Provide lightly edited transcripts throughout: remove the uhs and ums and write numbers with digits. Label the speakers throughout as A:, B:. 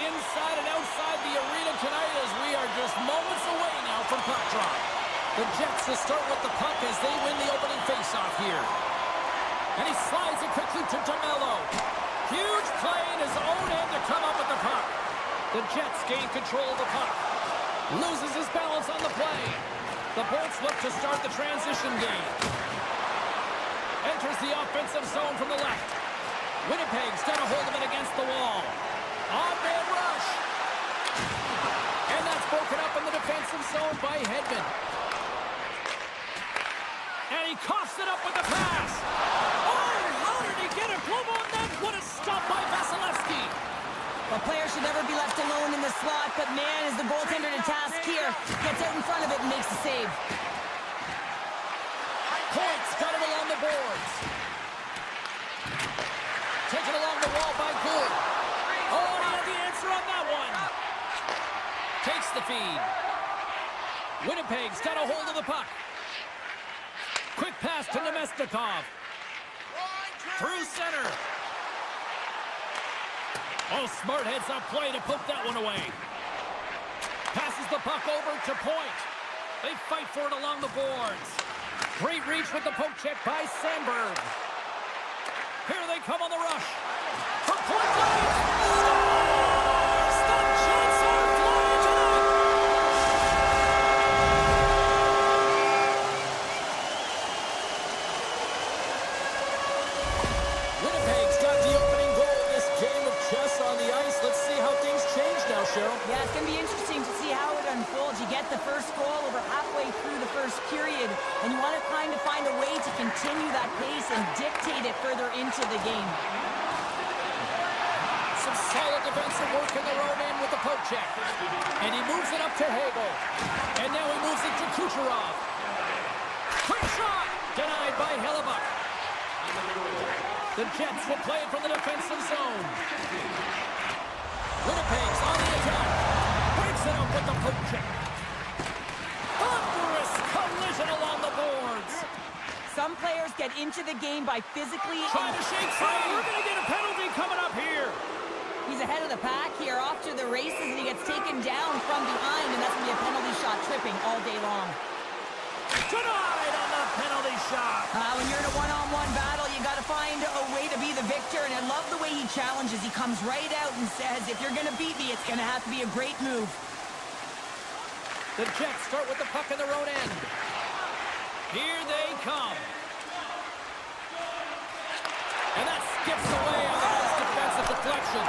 A: inside and outside the arena tonight as we are just moments away now from puck drop. The Jets to start with the puck as they win the opening faceoff here. And he slides it quickly to DeMello. Huge play in his own end to come up with the puck. The Jets gain control of the puck. Loses his balance on the play. The Bolts look to start the transition game. Enters the offensive zone from the left. Winnipeg's got a hold of it against the wall. On-man rush. And that's broken up in the defensive zone by Hedman. And he coughs it up with the pass. Oh, how did he get a glove on that? What a stop by Vasilevsky.
B: The player should never be left alone in the slot, but man, is the goaltender to task here. Gets out in front of it and makes the save.
A: Points got it along the boards. Taken along the wall by Gould. Oh, and he had the answer on that one. Takes the feed. Winnipeg's got a hold of the puck. Quick pass to Nemestikov. Through center. Oh, smart heads-up play to poke that one away. Passes the puck over to Point. They fight for it along the boards. Great reach with the poke check by Sandberg. Here they come on the rush. From Point Blank. Scores! The Jets are flying tonight. Winnipeg's got the opening goal in this game of chess on the ice. Let's see how things change now, Cheryl.
B: Yeah, it's going to be interesting to see how it unfolds. You get the first goal over halfway through the first period, and you want to kind of find a way to continue that pace and dictate it further into the game.
A: Some solid defensive work in their own end with the poke check. And he moves it up to Hagel. And now he moves it to Kucherov. Quick shot! Denied by Hellebuck. The Jets will play it from the defensive zone. Winnipeg's on the attack. Breaks it up with the poke check. Thunderous collision along the boards.
B: Some players get into the game by physically...
A: Trying to shake free. We're going to get a penalty coming up here.
B: He's ahead of the pack here, off to the races, and he gets taken down from behind, and that's going to be a penalty shot tripping all day long.
A: Denied on the penalty shot.
B: When you're in a one-on-one battle, you got to find a way to be the victor, and I love the way he challenges. He comes right out and says, if you're going to beat me, it's going to have to be a great move.
A: The Jets start with the puck in their own end. Here they come. And that skips away on the last defensive deflection.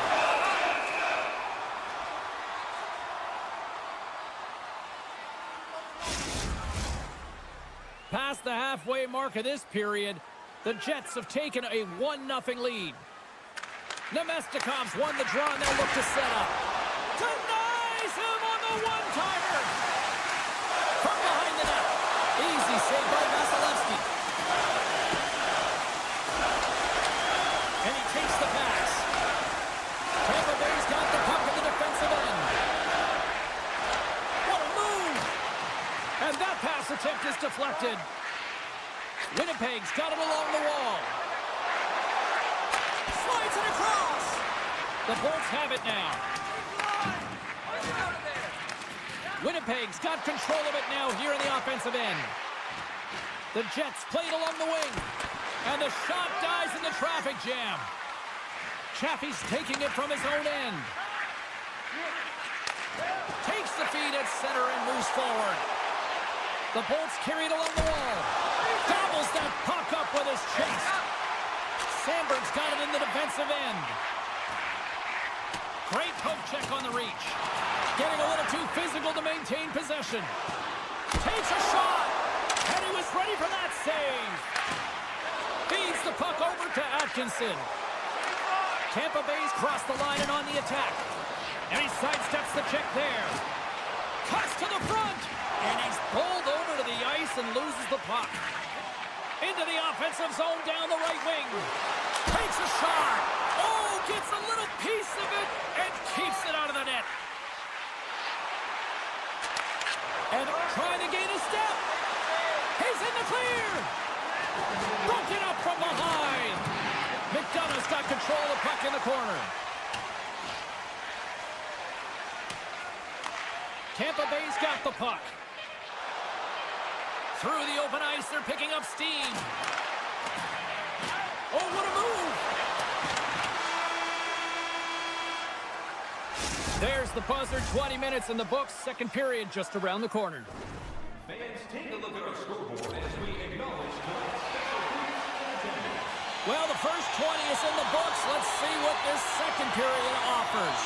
A: Past the halfway mark of this period, the Jets have taken a 1-0 lead. Nemestikov's won the draw, and they'll look to set up. Denies him on the one-timer. From behind the net. Easy save by Vasilevsky. And he takes the pass. Tampa Bay's got the puck in the defensive end. What a move! And that pass attempt is deflected. Winnipeg's got it along the wall. Slides it across. The Bolts have it now. Winnipeg's got control of it now here in the offensive end. The Jets played along the wing. And the shot dies in the traffic jam. Chaffee's taking it from his own end. Takes the feed at center and moves forward. The Bolts carry it along the wall. Gobbles that puck up with his chest. Sandberg's got it in the defensive end. Great poke check on the reach. Getting a little too physical to maintain possession. Takes a shot. And he was ready for that save. Feeds the puck over to Atkinson. Tampa Bay's crossed the line and on the attack. And he sidesteps the check there. Cuts to the front. And he's bowled over to the ice and loses the puck. Into the offensive zone down the right wing. Takes a shot. Oh, gets a little piece of it and keeps it out of the net. And trying to gain a step. He's in the clear. Broken up from behind. McDonough's got control of the puck in the corner. Tampa Bay's got the puck. Through the open ice, they're picking up steam. Oh, what a move! There's the buzzer. 20 minutes in the books. Second period just around the corner.
C: Fans, take a look at our scoreboard as we acknowledge tonight's
A: Well, the first 20 is in the books. Let's see what this second period offers.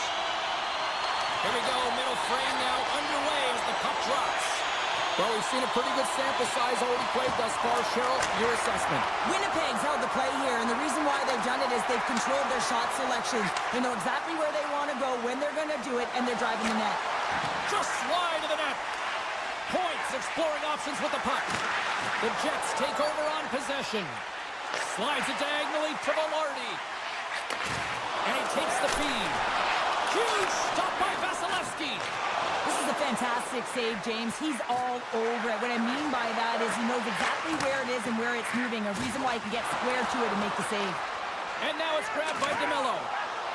A: Here we go. Middle frame now underway as the puck drops. Well, we've seen a pretty good sample size already played thus far. Cheryl, your assessment.
B: Winnipeg's held the play here, and the reason why they've done it is they've controlled their shot selections. They know exactly where they want to go, when they're going to do it, and they're driving the net.
A: Just slide to the net. Points exploring options with the puck. The Jets take over on possession. Slides it diagonally to Velarde. And he takes the feed. Huge stop by Vasilevsky.
B: This is a fantastic save, James. He's all over it. What I mean by that is he knows exactly where it is and where it's moving. A reason why he can get square to it and make the save.
A: And now it's grabbed by DeMello.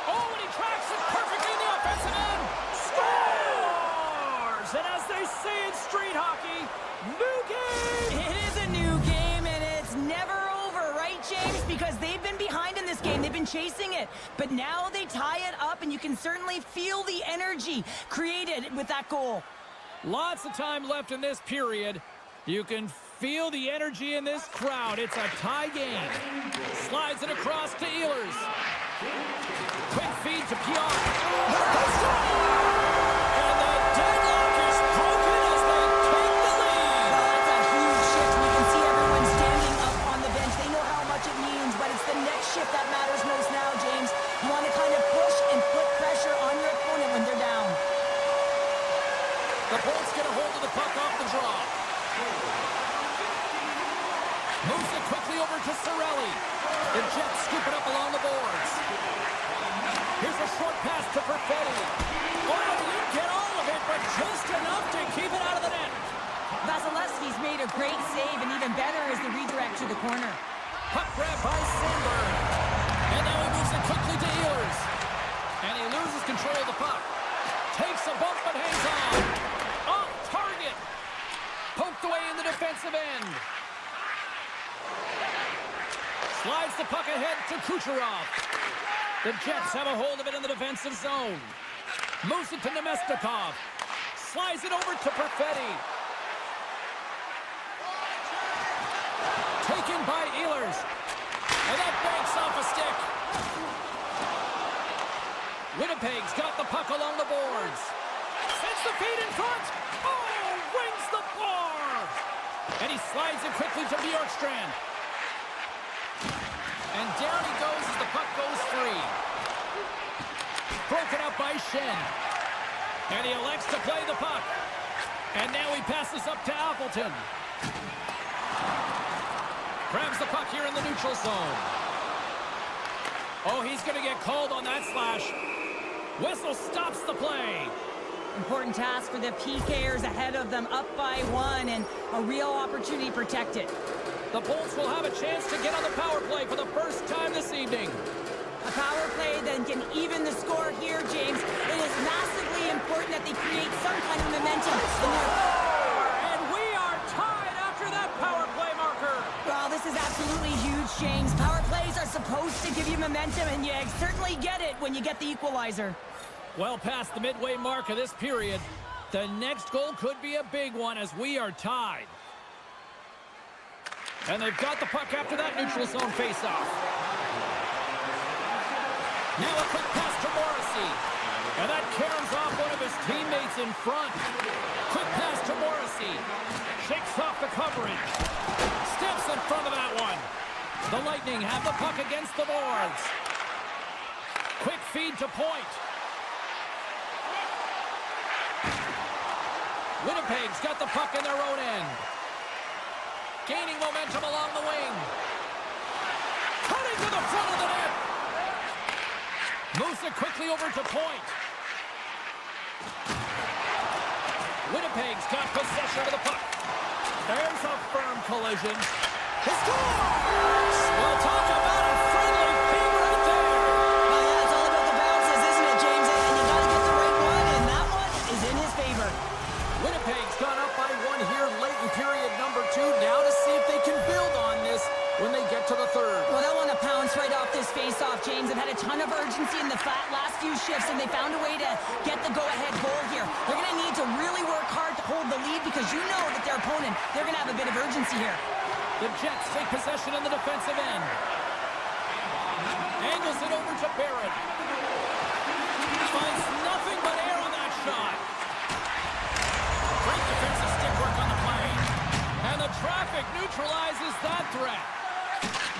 A: Oh, and he tracks it perfectly in the offensive end. Scores! And as they say in street hockey, new game!
B: It is a new game, and it's never over, right, James? Because they've been behind in this game. They've been chasing it. But now they tie it up, and you can certainly feel the energy created with that goal.
A: Lots of time left in this period. You can feel the energy in this crowd. It's a tie game. Slides it across to Ehlers. Quick feed to Piotr. And the deadlock is broken as they take the lead.
B: Well, that's a huge shift. We can see everyone standing up on the bench. They know how much it means, but it's the next shift that matters most now, James. You want to kind of push and put pressure on your opponent when they're down.
A: The Bolts get a hold of the puck off the draw. Moves it quickly over to Cirelli. The Jets scoop it up along the boards. Here's a short pass to Perfetti. Oh, he didn't get all of it, but just enough to keep it out of the net.
B: Vasilevsky's made a great save, and even better is the redirect to the corner.
A: Puck grab by Sandberg. And now he moves it quickly to Ehlers. And he loses control of the puck. Takes a bump but hangs on. Off target. Poked away in the defensive end. Slides the puck ahead to Kucherov. The Jets have a hold of it in the defensive zone. Moves it to Nemestikov. Slides it over to Perfetti. Taken by Ehlers. And that banks off a stick. Winnipeg's got the puck along the boards. Sends the feed in front. Oh, rings the bar. And he slides it quickly to Bjorkstrand. And down he goes as the puck goes free. Broken up by Shen. And he elects to play the puck. And now he passes up to Appleton. Grabs the puck here in the neutral zone. Oh, he's going to get called on that slash. Whistle stops the play.
B: Important task for the PKers ahead of them, up by one, and a real opportunity to protect it.
A: The Bolts will have a chance to get on the power play for the first time this evening.
B: A power play that can even the score here, James. It is massively important that they create some kind of momentum.
A: And we are tied after that power play marker.
B: Well, this is absolutely huge, James. Power plays are supposed to give you momentum, and you certainly get it when you get the equalizer.
A: Well past the midway mark of this period, the next goal could be a big one as we are tied. And they've got the puck after that neutral zone faceoff. Now a quick pass to Morrissey. And that caroms off one of his teammates in front. Quick pass to Morrissey. Shakes off the coverage. Steps in front of that one. The Lightning have the puck against the boards. Quick feed to point. Winnipeg's got the puck in their own end. Gaining momentum along the wing. Cutting to the front of the net. Moves it quickly over to point. Winnipeg's got possession of the puck. There's a firm collision. He scores! We'll talk about a friendly ping right there.
B: Well, yeah, it's all about the bounces, isn't it, James? And you got to get the right one, and that one is in his favor. found a way to get the go-ahead goal here. They're going to need to really work hard to hold the lead because you know that their opponent, they're going to have a bit of urgency here.
A: The Jets take possession in the defensive end. Angles it over to Barrett. Finds nothing but air on that shot. Great defensive stick work on the play. And the traffic neutralizes that threat.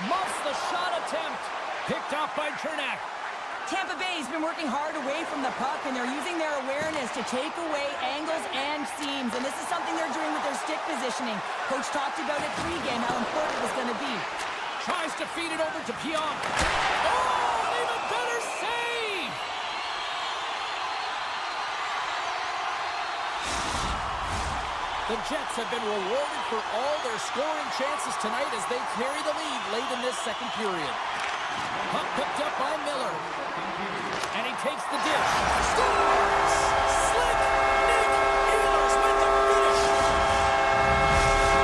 A: Muffs the shot attempt. Picked off by Chernak.
B: Tampa Bay's been working hard away from the puck, and they're using their awareness to take away angles and seams. And this is something they're doing with their stick positioning. Coach talked about it pregame, how important it was going to be.
A: Tries to feed it over to Pionk. Oh, an even better save! The Jets have been rewarded for all their scoring chances tonight as they carry the lead late in this second period. Puck picked up by Miller. And he takes the dish. Scores! Slick Nick Ehlers with the finish.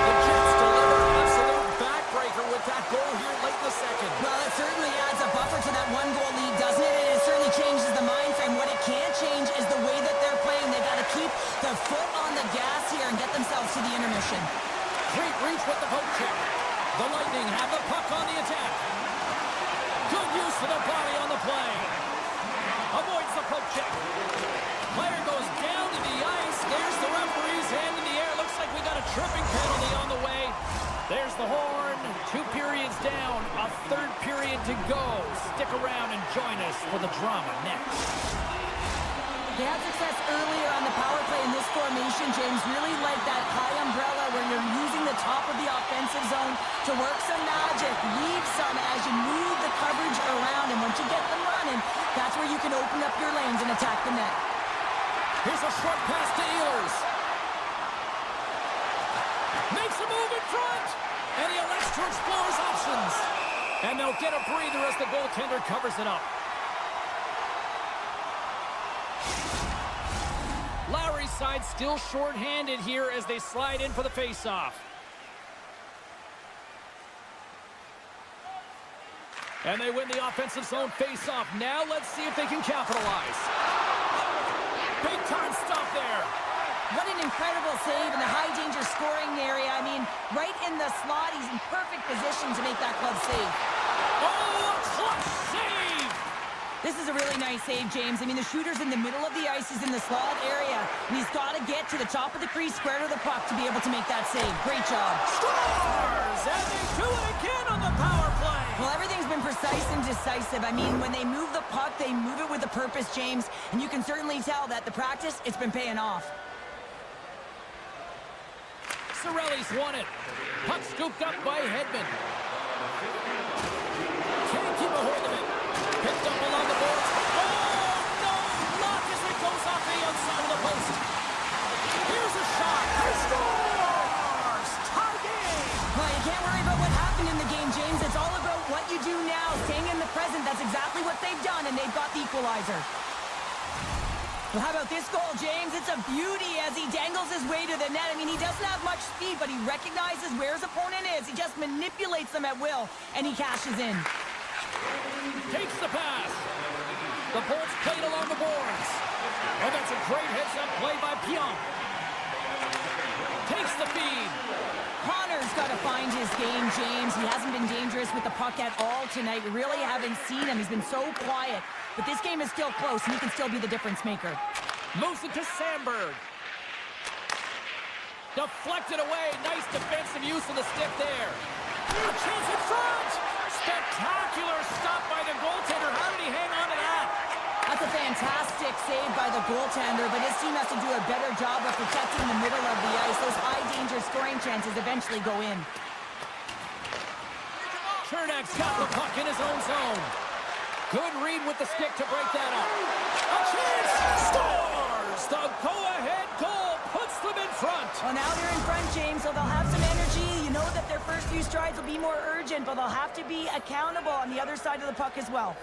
A: The Jets deliver an absolute backbreaker with that goal here late in the second.
B: Well, it certainly adds a buffer to that one-goal lead, doesn't it? And it certainly changes the mind frame. What it can't change is the way that they're playing. They've got to keep their foot on the gas here and get themselves to the intermission.
A: Great reach with the poke check. The Lightning have the puck on the attack. Good use of the body on the play. Avoids the poke check. Player goes down to the ice. There's the referee's hand in the air. Looks like we got a tripping penalty on the way. There's the horn. 2 periods down. A third period to go. Stick around and join us for the drama next.
B: They had success earlier on the power play in this formation, James. Really like that high umbrella where you're using the top of the offensive zone to work some magic, weave some as you move the coverage around. And once you get them running, that's where you can open up your lanes and attack the net.
A: Here's a short pass to Ehlers. Makes a move in front. And he elects to explore his options. And they'll get a breather as the goaltender covers it up. Lowry's side still short-handed here as they slide in for the face-off. And they win the offensive zone face-off. Now let's see if they can capitalize. Big-time stop there.
B: What an incredible save in the high-danger scoring area. I mean, right in the slot, he's in perfect position to make that club save.
A: Oh, a clutch save!
B: This is a really nice save, James. I mean, the shooter's in the middle of the ice. He's in the slot area. And he's got to get to the top of the crease, square to the puck to be able to make that save. Great job.
A: Scores! And they do it again on the power play!
B: Well, everything's been precise and decisive. I mean, when they move the puck, they move it with a purpose, James. And you can certainly tell that the practice, it's been paying off.
A: Cirelli's won it. Puck scooped up by Hedman. Can't keep a hold of it. Picked up along the boards. Oh, no! Block as it goes off the outside of the post. Here's a shot. He scores! Tie game!
B: Well, you can't worry about what happened in the game, James. It's all about what you do now. Staying in the present, that's exactly what they've done, and they've got the equalizer. Well, how about this goal, James? It's a beauty as he dangles his way to the net. I mean, he doesn't have much speed, but he recognizes where his opponent is. He just manipulates them at will, and he cashes in.
A: Takes the pass. The Bolts played along the boards. And that's a great heads-up play by Pionk. Takes the feed.
B: Connor's got to find his game, James. He hasn't been dangerous with the puck at all tonight. We really haven't seen him. He's been so quiet. But this game is still close, and he can still be the difference maker.
A: Moves it to Sandberg. Deflected away. Nice defensive use of the stick there. A chance in front. Spectacular stop by the goaltender. How did he hang on to that?
B: That's a fantastic save by the goaltender, but his team has to do a better job of protecting the middle of the ice. Those high-danger scoring chances eventually go in.
A: Chernak's got the puck in his own zone. Good read with the stick to break that up. A chance! Scores! The go-ahead goal puts them in front.
B: Well, now they're in front, James, so they'll have some energy. You know that their first few strides will be more urgent, but they'll have to be accountable on the other side of the puck as well.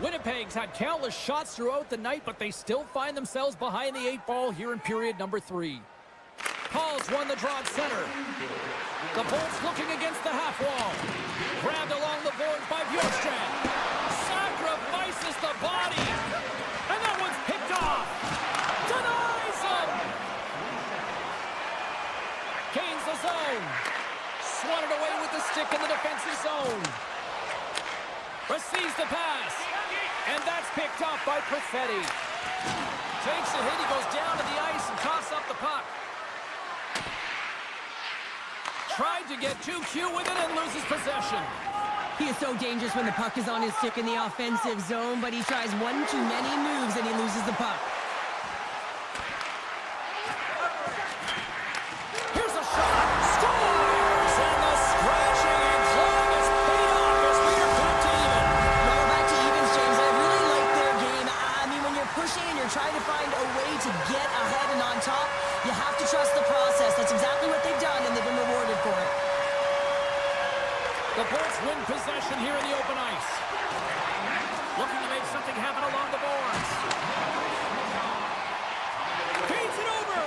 A: Winnipeg's had countless shots throughout the night, but they still find themselves behind the 8 ball here in period number 3. Paul's won the draw at center. The Bolts looking against the half wall. Grabbed along the board by Bjorkstrand. Sacrifices the body. And that one's swatted away with the stick in the defensive zone. Receives the pass. And that's picked up by Perfetti. Takes a hit. He goes down to the ice and coughs up the puck. Tried to get too cute with it and loses possession.
B: He is so dangerous when the puck is on his stick in the offensive zone, but he tries one too many moves and he loses the puck.
A: Here's a shot. Scores! And the scratching and clawing is paid off as we are back to even.
B: Well, back to evens, James. I really like their game. I mean, when you're pushing and you're trying to find a way to get ahead and on top, you have to trust the process. That's exactly what they've done, and they've been rewarded for it.
A: The Bolts win possession here in the open ice. Looking to make something happen along the boards. Feeds it over.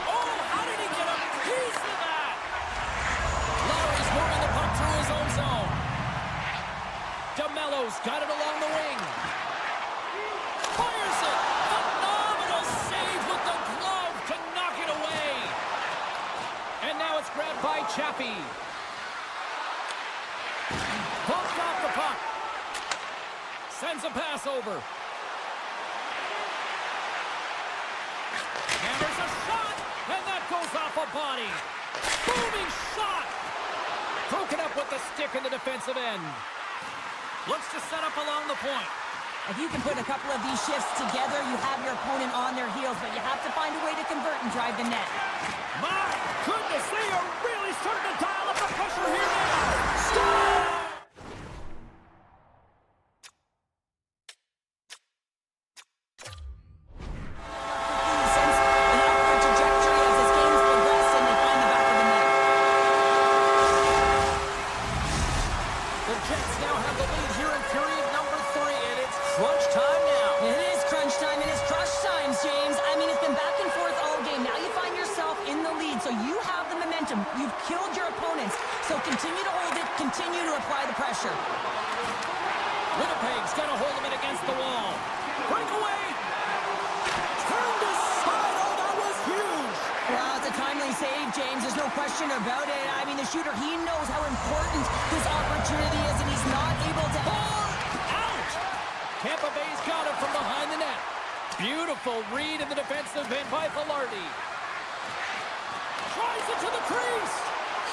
A: Oh, how did he get a piece of that? Lowry's moving the puck through his own zone. DeMello's got it along the wing. Fires it. Phenomenal save with the glove to knock it away. And now it's grabbed by Chappie. Bumped off the puck. Sends a pass over. Hammers a shot, and that goes off a body. Booming shot. Broken up with the stick in the defensive end. Looks to set up along the point.
B: If you can put a couple of these shifts together, you have your opponent on their heels, but you have to find a way to convert and drive the net.
A: My goodness, they are really starting to dial up the pressure here now. Score!
B: You've killed your opponents, so continue to hold it, continue to apply the pressure.
A: Winnipeg's got a hold of it against the wall. Breakaway! Turned aside, oh, that was huge!
B: Well, it's a timely save, James, there's no question about it. I mean, the shooter, he knows how important this opportunity is, and he's not able to...
A: Out! Tampa Bay's got it from behind the net. Beautiful read in the defensive end by Velarde. Tries it to the crease.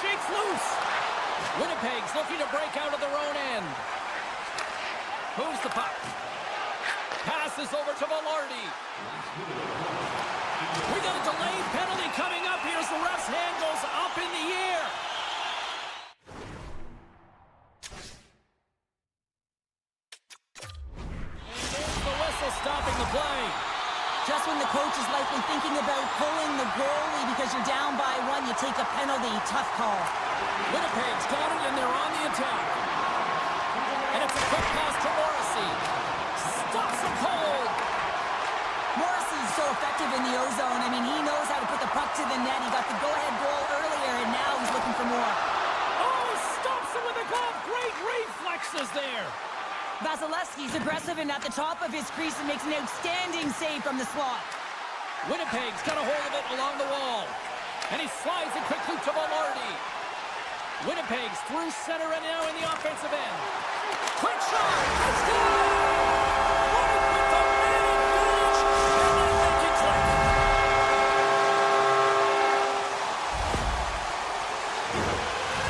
A: Shakes loose. Winnipeg's looking to break out of their own end. Moves the puck. Passes over to Velarde. We got a delayed penalty coming up. Here's the ref's hand goes up in the air. And there's the whistle stopping the play.
B: Just when the coach is likely thinking about pulling the goalie because you're down by one, you take a penalty. Tough call.
A: Winnipeg's got it, and they're on the attack. And it's a quick pass to Morrissey. Stops him cold.
B: Morrissey's so effective in the O-zone. I mean, he knows how to put the puck to the net. He got the go-ahead goal earlier, and now he's looking for more.
A: Oh, stops him with the glove. Great reflexes there.
B: Vasilevsky's aggressive and at the top of his crease and makes an outstanding save from the slot.
A: Winnipeg's got a hold of it along the wall. And he slides it quickly to Velarde. Winnipeg's through center and now in the offensive end. Quick shot! Let's go! Right with the man advantage, and they make it click.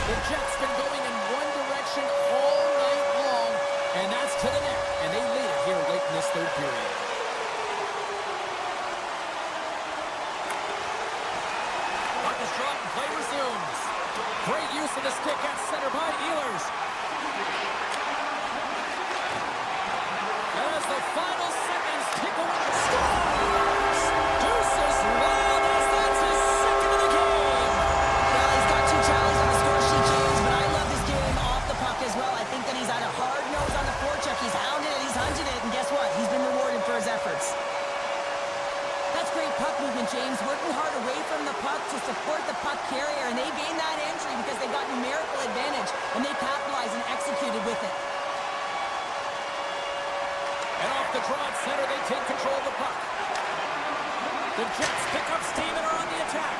A: The Jets been going in one direction all night long, and that's to the net, and they lead it here late in this third period. Puck is dropped and play resumes. Great use of the stick at center by Ehlers. As the final seconds tick away, scores! Deuces wild as that's his second of the game.
B: Well, he's got 2 tallies on the score sheet, James, but I love his game off the puck as well. I think that he's had a hard nose on the forecheck. He's hounded it, he's hunted it, and guess what? He's been rewarded for his efforts. That's great puck movement, James. Working hard away from the puck to support the puck carrier, and they gained that entry because they got numerical advantage, and they capitalized and executed with it.
A: And off the draw at center, they take control of the puck. The Jets pick up steam and are on the attack.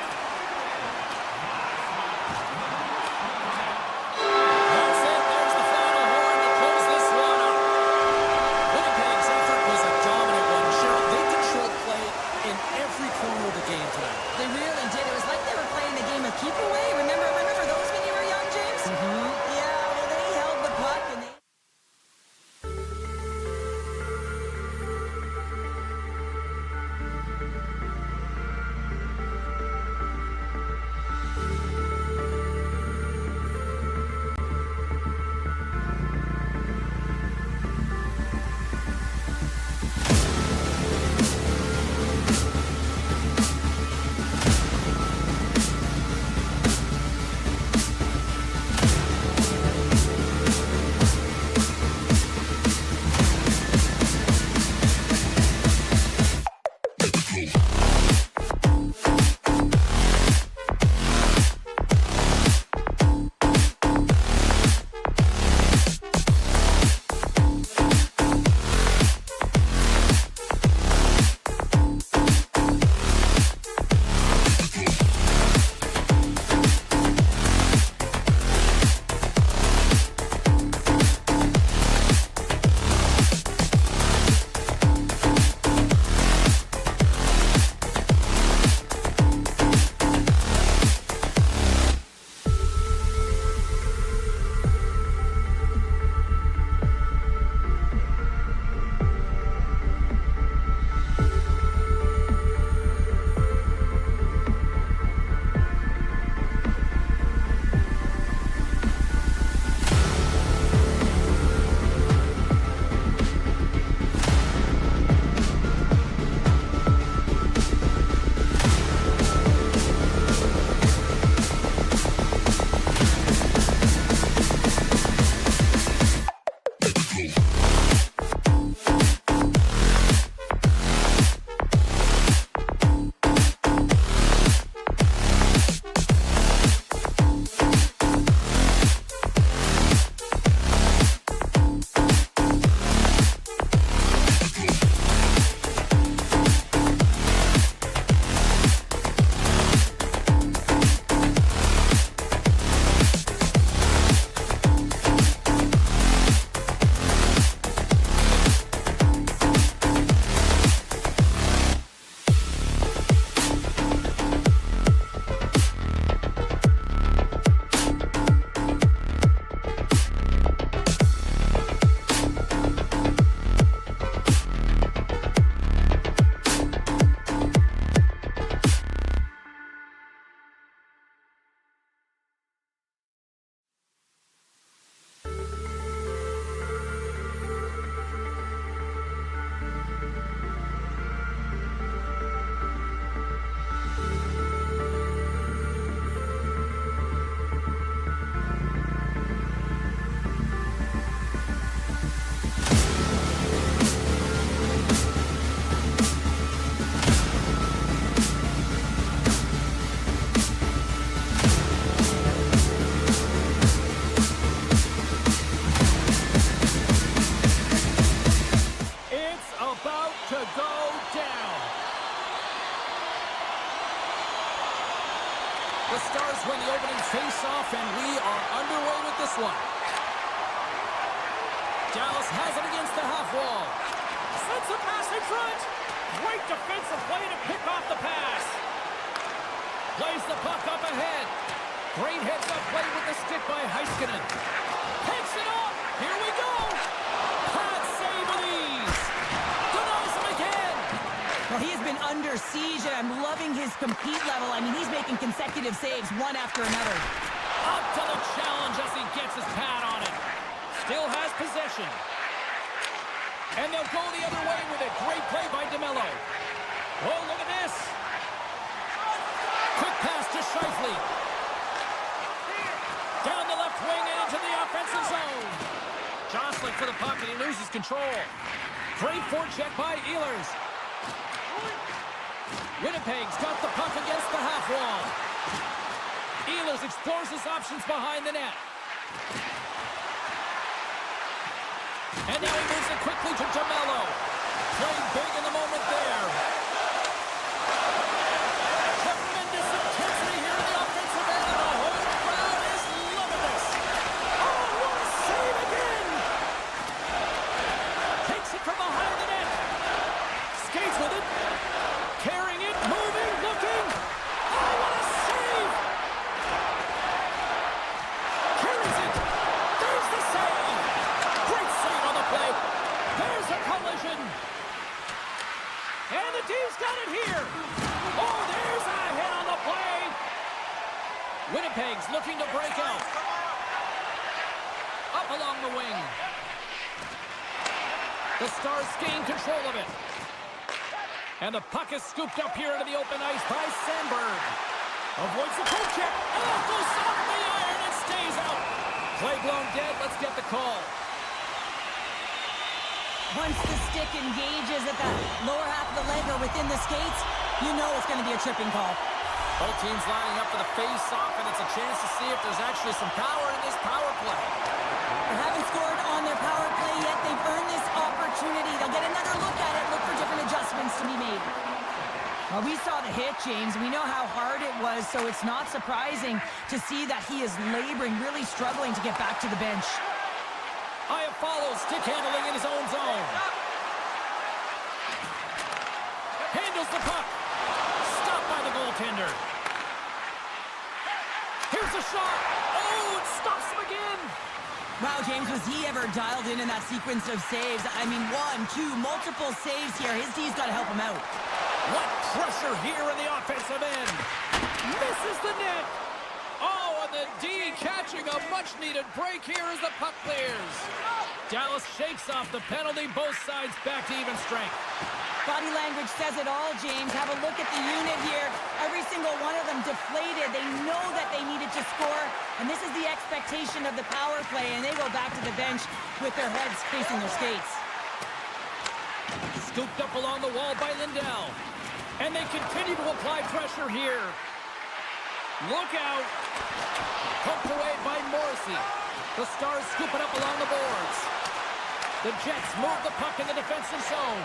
A: face-off, and we are underway with this one. Dallas has it against the half wall. Sends a pass in front. Great defensive play to pick off the pass. Plays the puck up ahead. Great heads-up play with the stick by Heiskanen. Picks it up. Here we go. Pad save with ease. Denies him again.
B: Well, he has been under siege, and I'm loving his compete level. I mean, he's making consecutive saves, one after another.
A: Up to the challenge as he gets his pad on it. Still has possession. And they'll go the other way with it. Great play by DeMello. Oh, look at this. Quick pass to Scheifele. Down the left wing and into the offensive zone. Jostling for the puck, and he loses control. Great forecheck by Ehlers. Winnipeg's got the puck against the half wall. Ehlers explores his options behind the net. And now he moves it quickly to DeMello. Playing big in the moment there. Tremendous intensity here in the offensive end, and the whole crowd is loving this. Oh, what a save again! Takes it from behind the net. Skates with it. Carrying it, moving, looking. Oh, what a save! Carries it. There's the save. Great save on the play. There's a collision. And the D's got it here. Oh, there's a hit on the play. Winnipeg's looking to break out. Up along the wing. The Stars gain control of it. And the puck is scooped up here into the open ice by Sandberg. Avoids the poke check. And it goes off the iron and stays out. Play blown dead. Let's get the call.
B: Once the stick engages at the lower half of the leg or within the skates, you know it's going to be a tripping call.
A: Both teams lining up for the face-off, and it's a chance to see if there's actually some power in this power play.
B: They haven't scored on their power play yet. They've earned this opportunity. They'll get another look at it, look for different adjustments to be made. Well, we saw the hit, James. We know how hard it was, so it's not surprising to see that he is laboring, really struggling to get back to the bench.
A: Aya follows, stick handling in his own zone. Handles the puck. Stopped by the goaltender. Here's a shot. Oh, it stops him again.
B: Wow, James, was he ever dialed in that sequence of saves? I mean, 1, 2, multiple saves here. His D's got to help him out.
A: What pressure here in the offensive end. Misses the net. Oh, and the D catching a much-needed break here as the puck clears. Dallas shakes off the penalty. Both sides back to even strength.
B: Body language says it all, James. Have a look at the unit here. Every single one of them deflated. They know that they needed to score, and this is the expectation of the power play, and they go back to the bench with their heads facing their skates.
A: Scooped up along the wall by Lindell. And they continue to apply pressure here. Look out. Poked away by Morrissey. The Stars scoop it up along the boards. The Jets move the puck in the defensive zone.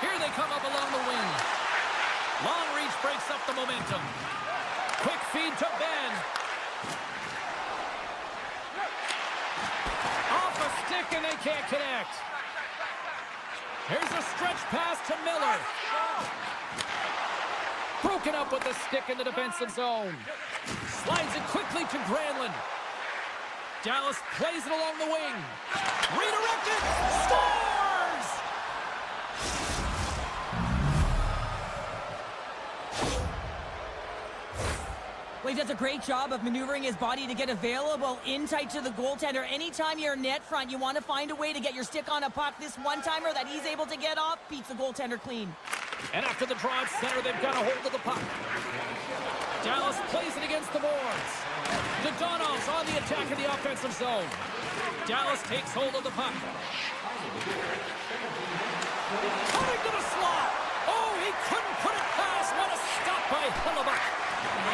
A: Here they come up along the wing. Long reach breaks up the momentum. Quick feed to Ben. Off a stick and they can't connect. Here's a stretch pass to Miller. Broken up with the stick in the defensive zone. Slides it quickly to Granlund. Dallas plays it along the wing. Redirected. Scores!
B: Well, he does a great job of maneuvering his body to get available in tight to the goaltender. Anytime you're net front, you want to find a way to get your stick on a puck. This one-timer that he's able to get off beats the goaltender clean.
A: And after the draw at center, they've got a hold of the puck. Dallas plays it against the boards. The Donovs on the attack in the offensive zone. Dallas takes hold of the puck. Cutting to the slot. Oh, he couldn't put it past. What a stop by Hellebuyck.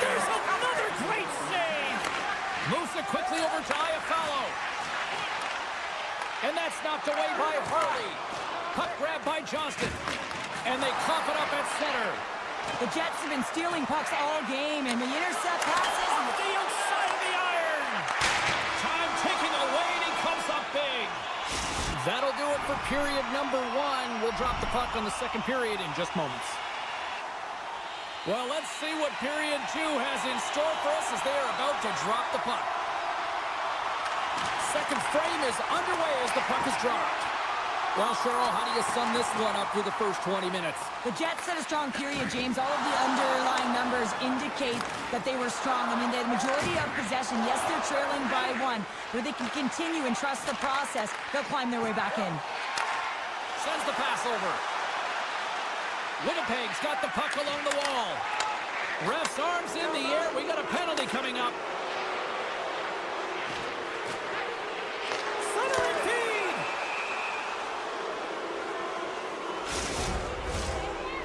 A: There's another great save. Moves it quickly over to Iafallo. And that's knocked away by Harley. Puck grab by Johnston. And they cough it up at center.
B: The Jets have been stealing pucks all game, and the intercept passes.
A: Off the outside of the iron. Time ticking away, and he comes up big. That'll do it for period number 1. We'll drop the puck on the second period in just moments. Well, let's see what period 2 has in store for us as they are about to drop the puck. Second frame is underway as the puck is dropped. Well, Cheryl, how do you sum this one up through the first 20 minutes?
B: The Jets had a strong period, James. All of the underlying numbers indicate that they were strong. I mean, the majority of possession, yes, they're trailing by 1, but they can continue and trust the process. They'll climb their way back in.
A: Sends the pass over. Winnipeg's got the puck along the wall. Ref's arms in the air. We got a penalty coming up. Centering feed.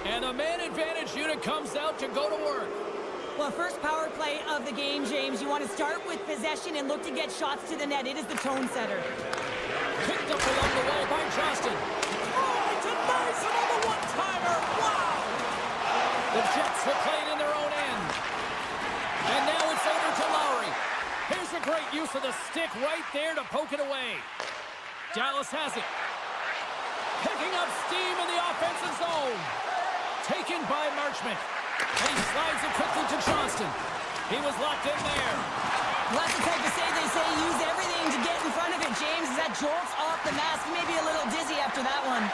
A: And the man advantage unit comes out to go to work.
B: Well, first power play of the game, James. You want to start with possession and look to get shots to the net. It is the tone setter.
A: Picked up along the wall by Johnston. Oh, he denies him on the one-timer. Wow! The Jets will play it in their own end. And now it's over to Lowry. Here's a great use of the stick right there to poke it away. Dallas has it. Picking up steam in the offensive zone. Taken by Marchment. And he slides it quickly to Johnston. He was locked in there.
B: Well, that's the type of save they say use everything to get in front of it, James. As that jolts off the mask, he may be a little dizzy after that one.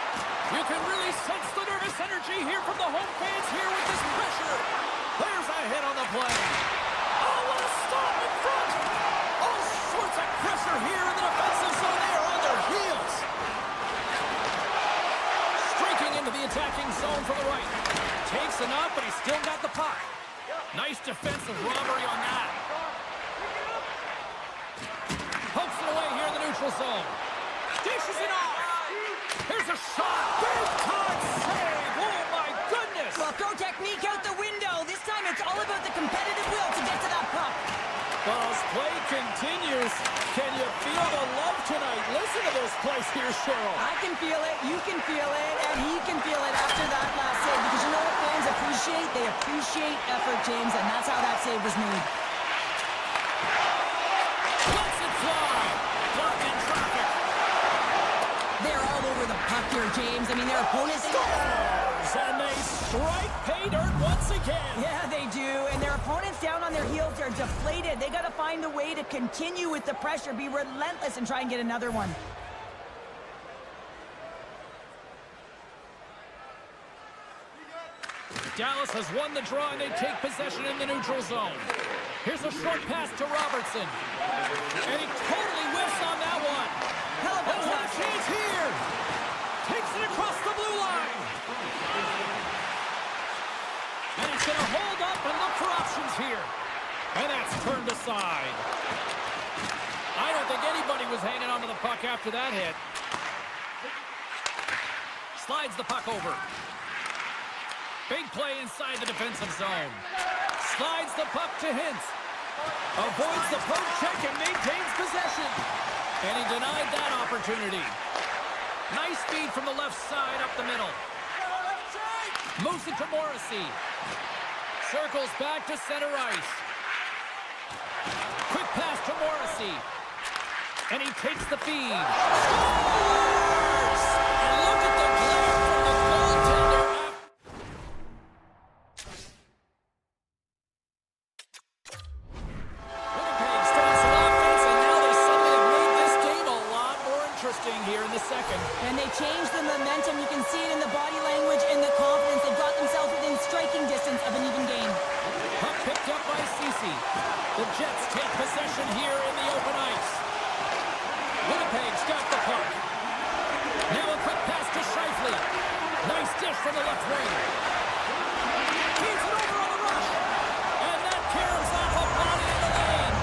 A: You can really sense the nervous energy here from the home fans here with this pressure. There's a hit on the play. Oh, what a stop in front. All sorts of pressure here in the defensive zone. They are on their heels. Streaking into the attacking zone from the right. Takes enough, but he's still got the puck. Nice defensive robbery on that. Pokes it away here in the neutral zone. Dishes it off. Here's a shot. Big time save. Oh, my goodness.
B: Well, throw technique out the window. This time it's all about the competitive will to get to that puck.
A: Well, as play continues, can you feel the love tonight? Listen to this place here, Cheryl.
B: I can feel it, you can feel it, and he can feel it after that last save. Because you know what fans appreciate? They appreciate effort, James, and that's how that save was made.
A: Lets it fly. Blocked in traffic.
B: They're all over the puck here, James. I mean, their opponents...
A: Scores! And they strike pay dirt once again.
B: Yeah, they do. And their opponents down on their heels are deflated. They got to find a way to continue with the pressure, be relentless, and try and get another one.
A: Dallas has won the draw, and they take possession in the neutral zone. Here's a short pass to Robertson. And he totally whiffs on that one.
B: Hell of a
A: Oh, what a chance here. Takes it across the blue line. And he's going to hold up and look for options here. And that's turned aside. I don't think anybody was hanging onto the puck after that hit. Slides the puck over. Big play inside the defensive zone. Slides the puck to Hintz. Avoids the poke check and maintains possession. And he denied that opportunity. Nice feed from the left side up the middle. Moves it to Morrissey. Circles back to center ice. Quick pass to Morrissey. And he takes the feed. Scores! And look at the glare from the goaltender. Winnipeg starting some offense, and now they suddenly have made this game a lot more interesting here in the second.
B: And they changed the momentum. You can see it in the body language and the confidence. They've got themselves within striking distance of an even game.
A: Puck picked up by Ceci. The Jets take possession here in the open ice. Winnipeg's got the puck. Now a quick pass to Scheifele. Nice dish from the left wing. Keeps it over on the rush. And that caroms off a body in the lane.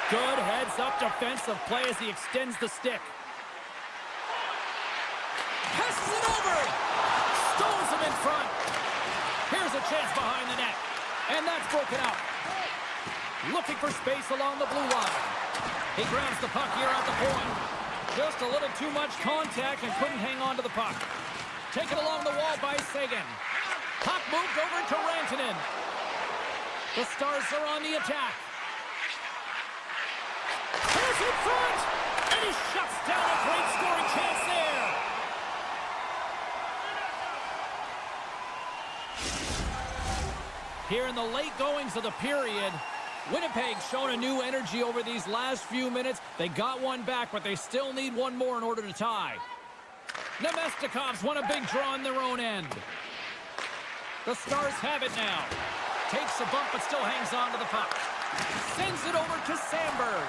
A: Good heads-up defensive play as he extends the stick. Passes it over. Stones him in front. Here's a chance behind the net. And that's broken out. Looking for space along the blue line. He grabs the puck here at the point. Just a little too much contact and couldn't hang on to the puck. Taken along the wall by Sagan. Puck moved over to Rantanen. The Stars are on the attack. Here's in front. And he shuts down a great scoring chance there. Here in the late goings of the period, Winnipeg's shown a new energy over these last few minutes. They got one back, but they still need one more in order to tie. Nemestikov's won a big draw on their own end. The Stars have it now. Takes a bump, but still hangs on to the puck. Sends it over to Sandberg.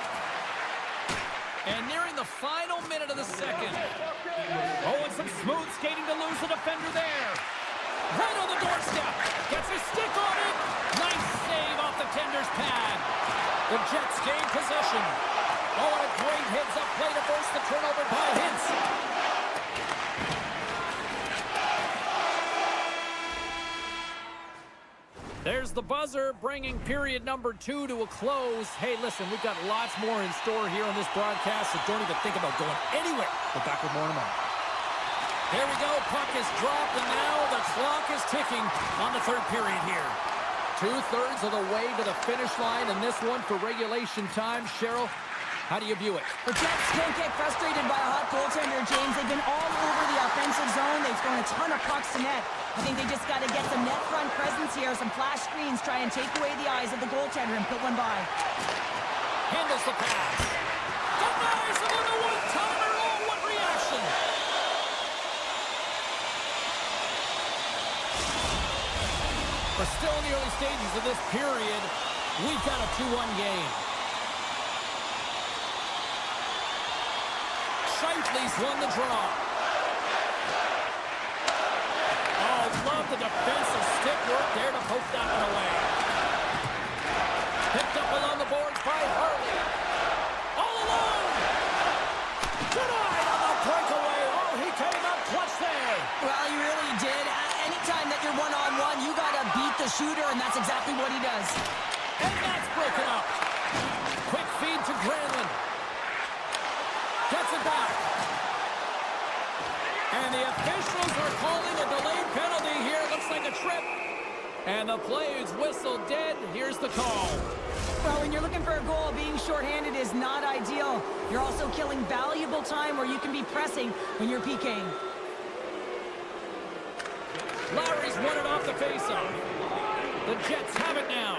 A: And nearing the final minute of the second. Oh, and some smooth skating to lose the defender there. Right on the doorstep. Gets his stick on it. Nice save off the tender's pad. The Jets gain possession. Oh, and a great heads-up play to force the turnover by Hintz. There's the buzzer, bringing period number 2 to a close. Hey, listen, we've got lots more in store here on this broadcast, so don't even think about going anywhere. We're back with more in a moment. Here we go, puck is dropped, and now the clock is ticking on the third period here. 2/3 of the way to the finish line, and this one for regulation time. Cheryl, how do you view it?
B: The Jets can't get frustrated by a hot goaltender, James. They've been all over the offensive zone. They've thrown a ton of pucks to net. I think they just got to get some net front presence here, some flash screens, try and take away the eyes of the goaltender and put one by.
A: Handles the pass. Denies him on the one-timer. Oh, what reaction! We're still in the early stages of this period. We've got a 2-1 game. Scheifele's won the draw. Oh, love the defensive stick work there to poke that one away. Picked up along the boards by Hart.
B: shooter, and that's exactly what he does.
A: And that's broken up. Quick feed to Granlund. Gets it back. And the officials are calling a delayed penalty here. Looks like a trip. And the play is whistled dead. Here's the call.
B: Well, when you're looking for a goal, being shorthanded is not ideal. You're also killing valuable time where you can be pressing when you're PKing.
A: Lowry's won it off the faceoff. The Jets have it now.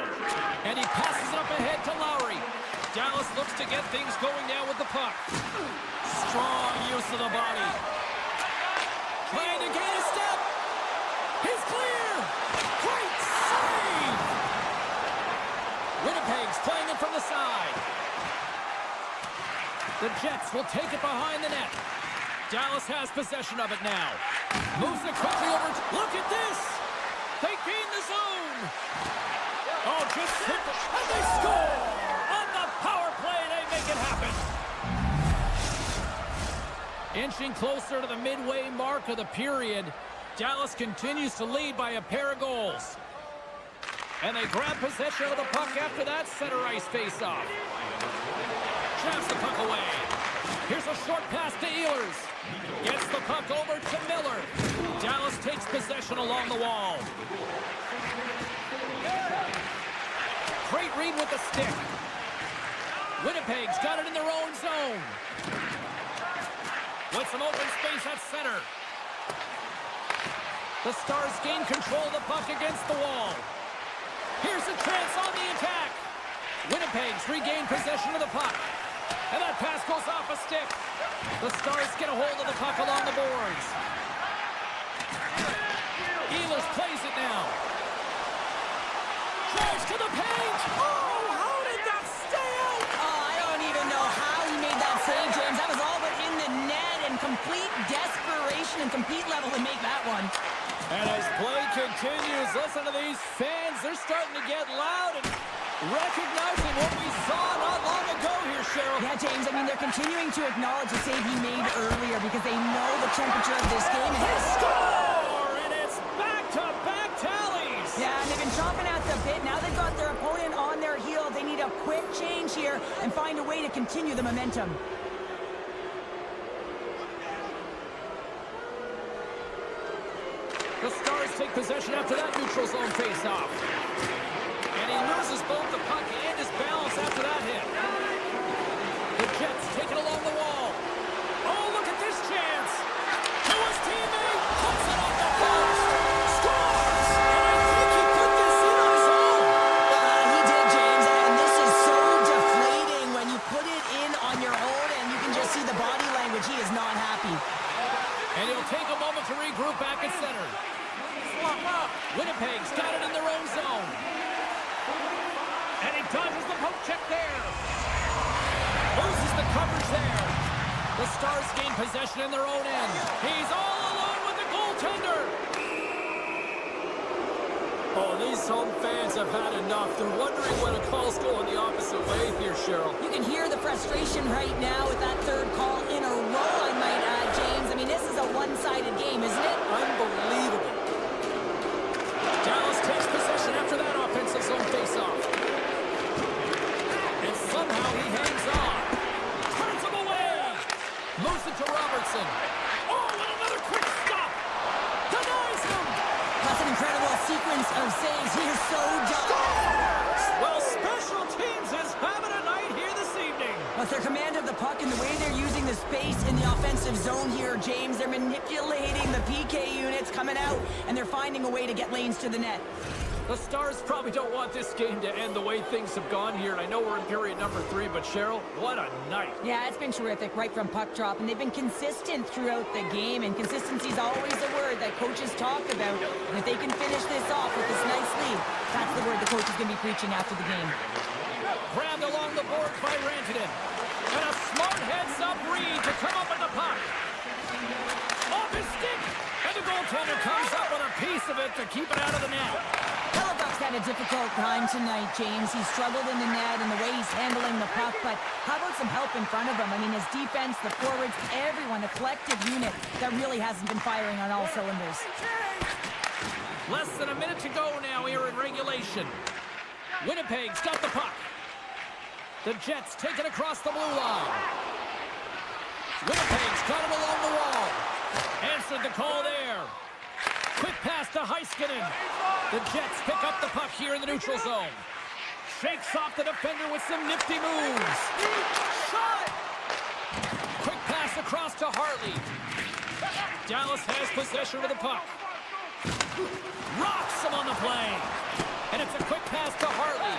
A: And he passes it up ahead to Lowry. Dallas looks to get things going now with the puck. Strong use of the body. Trying to gain a step. He's clear. Great save. Winnipeg's playing it from the side. The Jets will take it behind the net. Dallas has possession of it now. Moves it quickly over. Look at this. They gain the zone. Oh, just hit the... And they score! On the power play, they make it happen. Inching closer to the midway mark of the period, Dallas continues to lead by a pair of goals. And they grab possession of the puck after that center ice face-off. Traps the puck away. Here's a short pass to Ehlers. Gets the puck over to Miller. Dallas takes possession along the wall. Great read with the stick. Winnipeg's got it in their own zone. With some open space at center. The Stars gain control of the puck against the wall. Here's a chance on the attack. Winnipeg's regained possession of the puck. And that pass goes off a stick. The Stars get a hold of the puck along the boards. Ehlers plays it now. Drives to the paint. Oh, how did that stay out?
B: Oh, I don't even know how he made that save, James. That was all but in the net, and complete desperation and complete level to make that one.
A: And as play continues, listen to these fans. They're starting to get loud and recognizing what we saw not long ago here, Cheryl.
B: Yeah, James, I mean, they're continuing to acknowledge the save he made earlier because they know the temperature of this game. And
A: Score! And it's back-to-back tallies.
B: Yeah, and they've been chomping at the bit. Now they've got their opponent on their heel. They need a quick change here and find a way to continue the momentum.
A: The Stars take possession after that neutral zone face-off. And he loses both the puck and his balance after that hit. The Jets take it along the wall. Oh, look at this chance. To his teammate. Puts it off the post. Scores! And I think he put this in on his own.
B: He did, James, and this is so deflating when you put it in on your own and you can just see the body language. He is not happy.
A: And it'll take a moment to regroup back at center. Winnipeg's got it in their own zone. And he dodges the poke check there. Loses the coverage there. The Stars gain possession in their own end. He's all alone with the goaltender. Oh, these home fans have had enough. They're wondering when a call's going the opposite way here, Cheryl.
B: You can hear the frustration right now with that third call in a row, I might add, James. I mean, this is a one-sided game, isn't it?
A: Unbelievable. Dallas takes possession after that offensive zone face-off. And somehow he hangs on. Turns him away. Moves it to Robertson. Oh, and another quick stop. Denies him.
B: That's an incredible sequence of saves. He is so done.
A: Well, special teams is having a night here this evening.
B: With their command of the puck and the way they're using the space in the offensive zone here, James, they're manipulating the PK units coming out, and they're finding a way to get lanes to the net.
A: The Stars probably don't want this game to end the way things have gone here. And I know we're in period number 3, but Cheryl, what a night.
B: Yeah, it's been terrific right from puck drop, and they've been consistent throughout the game, and consistency is always a word that coaches talk about. And if they can finish this off with this nice lead, that's the word the coach is going to be preaching after the game.
A: Grabbed along the boards by Rantanen. And a smart heads-up read to come up with the puck. Off his stick. And the goaltender comes up with a piece of it to keep it out of the net.
B: Hellebuyck's had a difficult time tonight, James. He's struggled in the net and the way he's handling the puck, but how about some help in front of him? I mean, his defense, the forwards, everyone, a collective unit that really hasn't been firing on all cylinders.
A: Less than a minute to go now here in regulation. Winnipeg's got the puck. The Jets take it across the blue line. Winnipeg's got it along the wall. Answered the call there. Quick pass to Heiskanen. The Jets pick up the puck here in the neutral zone. Shakes off the defender with some nifty moves. Shot! Quick pass across to Hartley. Dallas has possession of the puck. Rocks him on the play. And it's a quick pass to Hartley.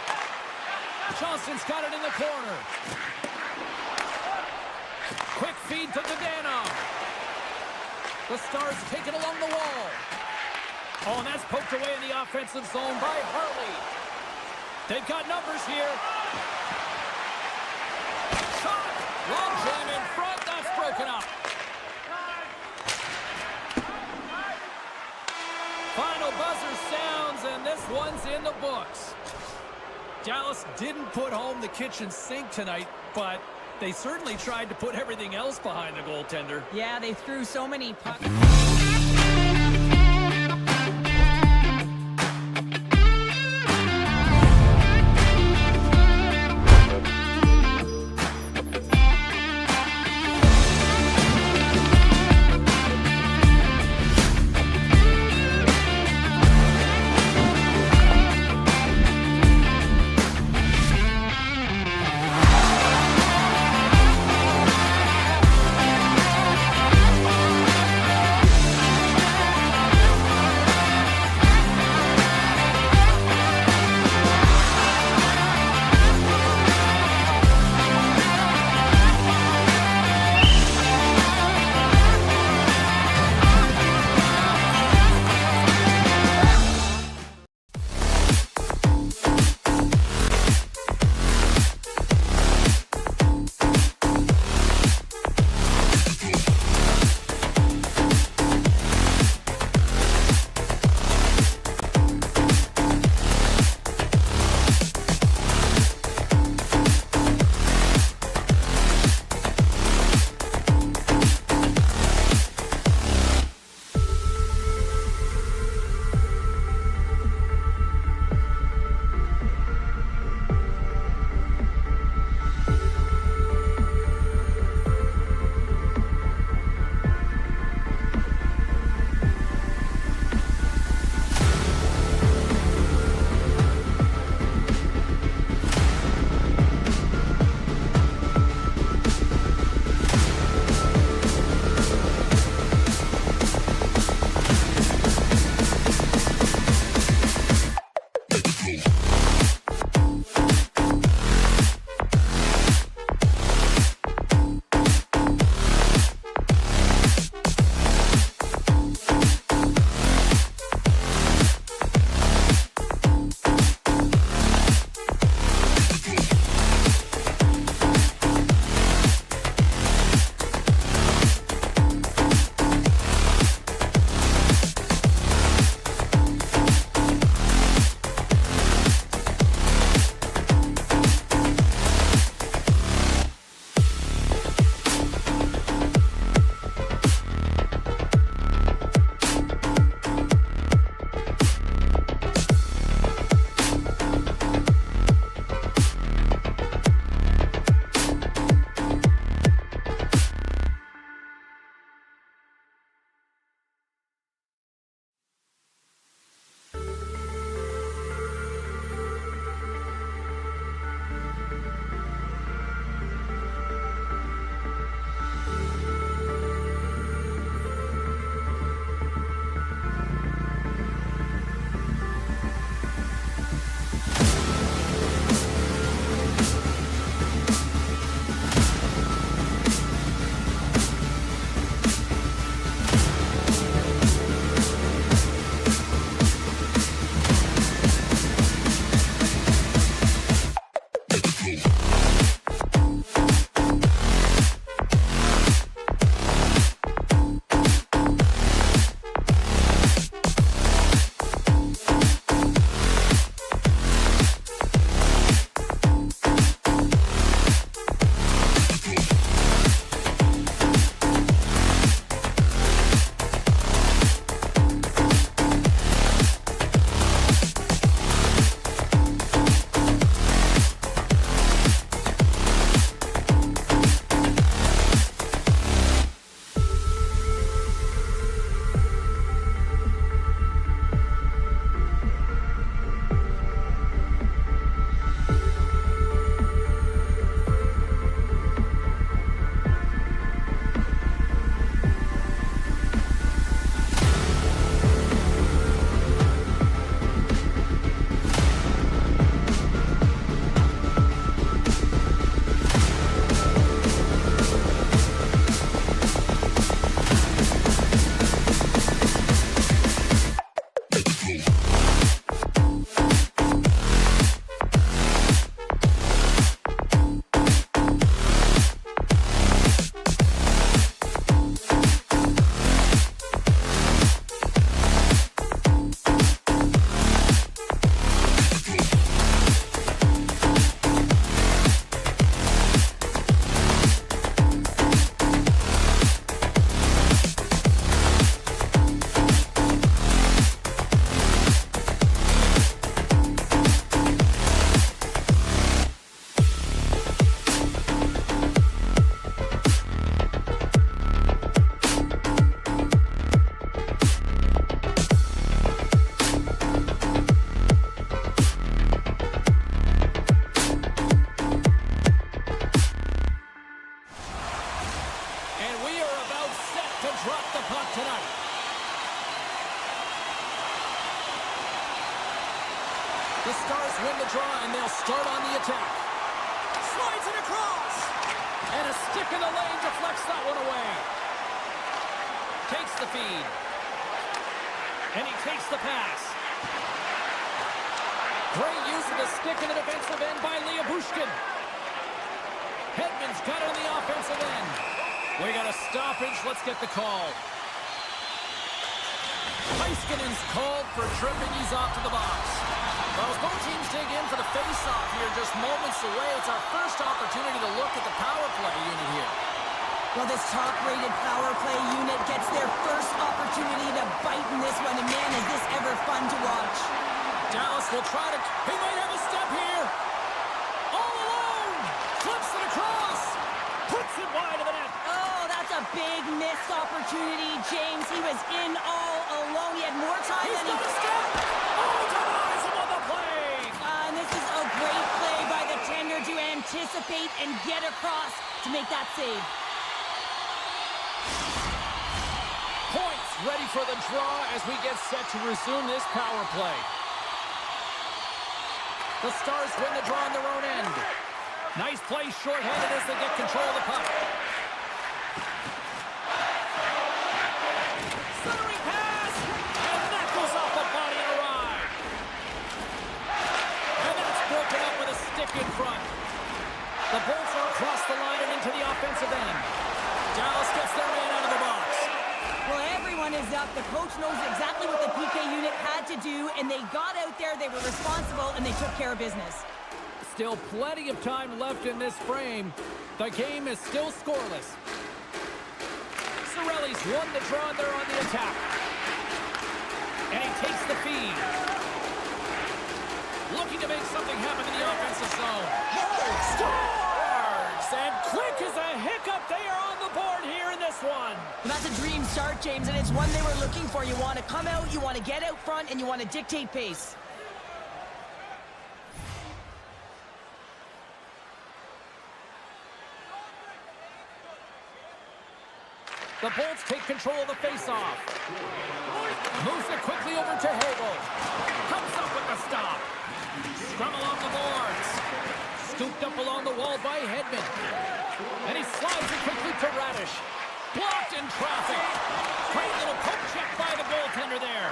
A: Johnson's got it in the corner. Quick feed to Dadano. The Stars take it along the wall. Oh, and that's poked away in the offensive zone by Hartley. They've got numbers here. Shot! Long jam in front. That's broken up. Final buzzer sounds, and this one's in the books. Dallas didn't put home the kitchen sink tonight, but they certainly tried to put everything else behind the goaltender.
B: Yeah, they threw so many pucks.
A: drop the puck tonight. The Stars win the draw, and they'll start on the attack. Slides it across. And a stick in the lane deflects that one away. Takes the feed. And he takes the pass. Great use of the stick in the defensive end by Bushkin. Hedman's got it on the offensive end. We got a stoppage. Let's get the call. Heiskanen's called for tripping. He's off to the box. Well, as both teams dig in for the face-off here, just moments away, it's our first opportunity to look at the power play unit here.
B: Well, this top-rated power play unit gets their first opportunity to bite in this one, and man, is this ever fun to watch.
A: Dallas will try to... He might have a step here. All alone. Flips it across. Puts it wide of the net.
B: Oh, that's a big missed opportunity, James. He was in all alone. He had more time
A: He's
B: than he...
A: got a step. Oh, he denies him on the play.
B: And this is a great play by the tender to anticipate and get across to make that save.
A: Points ready for the draw as we get set to resume this power play. The Stars win the draw on their own end. Nice play short-handed as they get control of the puck. Centering pass! And that goes off the body of the ride. And that's broken up with a stick in front. The Bolts are across the line and into the offensive end. Dallas gets their man out of the box.
B: Well, everyone is up. The coach knows exactly what the PK unit had to do, and they got out there, they were responsible, and they took care of business.
A: Still plenty of time left in this frame. The game is still scoreless. Cirelli's won the draw, and they're on the attack. And he takes the feed. Looking to make something happen in the offensive zone. Scores! And quick as a hiccup, they are on the board here in this one.
B: Well, that's a dream start, James, and it's one they were looking for. You want to come out, you want to get out front, and you want to dictate pace.
A: The Bolts take control of the faceoff. Moves it quickly over to Hagel. Comes up with the stop. Scrum along the boards. Scooped up along the wall by Hedman. And he slides it quickly to Radish. Blocked in traffic. Great little poke check by the goaltender there.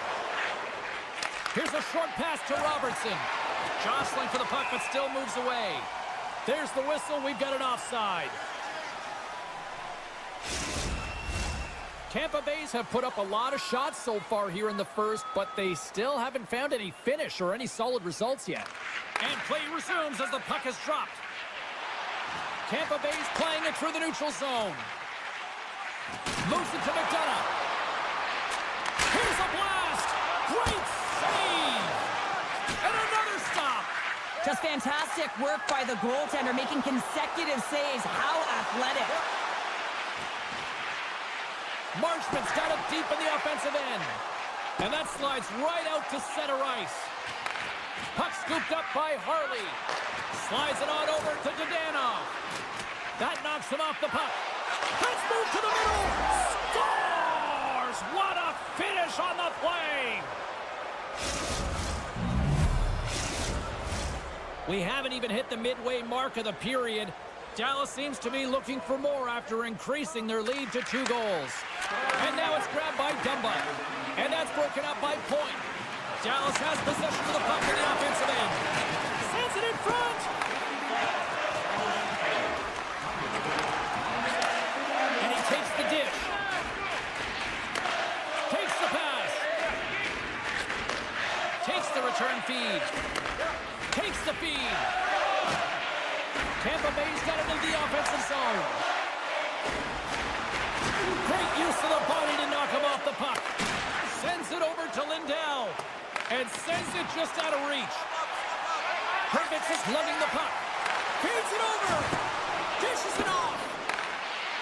A: Here's a short pass to Robertson. Jostling for the puck, but still moves away. There's the whistle. We've got an offside. Tampa Bay's have put up a lot of shots so far here in the first, but they still haven't found any finish or any solid results yet. And play resumes as the puck is dropped. Tampa Bay's playing it through the neutral zone. Moves it to McDonough. Here's a blast! Great save! And another stop!
B: Just fantastic work by the goaltender, making consecutive saves. How athletic.
A: Marchman's got it deep in the offensive end. And that slides right out to center ice. Puck scooped up by Harley. Slides it on over to Dadonov. That knocks him off the puck. Let's move to the middle. Scores! What a finish on the play! We haven't even hit the midway mark of the period. Dallas seems to be looking for more after increasing their lead to 2 goals. And now it's grabbed by Dumba. And that's broken up by Point. Dallas has possession of the puck in the offensive end. Sends it in front. And he takes the dish. Takes the pass. Takes the return feed. Takes the feed. Tampa Bay's got it into the offensive zone. Great use of the body to knock him off the puck. Sends it over to Lindell. And sends it just out of reach. Hervitz is lugging the puck. Feeds it over. Dishes it off.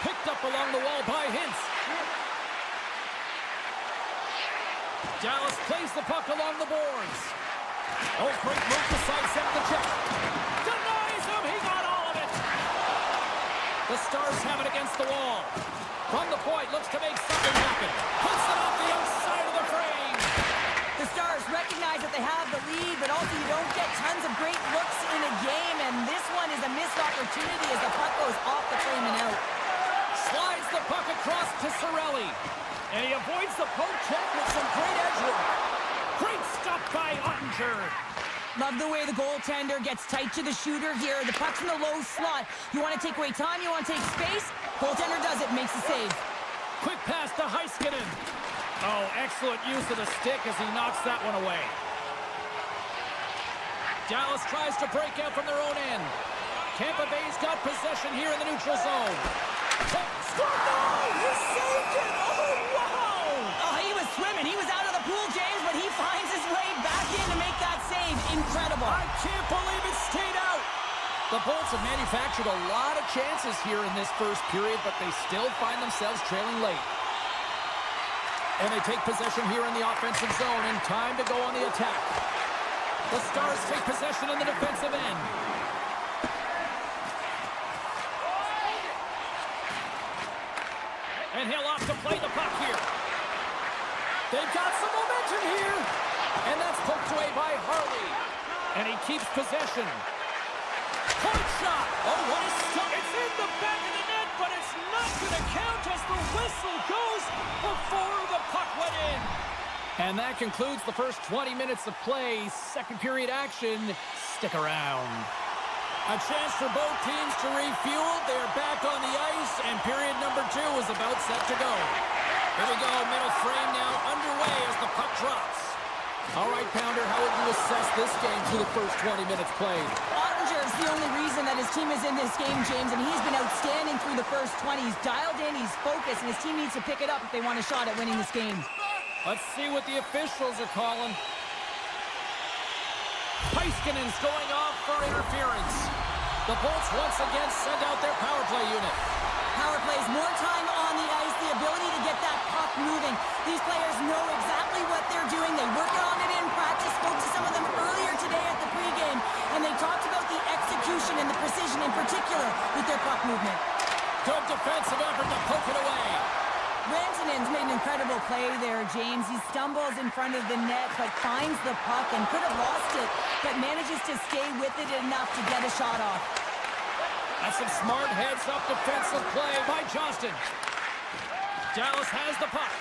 A: Picked up along the wall by Hintz. Dallas plays the puck along the boards. Oh, great move to sidestep the check. Denies him. He got all of it. The Stars have it against the wall. From the point, looks to make something puck across to Cirelli. And he avoids the poke check with some great edge work. Great stop by Ottinger.
B: Love the way the goaltender gets tight to the shooter here. The puck's in the low slot. You want to take away time, you want to take space. Goaltender does it, makes the save.
A: Quick pass to Heiskanen. Oh, excellent use of the stick as he knocks that one away. Dallas tries to break out from their own end. Tampa Bay's got possession here in the neutral zone. Score! No! He saved it! Oh, wow!
B: Oh, he was swimming. He was out of the pool, James, but he finds his way back in to make that save. Incredible.
A: I can't believe it stayed out. The Bolts have manufactured a lot of chances here in this first period, but they still find themselves trailing late. And they take possession here in the offensive zone, and time to go on the attack. The Stars take possession in the defensive end. And he'll off to play the puck here. They've got some momentum here. And that's poked away by Harley. And he keeps possession. Point shot. Oh, what a stop. It's in the back of the net, but it's not going to count as the whistle goes before the puck went in. And that concludes the first 20 minutes of play. Second period action. Stick around. A chance for both teams to refuel. They're back on the ice, and period number 2 is about set to go. Here we go, middle frame now underway as the puck drops. All right, Pounder, how would you assess this game through the first 20 minutes played?
B: Ottinger is the only reason that his team is in this game, James, and he's been outstanding through the first 20. He's dialed in, he's focused, and his team needs to pick it up if they want a shot at winning this game.
A: Let's see what the officials are calling. Heiskanen's going off for interference. The Bolts once again send out their power play unit.
B: Power plays, more time on the ice, the ability to get that puck moving. These players know exactly what they're doing. They work on it in practice. Spoke to some of them earlier today at the pregame, and they talked about the execution and the precision in particular with their puck movement.
A: Good defensive effort to poke it away.
B: Rantanen's made an incredible play there, James. He stumbles in front of the net, but finds the puck and could have lost it, but manages to stay with it enough to get a shot off.
A: That's some smart heads-up defensive play by Johnston. Dallas has the puck.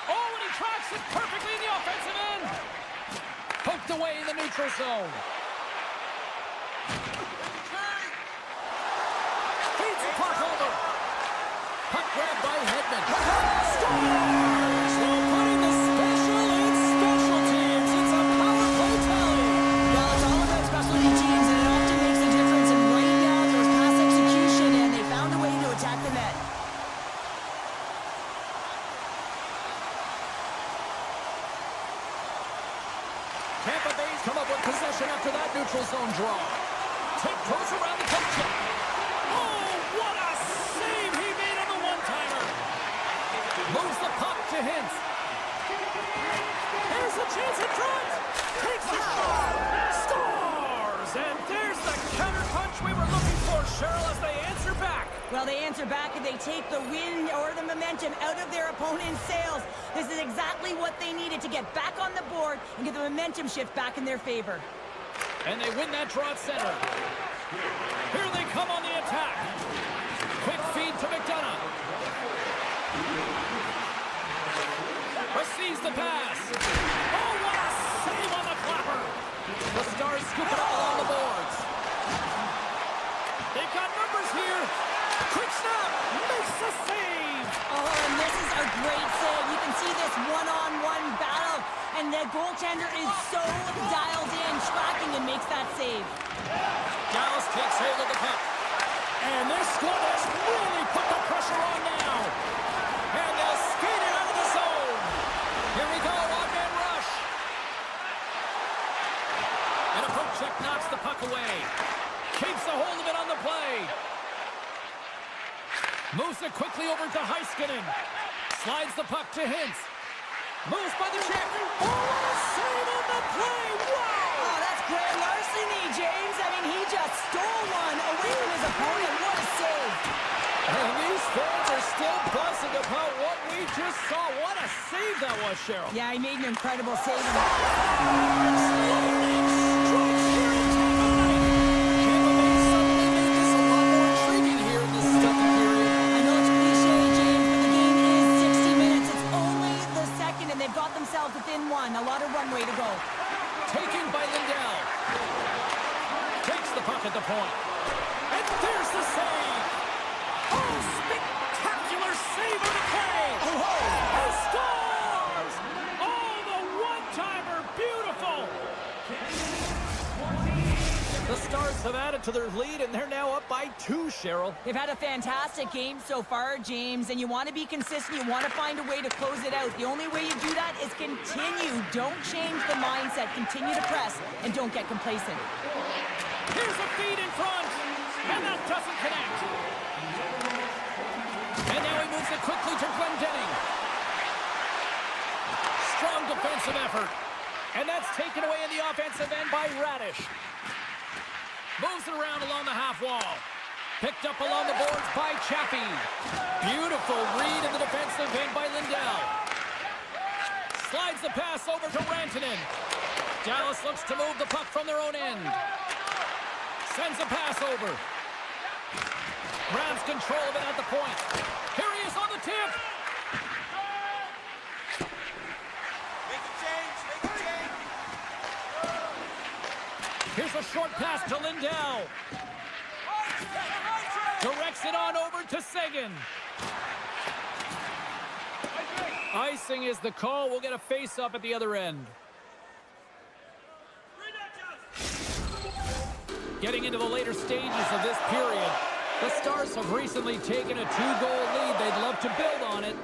A: Oh, and he tracks it perfectly in the offensive end. Poked away in the neutral zone. Feeds the puck over. Puck grabbed by Hedman. Scores! Well, putting the special in special teams. It's a power play tally.
B: Well, it's all about specialty teams, and it often makes a difference. And right now, there's pass execution, and they found a way to attack the net.
A: Tampa Bay's come up with possession after that neutral zone draw. Take goes around the poke check. Oh, what a save he made on the one-timer. Moves the puck to Hintz. There's a chance in front. Takes a shot. Scores! And there's the counter-punch we were looking for, Cheryl, as they answer back.
B: Well, they answer back and they take the wind or the momentum out of their opponent's sails. This is exactly what they needed to get back on the board and get the momentum shift back in their favor.
A: And they win that draw at center. Here they come on the attack. Quick feed to McDonough. Receives the pass. Oh, what a save on the clapper. The Stars scoop it all on the boards. They've got numbers here. Quick snap. Makes the save.
B: Oh, and this is a great save. You can see this one-on-one battle, and the goaltender is so dialed in, tracking, and makes that save.
A: Dallas takes hold of the puck. And this squad has really put the pressure on now. And they'll skate it out of the zone. Here we go, one-man rush. And a poke check knocks the puck away. Keeps a hold of it on the play. Moves it quickly over to Heiskanen. Slides the puck to Hintz. Moves by the check. Oh, what a save on the play. Wow!
B: Oh, that's great larceny, James. I mean, he just stole one away from his opponent. What a save.
A: And these fans are still buzzing about what we just saw. What a save that was, Cheryl.
B: Yeah, he made an incredible save. I know it's cliche, James, themselves within one. A lot of runway to go.
A: Taken by Lindell. Takes the puck at the point. And there's the save. Oh, spectacular save on the play. He scores! Oh, the one-timer. Beautiful. The Stars have added to their lead, and they're now up by 2, Cheryl.
B: They've had a fantastic game so far, James, and you want to be consistent. You want to find a way to close it out. The only way you do that is continue. Don't change the mindset. Continue to press, and don't get complacent.
A: Here's a feed in front, and that doesn't connect. And now he moves it quickly to Glendening. Strong defensive effort. And that's taken away in the offensive end by Radish. Moves it around along the half wall. Picked up along the boards by Chaffee. Beautiful read in the defensive end by Lindell. Slides the pass over to Rantanen. Dallas looks to move the puck from their own end. Sends a pass over. Grabs control of it at the point. Here he is on the tip. Here's a short pass to Lindell. Directs it on over to Seguin. Icing is the call. We'll get a face-up at the other end. Getting into the later stages of this period, the Stars have recently taken a 2-goal lead. They'd love to build on it.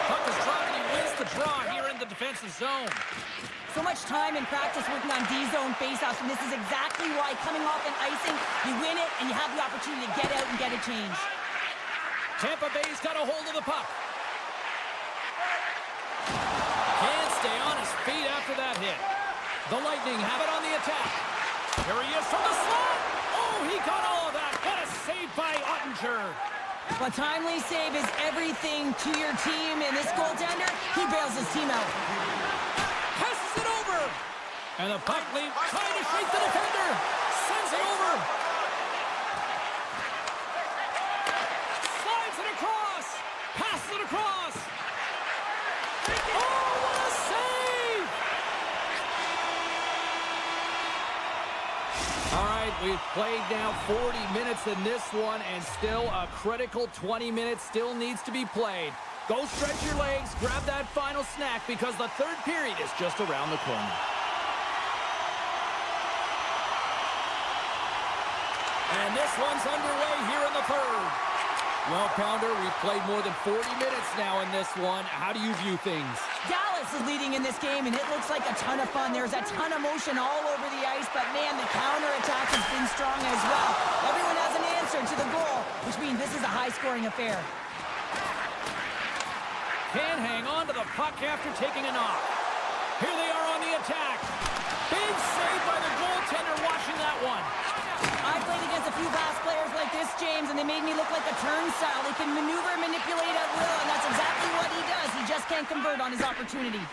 A: Puck is dropped and he wins the draw here in the defensive zone.
B: So much time in practice working on D-zone faceoffs, and this is exactly why coming off an icing, you win it, and you have the opportunity to get out and get a change.
A: Tampa Bay's got a hold of the puck. Can't stay on his feet after that hit. The Lightning have it on the attack. Here he is from the slot. Oh, he got all of that. What a save by Ottinger.
B: Well, timely save is everything to your team, and this goaltender, he bails his team out.
A: Passes it over. And the puck leap trying to shake the defender. Sends it over. Slides it across. Passes it across. Oh, what a save! All right, we've played now 40 minutes in this one, and still a critical 20 minutes still needs to be played. Go stretch your legs, grab that final snack, because the third period is just around the corner. And this one's underway here in the third. Well, Pounder, we've played more than 40 minutes now in this one. How do you view things?
B: Dallas is leading in this game, and it looks like a ton of fun. There's a ton of motion all over the ice, but man, the counterattack has been strong as well. Everyone has an answer to the goal, which means this is a high-scoring affair.
A: Can hang on to the puck after taking a knock. Here they are on the attack. Big save by the goaltender watching that one.
B: I played against a few fast players like this, James, and they made me look like a turnstile. They can maneuver and manipulate at will, and that's exactly what he does. He just can't convert on his opportunity.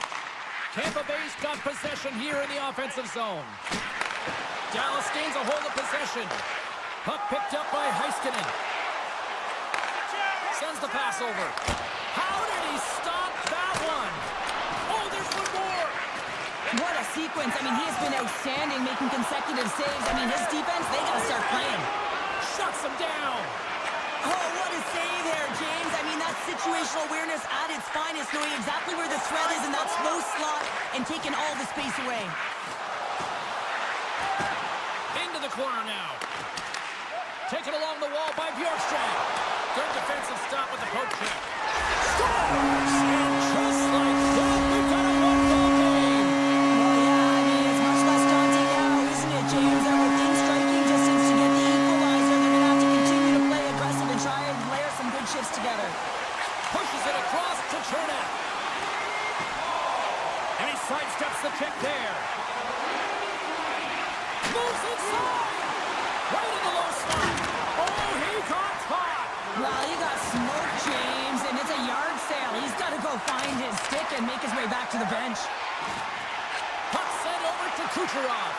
A: Tampa Bay's got possession here in the offensive zone. Dallas gains a hold of possession. Puck picked up by Heiskanen. Sends the pass over. How did he stop that one? Oh, there's one more.
B: What a sequence. I mean, he has been outstanding, making consecutive saves. I mean, his defense, they got to start playing.
A: Shuts him down.
B: Oh, what a save there, James. I mean, that's situational awareness at its finest, knowing exactly where the threat is in that slow slot and taking all the space away.
A: Into the corner now. Taken along the wall by Bjorkstrand. Good defensive stop with the poke check. Scores! And just like that, we've got a one-goal game.
B: Well, yeah, I mean, it's much less daunting now, isn't it, James? That within striking distance to get the equalizer, they're going to have to continue to play aggressive and try and layer some good shifts together.
A: Pushes it across to Chernak. And he sidesteps the check there. Moves inside. Right in the low slot. Oh, he got caught.
B: Well, you got smoke, James, and it's a yard sale. He's got to go find his stick and make his way back to the bench.
A: Puck sent over to Kucherov.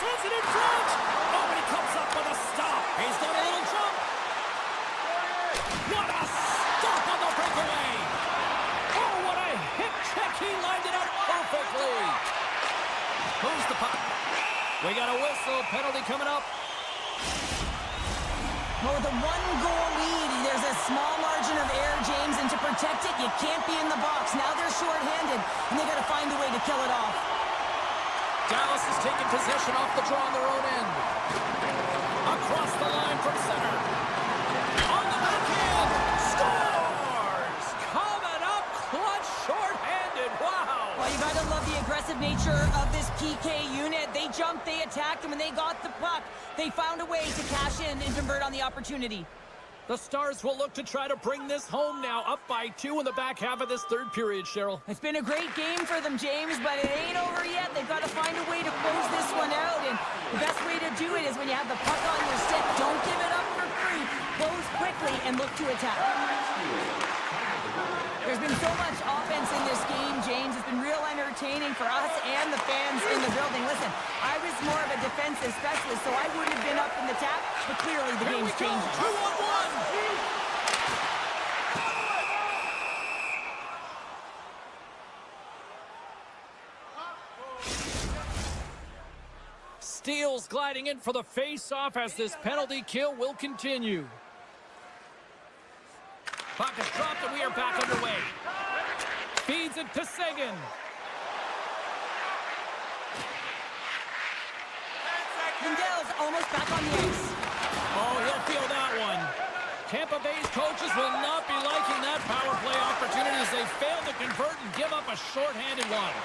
A: Sends it in front. Oh, and he comes up with a stop. He's got a little jump. What a stop on the breakaway. penalty coming up.
B: Well, with a one-goal lead, there's a small margin of error, James, and to protect it, you can't be in the box. Now they're shorthanded, and they got to find a way to kill it off.
A: Dallas is taking possession off the draw on their own end. Across the line from center. On the backhand. Scores! Coming up clutch shorthanded. Wow!
B: Well, you got to love the aggressive nature of this PK unit. They jumped, they attacked, and when they got the puck, they found a way to cash in and convert on the opportunity.
A: The Stars will look to try to bring this home now, up by 2 in the back half of this third period, Cheryl.
B: It's been a great game for them, James, but it ain't over yet. They've got to find a way to close this one out, and the best way to do it is when you have the puck on your stick. Don't give it up for free. Close quickly and look to attack. There's been so much offense in this game, James. It's been real entertaining for us and the fans in the building. Listen, I was more of a defensive specialist, so I would have been up in the tap, but clearly the game's changing.
A: 2-on-1. Steele's gliding in for the face-off as this penalty kill will continue. Puck is dropped and we are back underway. Feeds it to Seguin.
B: Lindell's almost back on the ice.
A: Oh, he'll feel that one. Tampa Bay's coaches will not be liking that power play opportunity as they fail to convert and give up a shorthanded one.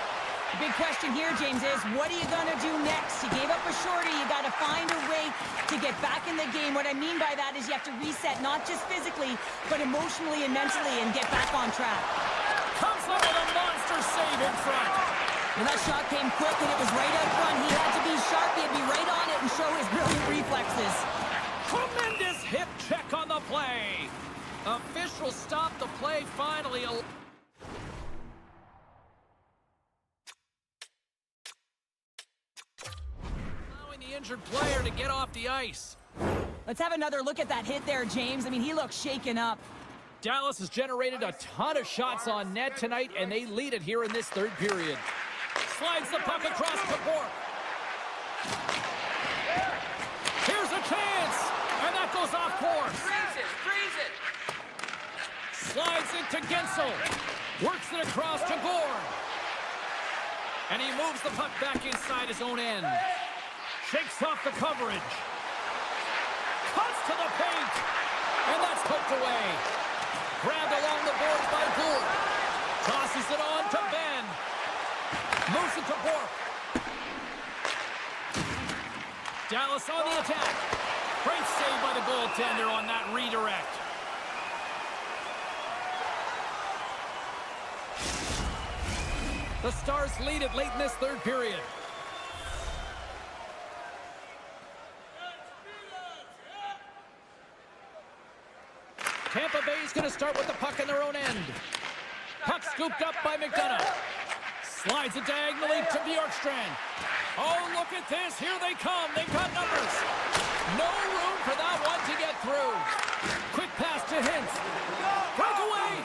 B: The big question here, James, is what are you going to do next? You gave up a shorty. You got to find a way to get back in the game. What I mean by that is you have to reset, not just physically, but emotionally and mentally, and get back on track.
A: Comes up with a monster save in front.
B: Well, that shot came quick, and it was right out front. He had to be sharp. He had to be right on it and show his brilliant reflexes.
A: Tremendous hip check on the play. Officials stop the play finally. Injured player to get off the ice.
B: Let's have another look at that hit there, James. I mean, he looks shaken up.
A: Dallas has generated a ton of shots on net tonight, and they lead it here in this third period. Slides the puck across the board. Here's a chance, and that goes off course.
D: Freeze it!
A: Slides it to Gensel. Works it across to Gord. And he moves the puck back inside his own end. Shakes off the coverage. Cuts to the paint. And that's poked away. Grabbed along the boards by Gould. Tosses it on to Ben. Moves it to Bourque. Dallas on the attack. Great save by the goaltender on that redirect. The Stars lead it late in this third period. Tampa Bay's going to start with the puck in their own end. Puck scooped up by McDonough. Slides it diagonally to Bjorkstrand. Oh, look at this. Here they come. They've got numbers. No room for that one to get through. Quick pass to Hintz. Breakaway.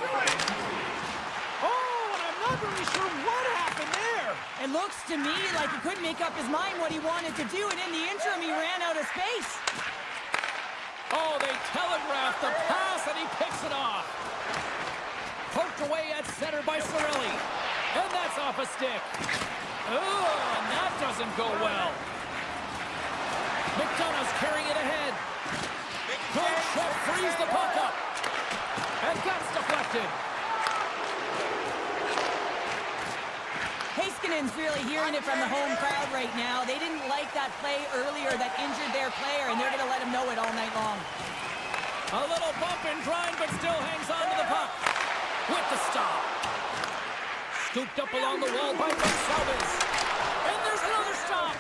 A: Oh, and I'm not really sure what happened there.
B: It looks to me like he couldn't make up his mind what he wanted to do, and in the interim, he ran out of space.
A: Oh, they telegraphed the pass, and he picks it off. Poked away at center by Cirelli. And that's off a stick. Oh, and that doesn't go well. McDonough's carrying it ahead. Good shot, frees the puck up. And that's deflected.
B: Heiskanen's really hearing it from the home crowd right now. They didn't like that play earlier that injured their player, and they're going to let him know it all night long.
A: A little bump and grind, but still hangs on to the puck. With the stop. Scooped up along the wall by Gonsalves. And there's another stop.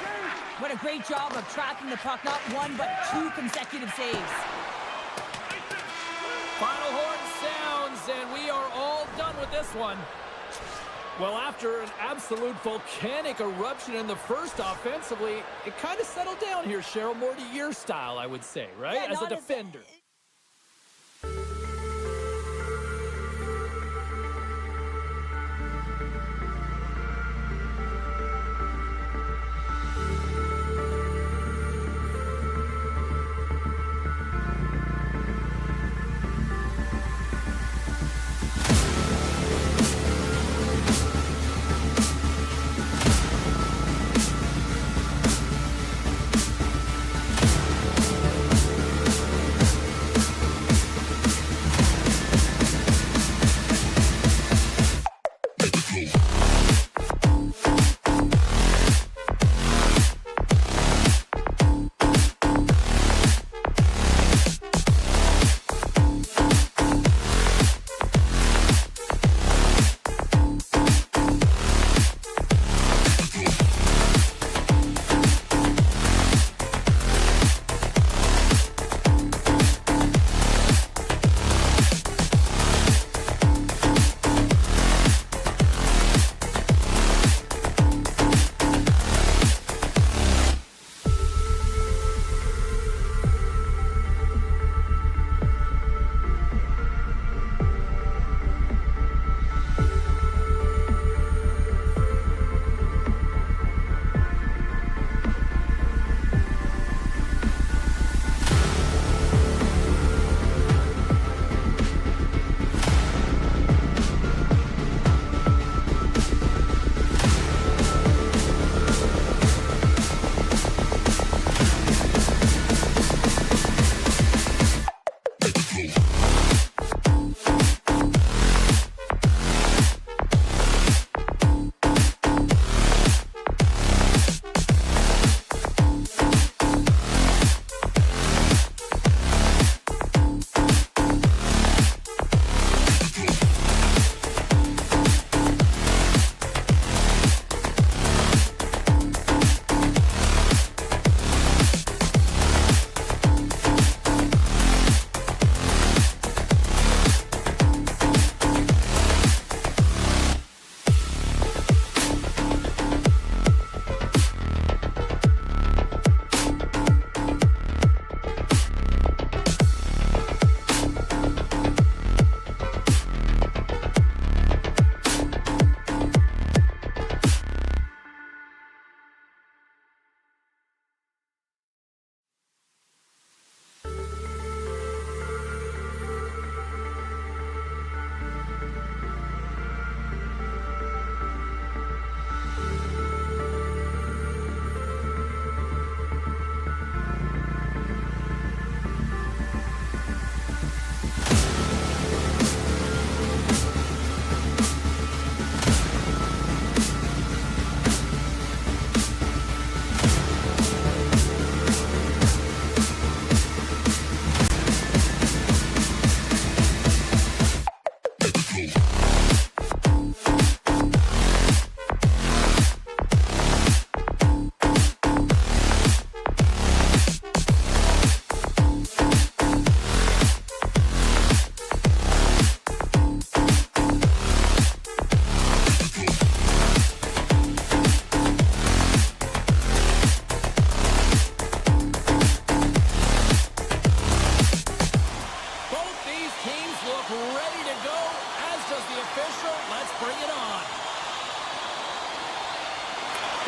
B: What a great job of tracking the puck. Not one, but 2 consecutive saves.
A: Final horn sounds, and we are all done with this one. Well, after an absolute volcanic eruption in the first offensively, it kind of settled down here, Cheryl, more to your style, I would say, right?
B: Yeah,
A: as a defender.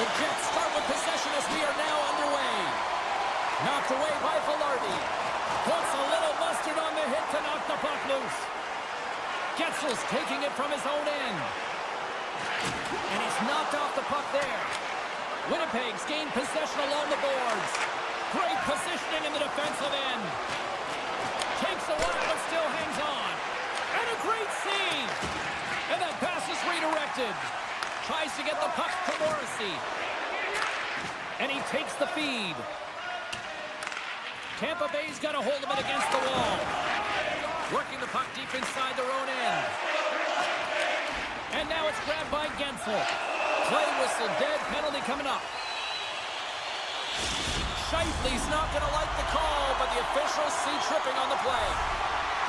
A: The Jets start with possession as we are now underway. Knocked away by Velarde. Puts a little mustard on the hit to knock the puck loose. Getzel's taking it from his own end. And he's knocked off the puck there. Winnipeg's gained possession along the boards. Great positioning in the defensive end. Takes a while but still hangs on. And a great save. And that pass is redirected. Tries to get the puck to Morrissey. And he takes the feed. Tampa Bay's got a hold of it against the wall. Working the puck deep inside their own end. And now it's grabbed by Guentzel. Play whistle dead, penalty coming up. Scheifele's not going to like the call, but the officials see tripping on the play.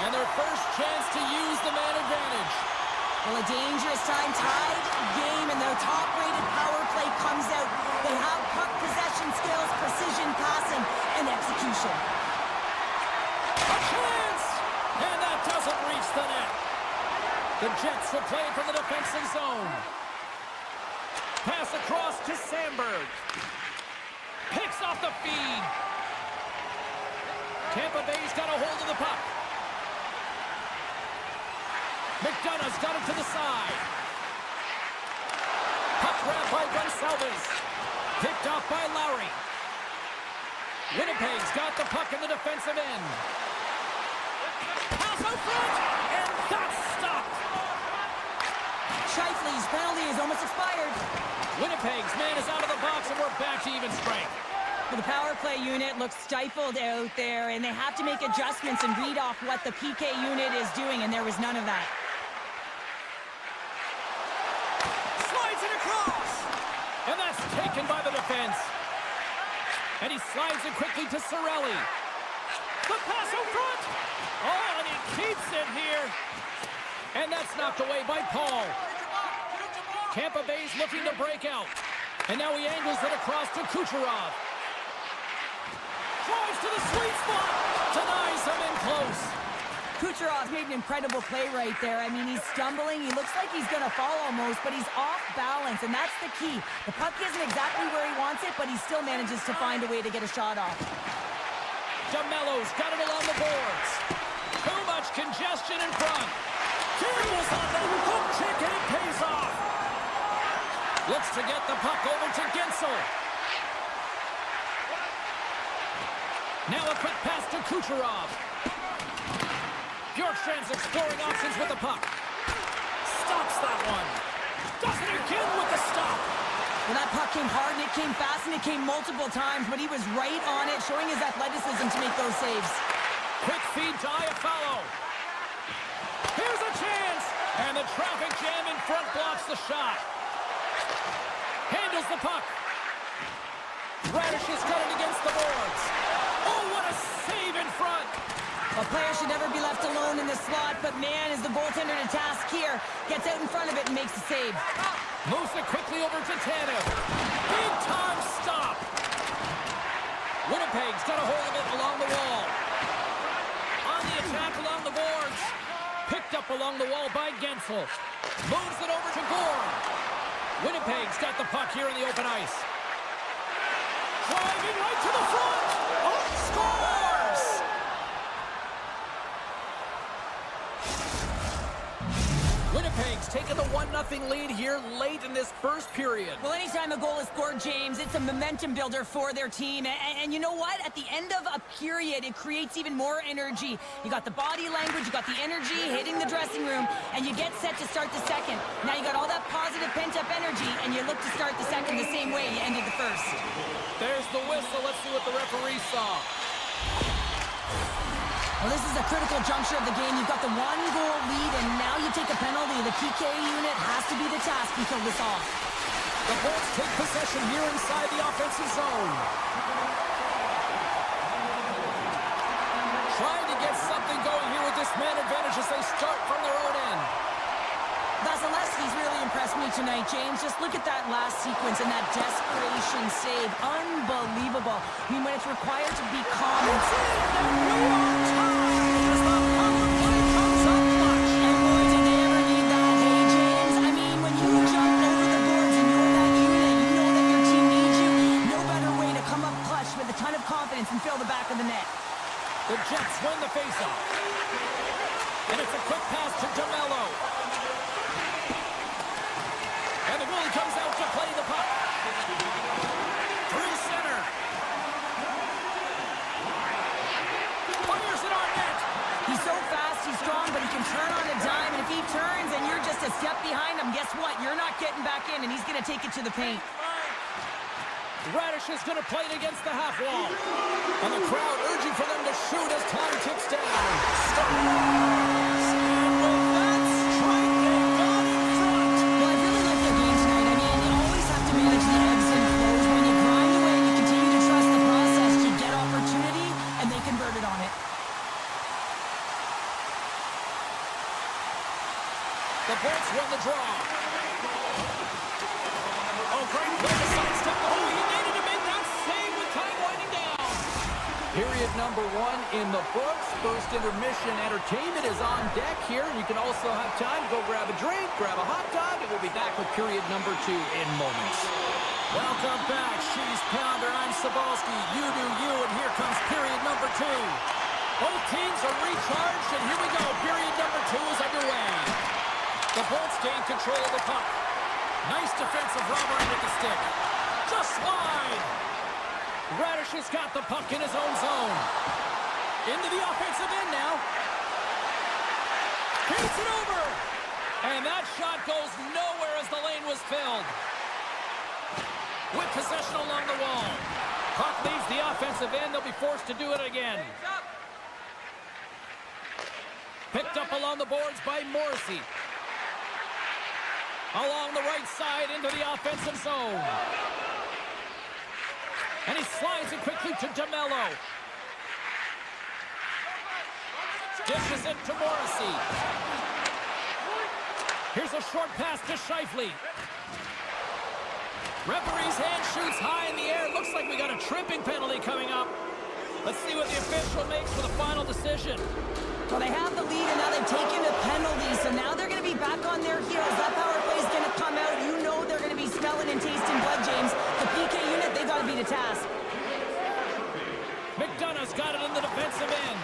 A: And their first chance to use the man advantage.
B: Well, a dangerous time, tied game, and their top-rated power play comes out. They have puck possession skills, precision passing, and execution.
A: A chance! And that doesn't reach the net. The Jets will play from the defensive zone. Pass across to Sandberg. Picks off the feed. Tampa Bay's got a hold of the puck. McDonough's got it to the side. Puck grabbed by Gonsalves. Picked off by Lowry. Winnipeg's got the puck in the defensive end. Pass out front, and that's stopped.
B: Scheifele's penalty is almost expired.
A: Winnipeg's man is out of the box, and we're back to even strength.
B: Well, the power play unit looks stifled out there, and they have to make adjustments and read off what the PK unit is doing, and there was none of that.
A: And that's taken by the defense. And he slides it quickly to Cirelli. The pass out front. Oh, and he keeps it here. And that's knocked away by Paul. Tampa Bay's looking to break out. And now he angles it across to Kucherov. Drives to the sweet spot. Denies him in close.
B: Kucherov's made an incredible play right there. I mean, he's stumbling. He looks like he's going to fall almost, but he's off balance, and that's the key. The puck isn't exactly where he wants it, but he still manages to find a way to get a shot off.
A: DeMello's got it along the boards. Too much congestion in front. Campbell's on the hook check, and it pays off. Looks to get the puck over to Guentzel. Now a quick pass to Kucherov. Bjorkstrand's exploring options with the puck. Stops that one. Does it again with the stop.
B: Well, that puck came hard, and it came fast, and it came multiple times, but he was right on it, showing his athleticism to make those saves.
A: Quick feed to Iafallo. Here's a chance. And the traffic jam in front blocks the shot. Handles the puck. Radish has got it against the boards. Oh, what a save in front.
B: A player should never be left alone in the slot, but man, is the goaltender to task here. Gets out in front of it and makes the save.
A: Moves it quickly over to Tanev. Big time stop. Winnipeg's got a hold of it along the wall. On the attack along the boards. Picked up along the wall by Guentzel. Moves it over to Gorn. Winnipeg's got the puck here in the open ice. Driving right to the front. Oh, scores! Winnipeg's taken the 1-0 lead here late in this first period.
B: Well, anytime a goal is scored, James, it's a momentum builder for their team. And you know what? At the end of a period, it creates even more energy. You got the body language, you got the energy hitting the dressing room, and you get set to start the second. Now you got all that positive pent-up energy, and you look to start the second the same way you ended the first.
A: There's the whistle. Let's see what the referee saw.
B: Well, this is a critical juncture of the game. You've got the 1-goal lead, and now you take a penalty. The PK unit has to be the task to kill this off.
A: The Bolts take possession here inside the offensive zone. Trying to get something going here with this man advantage as they start from their own end.
B: Vasilevsky's really impressed me tonight, James. Just look at that last sequence and that desperation save. Unbelievable. I mean, when it's required to be calm.
A: It's in, and we are tied as the power play comes up clutch.
B: And boy, did they ever need that, hey, James. I mean, when you jump over the boards and you're that unit, you know that your team needs you. No better way to come up clutch with a ton of confidence and fill the back of the net.
A: The Jets win the faceoff. And it's a quick pass to DeMello. And the goalie comes out to play the puck. Through center. Fires it on net.
B: He's so fast, he's strong, but he can turn on a dime. And if he turns and you're just a step behind him, guess what? You're not getting back in, and he's going to take it to the paint.
A: Radish is going to play it against the half wall. And the crowd urging for them to shoot as time ticks down. Stars! And with that strike, they got in front.
B: Well, I really like their game tonight. I mean, you always have to manage the ebbs and flows. When you grind away and you continue to trust the process, you get opportunity, and they converted on it.
A: The Bolts won the draw. Oh, great play to sidestep the hole. He needed to make that save with time winding down. Period number 1 in the books. First intermission entertainment is on deck here. You can also have time to go grab a drink, grab a hot dog, and we'll be back with period number 2 in moments. Welcome back, She's Pounder. I'm Sabalski. You do you, and here comes period number 2. Both teams are recharged, and here we go. Period number 2 is underway. The Bolts gain control of the puck. Nice defensive robbery with the stick. Just wide. Radish has got the puck in his own zone. Into the offensive end now. Hits it over. And that shot goes nowhere as the lane was filled. With possession along the wall. Puck leaves the offensive end. They'll be forced to do it again. Picked up along the boards by Morrissey. Along the right side into the offensive zone. And he slides it quickly to DeMello. Dishes it to Morrissey. Here's a short pass to Scheifele. Referee's hand shoots high in the air. Looks like we got a tripping penalty coming up. Let's see what the official makes for the final decision.
B: Well, they have the lead, and now they've taken a penalty, so now they're going to be back on their heels. That power play is going to come out. You know they're going to be smelling and tasting blood, James. The PK unit, they've got to be the task.
A: McDonough's got it in the defensive end.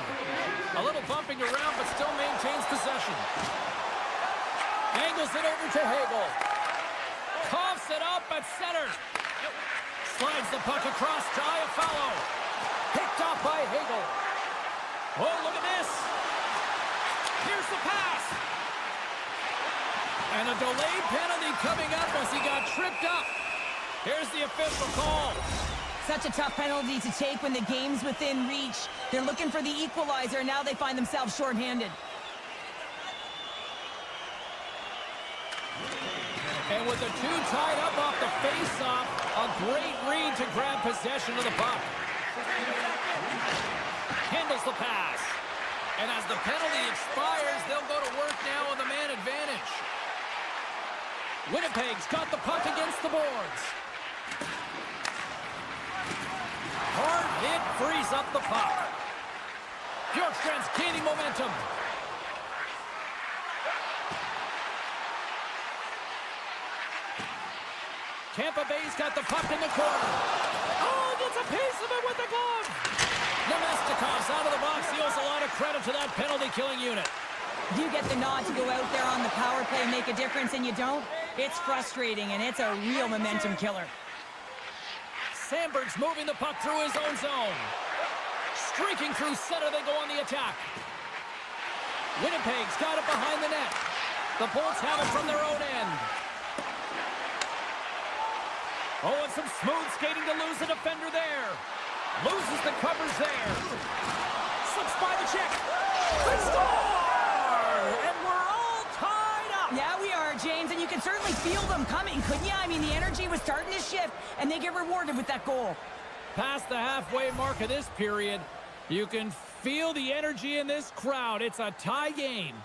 A: A little bumping around, but still maintains possession. Angles it over to Hagel. Coughs it up at center. Slides the puck across to Iafallo. Picked up by Hagel. Oh, look at this. Here's the pass. And a delayed penalty coming up as he got tripped up. Here's the official call.
B: Such a tough penalty to take when the game's within reach. They're looking for the equalizer, and now they find themselves shorthanded.
A: And with the two tied up off the face-off, a great read to grab possession of the puck. Handles the pass. And as the penalty expires, they'll go to work now on the man advantage. Winnipeg's got the puck against the boards. Hard hit frees up the puck. Bjorkstrand's gaining momentum. Tampa Bay's got the puck in the corner. Oh, gets a piece of it with the glove. Nemestikov's out of the box. He owes a lot of credit to that penalty-killing unit.
B: You get the nod to go out there on the power play and make a difference, and you don't? It's frustrating, and it's a real momentum killer.
A: Sandberg's moving the puck through his own zone. Streaking through center, they go on the attack. Winnipeg's got it behind the net. The Bolts have it from their own end. Oh, and some smooth skating to lose a defender there. Loses the covers there. Slips by the check. They score! And we're all tied up.
B: Yeah, we James, and you can certainly feel them coming, couldn't you? I mean, the energy was starting to shift, and they get rewarded with that goal.
A: Past the halfway mark of this period, you can feel the energy in this crowd. It's a tie game.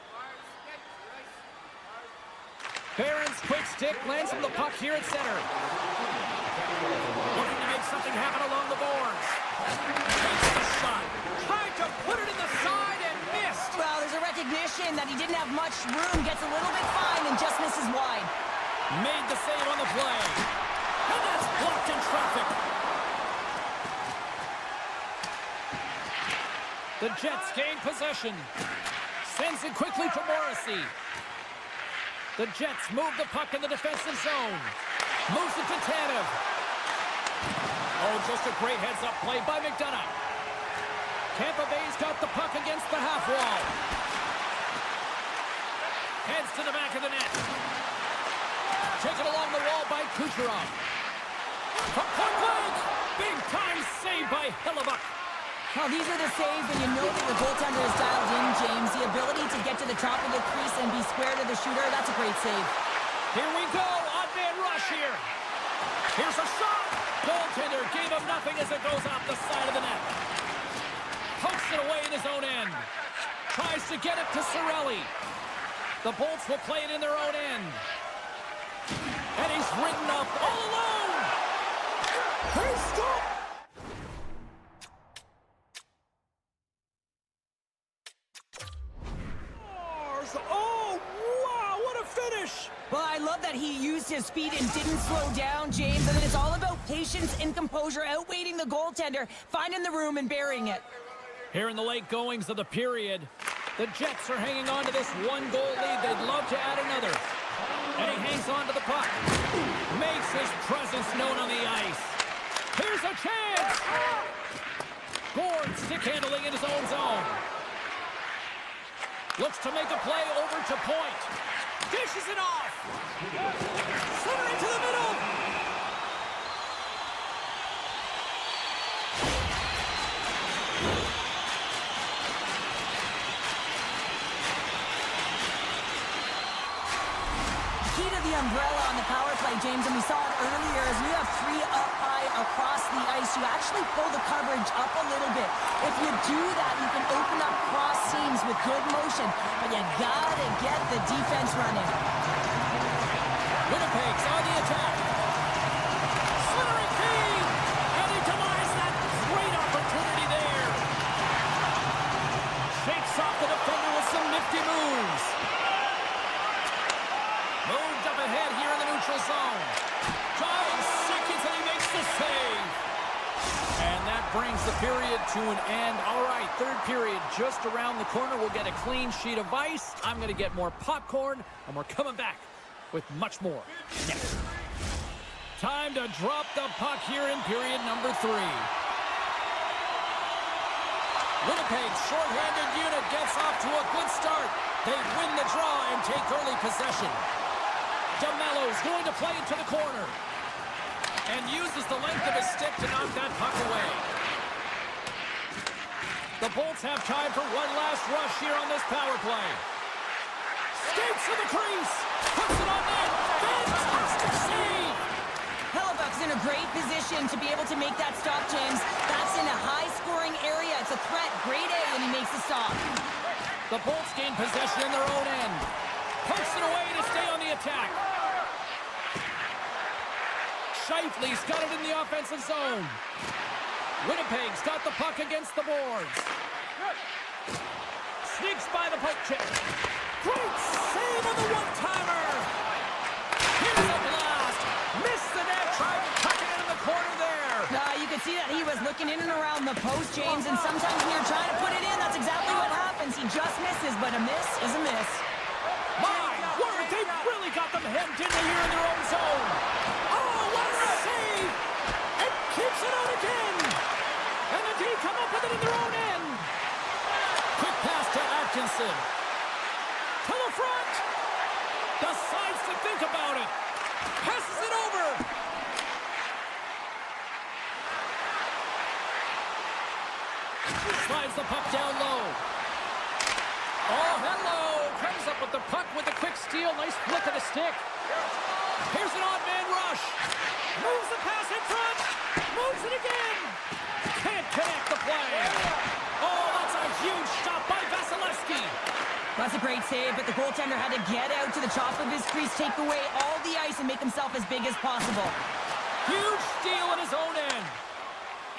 A: Barron's quick stick lands him the puck here at center. Looking to make something happen along the boards. Takes the shot. Tried to put it in the side and missed.
B: Well, there's a recognition that he didn't have much room, gets a little bit fine, and just misses wide.
A: Made the save on the play. And that's blocked in traffic. The Jets gain possession. Sends it quickly to Morrissey. The Jets move the puck in the defensive zone. Moves it to Tanev. Oh, just a great heads-up play by McDonough. Tampa Bay's got the puck against the half wall. Heads to the back of the net. Taken along the wall by Kucherov. From point blank. Big time save by Hellebuck.
B: Well, these are the saves when you know that your goaltender is dialed in, James. The ability to get to the top of the crease and be square to the shooter, that's a great save.
A: Here we go. Odd man rush here. Here's a shot. Goaltender gave him nothing as it goes off the side of the net. Pokes it away in his own end. Tries to get it to Cirelli. The Bolts will play it in their own end. And he's ridden up all alone. He scored. Oh, wow, what a finish.
B: Well, I love that he used his speed and didn't slow down, James. And then it's all about patience and composure, outweighing the goaltender, finding the room and burying it.
A: Here in the late goings of the period, the Jets are hanging on to this one-goal lead. They'd love to add another. And he hangs on to the puck. Makes his presence known on the ice. Here's a chance. Gord stick handling in his own zone. Looks to make a play over to point. Dishes it off. Centering to the middle.
B: Key to the umbrella on the power play, James, and we saw it earlier, as you have three up high across the ice, you actually pull the coverage up a little bit. If you do that, you can open up cross seams with good motion, but you gotta get the defense running.
A: Winnipeg's on the attack. Slithering feed, and he denies that great opportunity there. Shakes off the defender with some nifty moves. Moved up ahead here in the neutral zone. 5 seconds and he makes the save. And that brings the period to an end. All right, third period just around the corner. We'll get a clean sheet of ice. I'm going to get more popcorn, and we're coming back with much more next. Time to drop the puck here in period number 3. Winnipeg's shorthanded unit gets off to a good start. They win the draw and take early possession. DeMello's going to play it to the corner and uses the length of his stick to knock that puck away. The Bolts have time for one last rush here on this power play. Skates to the crease. Puts it on net. Fantastic save.
B: Hellebuck's in a great position to be able to make that stop, James. That's in a high-scoring area. It's a threat. Grade A, and he makes the stop.
A: The Bolts gain possession in their own end. Pokes it away to stay on the attack. Scheifele's got it in the offensive zone. Winnipeg's got the puck against the boards. Sneaks by the poke check. Great save on the one-timer. Here's a blast. Missed the net. Tried to tuck it in the corner there.
B: You could see that he was looking in and around the post, James, and sometimes when you're trying to put it in, that's exactly what happens. He just misses, but a miss is a miss.
A: My word, they've really got them hemmed in here in their own zone. Oh, what a save! And keeps it out again. And the D come up with it in their own end. Quick pass to Atkinson. To the front. Decides to think about it. Passes it over. Slides the puck down low. Oh, hello. Comes up But the puck with the quick steal. Nice flick of the stick. Here's an odd man rush. Moves the pass in front. Moves it again. Can't connect the play. Oh, that's a huge stop by Vasilevsky.
B: That's a great save, but the goaltender had to get out to the top of his crease, take away all the ice, and make himself as big as possible.
A: Huge steal at his own end.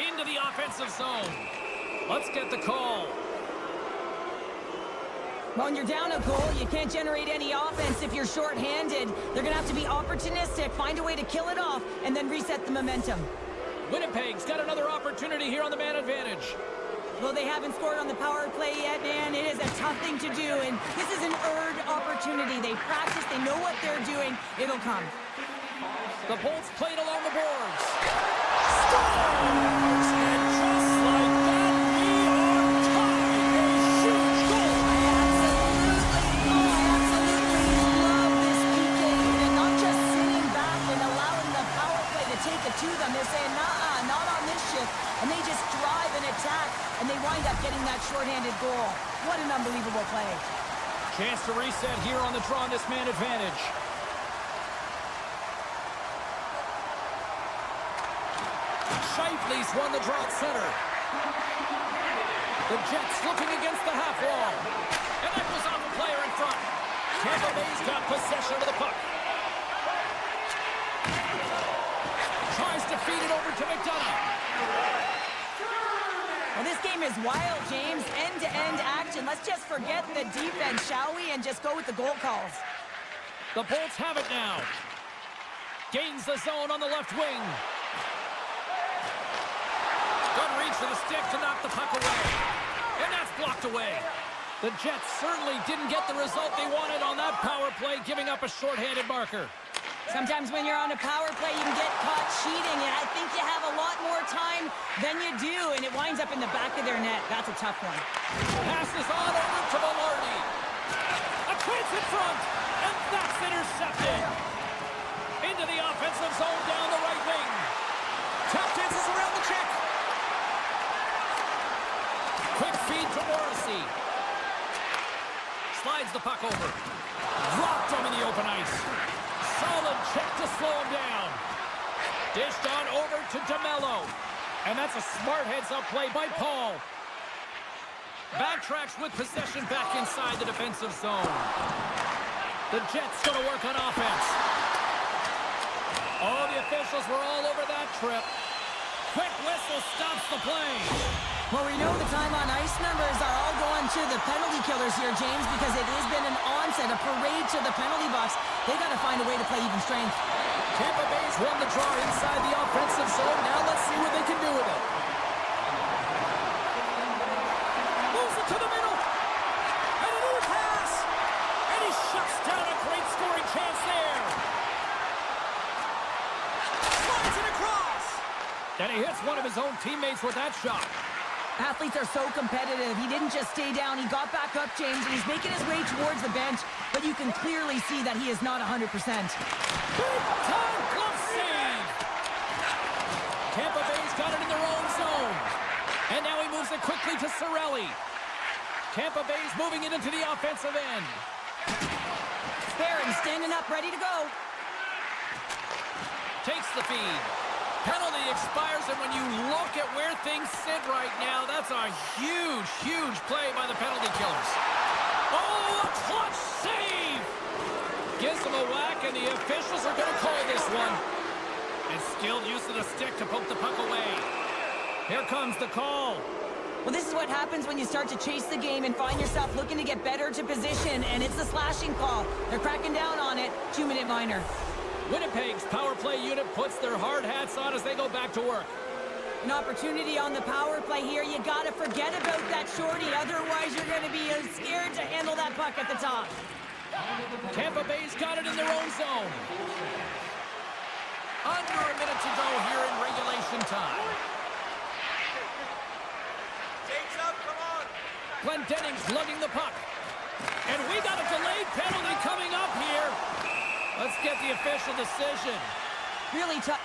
A: Into the offensive zone. Let's get the call.
B: When you're down a goal, you can't generate any offense if you're shorthanded. They're going to have to be opportunistic, find a way to kill it off, and then reset the momentum.
A: Winnipeg's got another opportunity here on the man advantage.
B: Well, they haven't scored on the power play yet, man. It is a tough thing to do, and this is an earned opportunity. They practice, they know what they're doing. It'll come.
A: The Bolts played along the boards. Scores! And just like that, we are tied. A huge goal.
B: I absolutely love this PK. They're not just sitting back and allowing the power play to take it to them. They're saying, nah, not on this shift. And they just drive and attack, and they wind up getting that shorthanded goal. What an unbelievable play.
A: Chance to reset here on the draw on this man advantage. Shifley's won the draw at center. The Jets looking against the half wall. And that goes off a player in front. Tampa Bay's got possession of the puck. Tries to feed it over to McDonough.
B: Well, this game is wild, James. End-to-end action. Let's just forget the defense, shall we? And just go with the goal calls.
A: The Bolts have it now. Gains the zone on the left wing. Good reach for the stick to knock the puck away. And that's blocked away. The Jets certainly didn't get the result they wanted on that power play, giving up a shorthanded marker.
B: Sometimes when you're on a power play, you can get caught cheating, and I think you have a lot more time than you do, and it winds up in the back of their net. That's a tough one.
A: Passes on over to Velarde. A chance in front, and that's intercepted. Into the offensive zone down the right wing. Tap dances around the check. Quick feed to Morrissey. Slides the puck over. Dropped him in the open ice. Solid check to slow him down. Dished on over to DeMello. And that's a smart heads-up play by Paul. Backtracks with possession back inside the defensive zone. The Jets going to work on offense. Oh, the officials were all over that trip. Quick whistle stops the play.
B: Well, we know the time on ice numbers are all going to the penalty killers here, James, because it has been an onset, a parade to the penalty box. They got to find a way to play even strength.
A: Tampa Bay's won the draw inside the offensive zone. Now let's see what they can do with it. Moves it to the middle. And a new pass. And he shuts down a great scoring chance there. Slides it across. And he hits one of his own teammates with that shot.
B: Athletes are so competitive. He didn't just stay down. He got back up, James, and he's making his way towards the bench, but you can clearly see that he is not 100%.
A: Big-time glove save. Tampa Bay's got it in their own zone. And now he moves it quickly to Cirelli. Tampa Bay's moving it into the offensive end.
B: Barron standing up, ready to go.
A: Takes the feed. Penalty expires, and when you look at where things sit right now, that's a huge, huge play by the penalty killers. Oh, a clutch save! Gives him a whack, and the officials are going to call this one. And skilled use of the stick to poke the puck away. Here comes the call.
B: Well, this is what happens when you start to chase the game and find yourself looking to get better to position, and it's a slashing call. They're cracking down on it. 2-minute minor.
A: Winnipeg's power play unit puts their hard hats on as they go back to work.
B: An opportunity on the power play here. You got to forget about that shorty. Otherwise, you're going to be scared to handle that puck at the top.
A: Tampa Bay's got it in their own zone. Under a minute to go here in regulation time.
C: Jake's up, come on.
A: Glendenning's lugging the puck. And we got a delayed penalty coming up here. Let's get the official decision.
B: Really tough.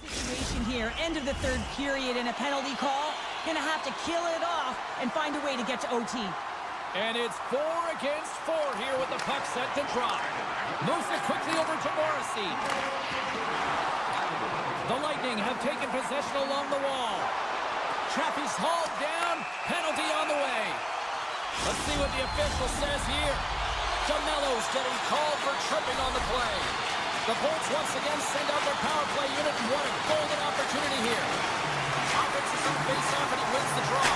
B: Situation here. End of the third period and a penalty call. Gonna have to kill it off and find a way to get to OT.
A: And it's 4 against 4 here with the puck set to drop. Moves it quickly over to Morrissey. The Lightning have taken possession along the wall. Chappie's hauled down. Penalty on the way. Let's see what the official says here. Jamello's getting called for tripping on the play. The Bolts once again send out their power play unit, and what a golden opportunity here. Offense is on face-off, and he wins the draw.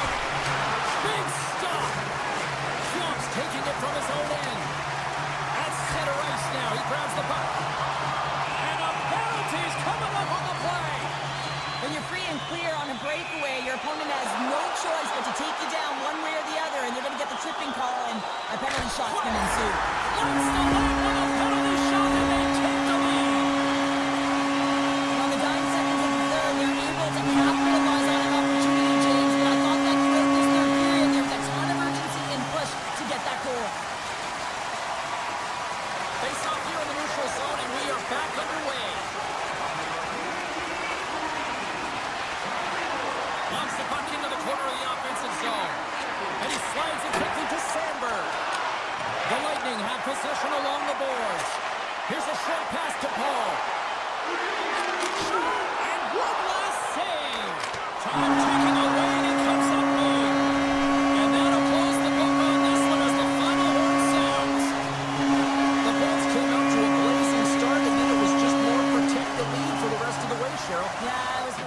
A: Big stop. Flops taking it from his own end. At center ice now. He grabs the puck. And a penalty's coming up on the play.
B: When you're free and clear on a breakaway, your opponent has no choice but to take you down one way or the other, and they're going to get the tripping call, and a penalty shot's going to ensue.
A: What's the line with a penalty shot, and they take the lead.
B: On the dying seconds of the third, they're able to capitalize on an opportunity, James, but I thought that throughout this third period, there was a ton of urgency and push to get that goal.
A: Face off here in the neutral zone, and we are back underway. Launches the puck into the corner of the offensive zone. And he slides it quickly to Sandberg. The Lightning have possession along the boards. Here's a short pass to Paul. And one last save. Time ticking away, and he comes up big. And that'll close the book on this one as the final horn sounds. The Bolts came out to a blazing start, and then it was just more protect the lead for the rest of the way, Cheryl.
B: Yeah, it was...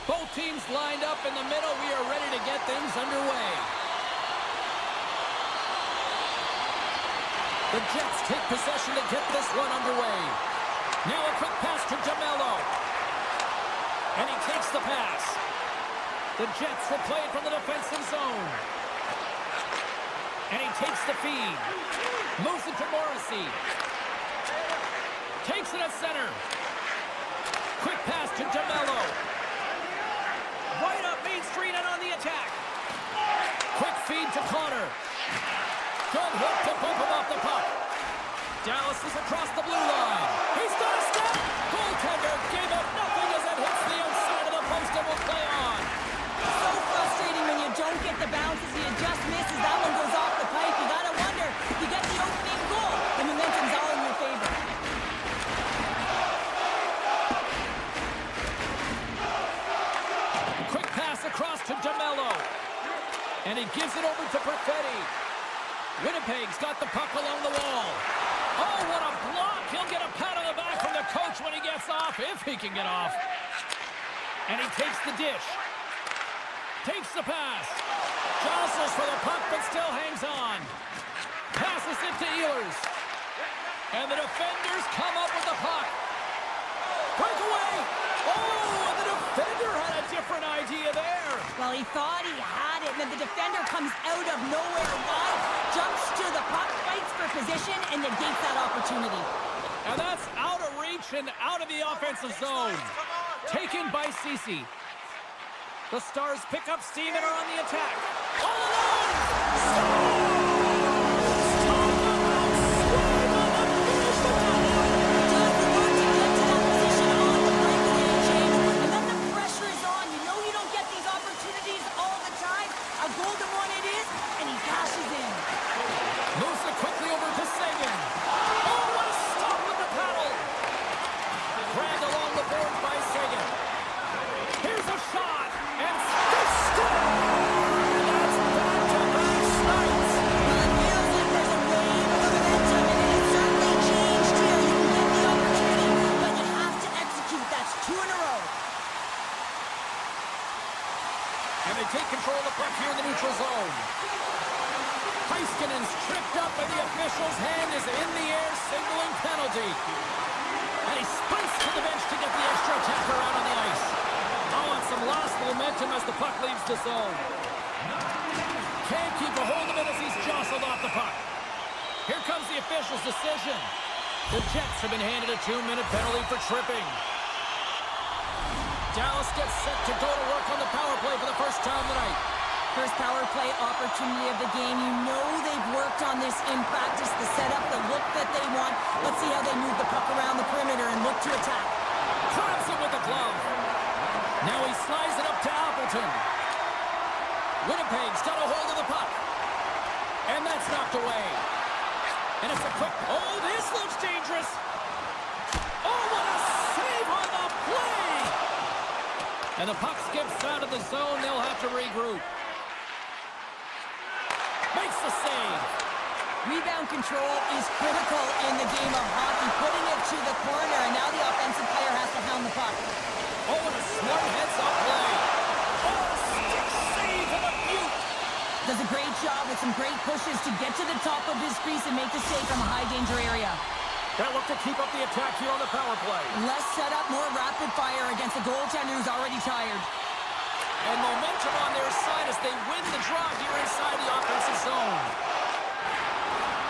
A: Both teams lined up in the middle. We are ready to get things underway. The Jets take possession to get this one underway. Now a quick pass to Jamello. And he takes the pass. The Jets will play it from the defensive zone. And he takes the feed. Moves it to Morrissey. Takes it at center. Quick pass to Jamello. right up Main Street and on the attack. Quick feed to Connor. Good hit to bump him off the puck. Dallas is across the blue line. He's got a step. Goaltender gave up nothing as it hits the outside of the post and will play on.
B: So frustrating when you don't get the bounces. You just misses. That one goes off the pipe. You gotta wonder, you get the opening goal. The momentum's all in your favor.
A: Quick pass across to DeMello. And he gives it over to Perfetti. Winnipeg's got the puck along the wall. Oh, what a block. He'll get a pat on the back from the coach when he gets off, if he can get off. And he takes the dish. Takes the pass. Jostles for the puck, but still hangs on. Passes it to Ehlers. And the defenders come up with the puck. Breakaway. Oh, and the defender had a different idea there.
B: Well, he thought he had it, and then the defender comes out of nowhere wide, jumps to the puck, fights for position, and negates that opportunity.
A: And that's out of reach and out of the offensive zone. Taken by Ceci. The Stars pick up steam and are on the attack. All alone! Talk about swing on the finish the goal!
B: Does the work to get to that position on the breakaway, James. And then the pressure is on. You know you don't get these opportunities all the time. A golden one it is, and he cashes in.
A: Moves it quickly over to Sagan. Oh, what a stop with the paddle! Dragged along the boards by Sagan. Here's a shot, and they score! That's back-to-back snipes.
B: Well, it feels like there's a wave of momentum, and it has certainly changed here. You can get the opportunity, but you have to execute. That's 2 in a row.
A: And they take control of the puck here in the neutral zone. Heiskanen's tripped up, and the official's hand is in the air, signaling penalty. And he sprints to the bench to get the extra attacker out on the ice. Oh, and some lost momentum as the puck leaves the zone. Can't keep a hold of it as he's jostled off the puck. Here comes the official's decision. The Jets have been handed a 2-minute penalty for tripping. Dallas gets set to go to work on the power play for the first time tonight.
B: First power play opportunity of the game. You know they've worked on this in practice, the setup, the look that they want. Let's see how they move the puck around the perimeter and look to attack.
A: Grabs it with the glove. Now he slides it up to Appleton. Winnipeg's got a hold of the puck. And that's knocked away. And it's a quick... Oh, this looks dangerous. Oh, what a save on the play. And the puck skips out of the zone. They'll have to regroup. Makes the save.
B: Rebound control is critical in the game of hockey. Putting it to the corner, and now the offensive player has to hound the puck.
A: Oh, and a smart heads-up play. Oh, a stick save from a Butte.
B: Does a great job with some great pushes to get to the top of his crease and make the save from a high-danger area.
A: They'll look to keep up the attack here on the power play.
B: Less setup, more rapid fire against a goaltender who's already tired.
A: And momentum on their side as they win the draw here inside the offensive zone.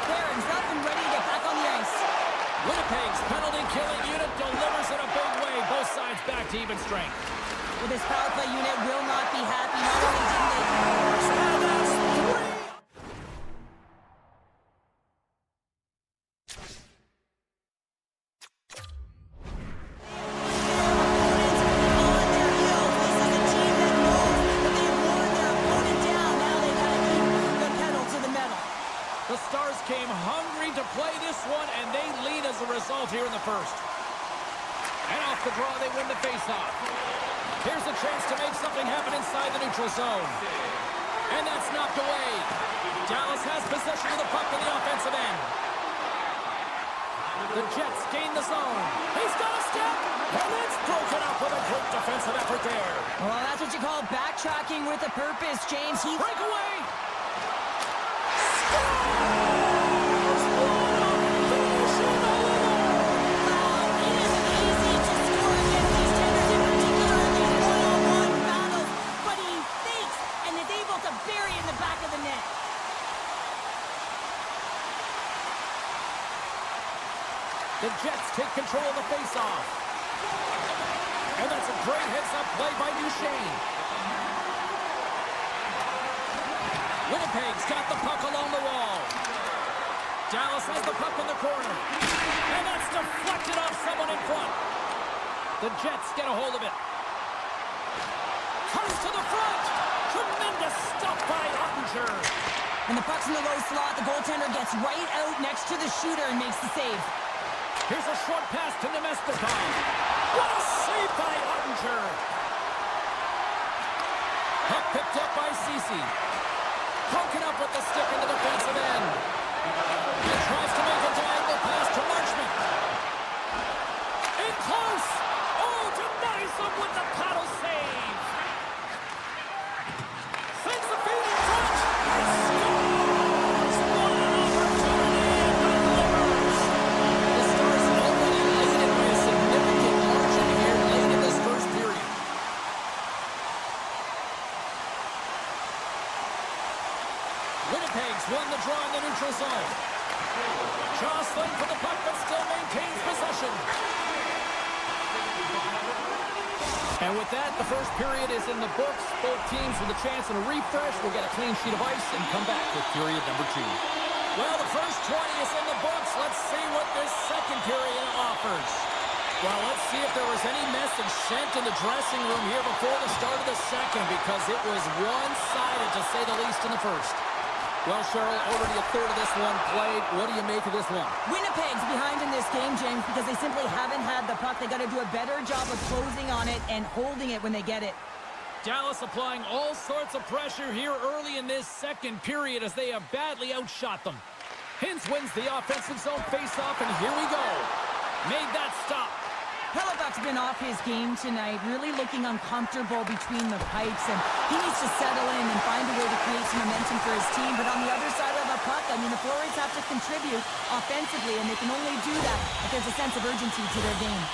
B: Barron's up and ready to get back on the ice.
A: Winnipeg's penalty-killing unit delivers in a big way. Both sides back to even strength.
B: Well, this power play unit will not be happy. Not only didn't they...
A: And that's 3. The Stars came hungry to play this one, and they lead as a result here in the first. And off the draw, they win the faceoff. Here's a chance to make something happen inside the neutral zone. And that's knocked away. Dallas has possession of the puck in the offensive end. The Jets gain the zone. He's got a step, and it's broken up with a great defensive effort there.
B: Well, that's what you call backtracking with a purpose, James.
A: Breakaway! The Jets take control of the faceoff. And that's a great heads-up play by Duchesne. Winnipeg's got the puck along the wall. Dallas has the puck in the corner. And that's deflected off someone in front. The Jets get a hold of it. Comes to the front. Tremendous stuff by Ottinger.
B: When the puck's in the low slot, the goaltender gets right out next to the shooter and makes the save.
A: Here's a short pass to Nemestikov. What a save by Ottinger. Puck picked up by Ceci. Poking up with the stick in the defensive end. He tries to make a diagonal pass to Marchment. In close. Oh, denies him with the paddle save. Sends the feed in front. Scores! What an opportunity and delivers. The Stars already leading by a significant margin here late in this first period. Winnipeg's won the draw in the neutral zone. Jostling for the puck, but still maintains possession. And with that, the first period is in the books. Both teams with a chance and a refresh will get a clean sheet of ice and come back with period number 2. Well, the first 20 is in the books. Let's see what this second period offers. Well, let's see if there was any message sent in the dressing room here before the start of the second, because it was one-sided, to say the least, in the first. Well, Cheryl, already a third of this one played. What do you make of this one?
B: Winnipeg's behind in this game, James, because they simply haven't had the puck. They got to do a better job of closing on it and holding it when they get it.
A: Dallas applying all sorts of pressure here early in this second period as they have badly outshot them. Hintz wins the offensive zone faceoff, and here we go. Made that stop.
B: Hellebuck's been off his game tonight, really looking uncomfortable between the pipes, and he needs to settle in and find a way to create some momentum for his team. But on the other side of the puck, I mean, the forwards have to contribute offensively, and they can only do that if there's a sense of urgency to their game.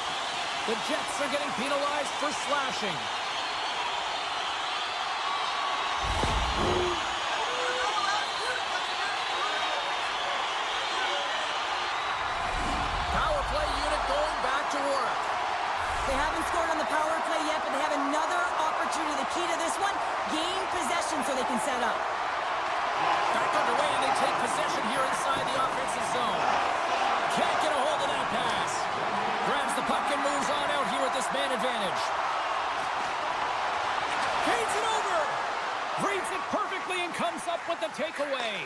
A: The Jets are getting penalized for slashing. Power play unit going back to work.
B: They haven't scored on the power play yet, but they have another opportunity. The key to this one, gain possession so they can set up.
A: Back underway, and they take possession here inside the offensive zone. Can't get a hold of that pass. Grabs the puck and moves on out here with this man advantage. Feeds it over. Reads it perfectly and comes up with the takeaway.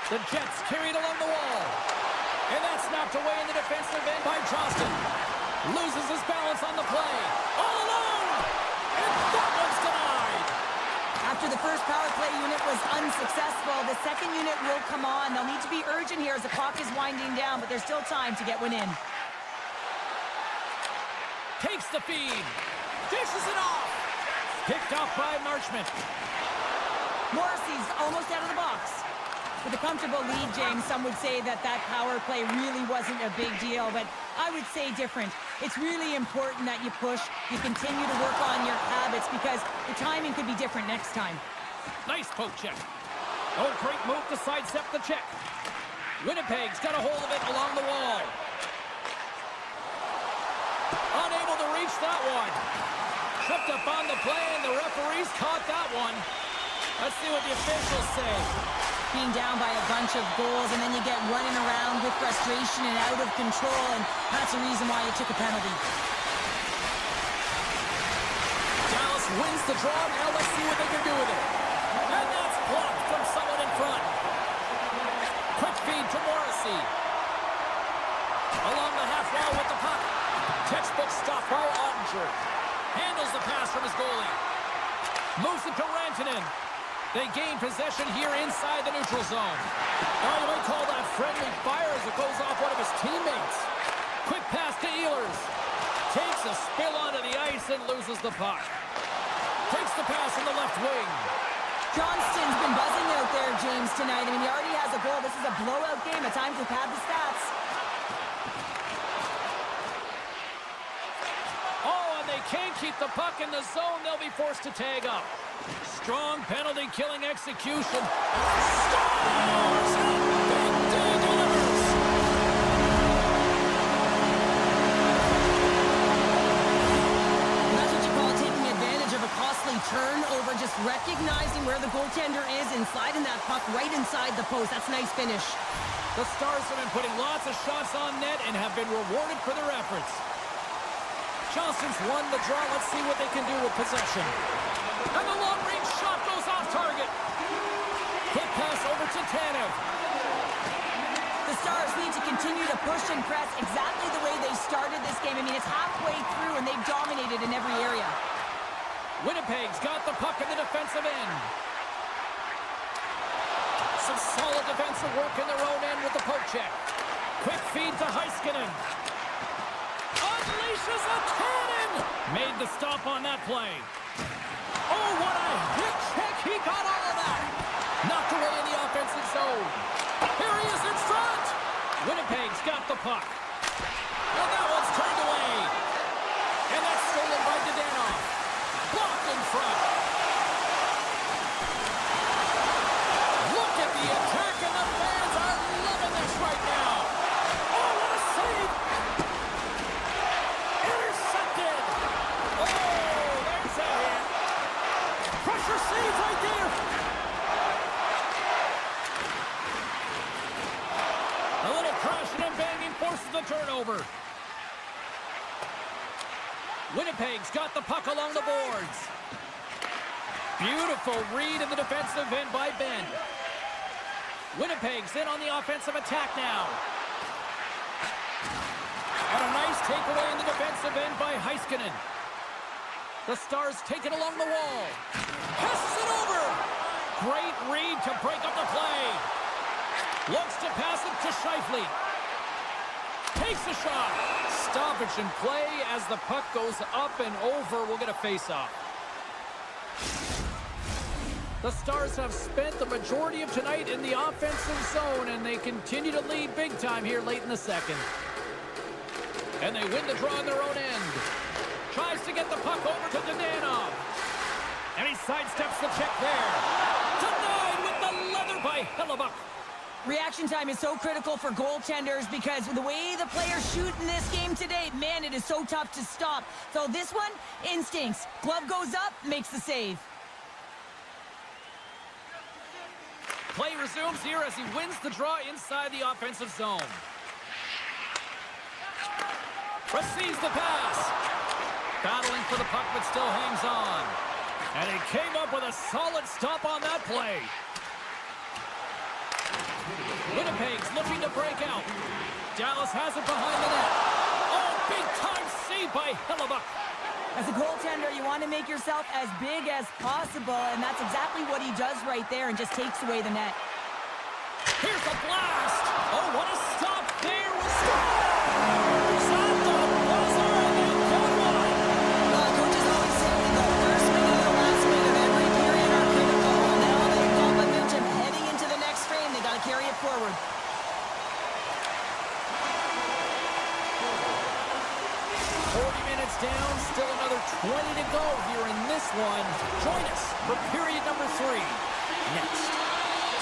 A: The Jets carried along the wall. And that's knocked away in the defensive end by Johnston. Loses his balance on the play. All alone! And that one's denied!
B: After the first power play unit was unsuccessful, the second unit will come on. They'll need to be urgent here as the clock is winding down, but there's still time to get one in.
A: Takes the feed. Dishes it off. Picked off by Marchment.
B: Morrissey's almost out of the box. With a comfortable lead, James, some would say that power play really wasn't a big deal, but I would say different. It's really important that you push, you continue to work on your habits, because the timing could be different next time.
A: Nice poke check. Oh, great move to sidestep the check. Winnipeg's got a hold of it along the wall. Unable to reach that one. Tripped up on the play, and the referees caught that one. Let's see what the officials say.
B: Being down by a bunch of goals, and then you get running around with frustration and out of control, and that's the reason why you took a penalty.
A: Dallas wins the draw. Now let's see what they can do with it. And that's blocked from someone in front. Quick feed to Morrissey. Along the half wall with the puck. Textbook stop by Ottinger. Handles the pass from his goalie. Moves it to Rantanen. They gain possession here inside the neutral zone. Now you might call that friendly fire as it goes off one of his teammates. Quick pass to Ehlers. Takes a spill onto the ice and loses the puck. Takes the pass in the left wing.
B: Johnston's been buzzing out there, James, tonight. I mean, he already has a goal. This is a blowout game. At times, we've had the stats.
A: Oh, and they can't keep the puck in the zone. They'll be forced to tag up. Strong penalty-killing execution. Scores! Big D delivers!
B: That's what you call taking advantage of a costly lovely turnover, just recognizing where the goaltender is and sliding that puck right inside the post. That's a nice finish.
A: The Stars have been putting lots of shots on net and have been rewarded for their efforts. Johnson's won the draw. Let's see what they can do with possession. And the long-range shot goes off target. Quick pass over to Tanev.
B: The Stars need to continue to push and press exactly the way they started this game. I mean, it's halfway through and they've dominated in every area.
A: Winnipeg's got the puck in the defensive end. Some solid defensive work in their own end with the poke check. Quick feed to Heiskanen. Unleashes a cannon! Made the stop on that play. Oh, what a hit check! He got all of that! Knocked away in the offensive zone. Here he is in front! Winnipeg's got the puck. And that one's turned away. And that's stolen by Dadonov. Blocked in front. Look at the attack, and the fans are loving this right now. Oh, what a save! Intercepted! Oh, there's a hit. Pressure save right there. A little crashing and banging forces the turnover. Winnipeg's got the puck along the boards. Beautiful read in the defensive end by Ben. Winnipeg's in on the offensive attack now. And a nice takeaway in the defensive end by Heiskanen. The Stars take it along the wall. Passes it over. Great read to break up the play. Looks to pass it to Scheifele. Takes a shot. Stoppage in play as the puck goes up and over. We'll get a face-off. The Stars have spent the majority of tonight in the offensive zone, and they continue to lead big time here late in the second. And they win the draw on their own end. Tries to get the puck over to Dadonov. And he sidesteps the check there. Denied with the leather by Hellebuck.
B: Reaction time is so critical for goaltenders because the way the players shoot in this game today, man, it is so tough to stop. So this one, instincts. Glove goes up, makes the save.
A: Play resumes here as he wins the draw inside the offensive zone. Receives the pass. Battling for the puck, but still hangs on. And he came up with a solid stop on that play. Winnipeg's looking to break out. Dallas has it behind the net. Oh, big-time save by Hellebuck.
B: As a goaltender, you want to make yourself as big as possible, and that's exactly what he does right there and just takes away the net.
A: Here's a blast. Oh, what a stop there with Stars at the buzzer, and they got one.
B: Coaches always say the first minute and the last minute of every period are critical. Now they've got momentum heading into the next frame. They got to carry it forward.
A: 40 minutes down, still another 20 to go here in this one. Join us for period number 3. Next.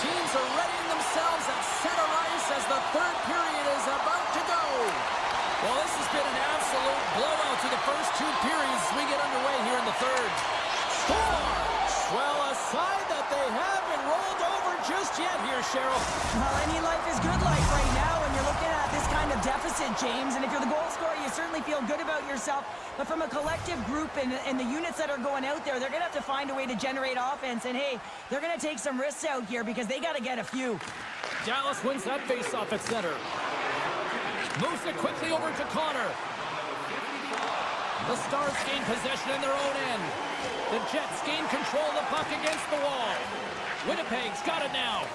A: Teams are readying themselves at center ice as the third period is about to go. Well, this has been an absolute blowout to the first 2 periods as we get underway here in the third. Stars! Well, a side that they haven't rolled over just yet here, Cheryl.
B: Well, any life is good life right now when you're looking at this kind of deficit, James. And if you're the goal scorer, you certainly feel good about yourself. But from a collective group and the units that are going out there, they're going to have to find a way to generate offense. And, hey, they're going to take some risks out here because they got to get a few.
A: Dallas wins that faceoff at center. Moves it quickly over to Connor. The Stars gain possession in their own end. The Jets gain control of the puck against the wall. Winnipeg's got it now.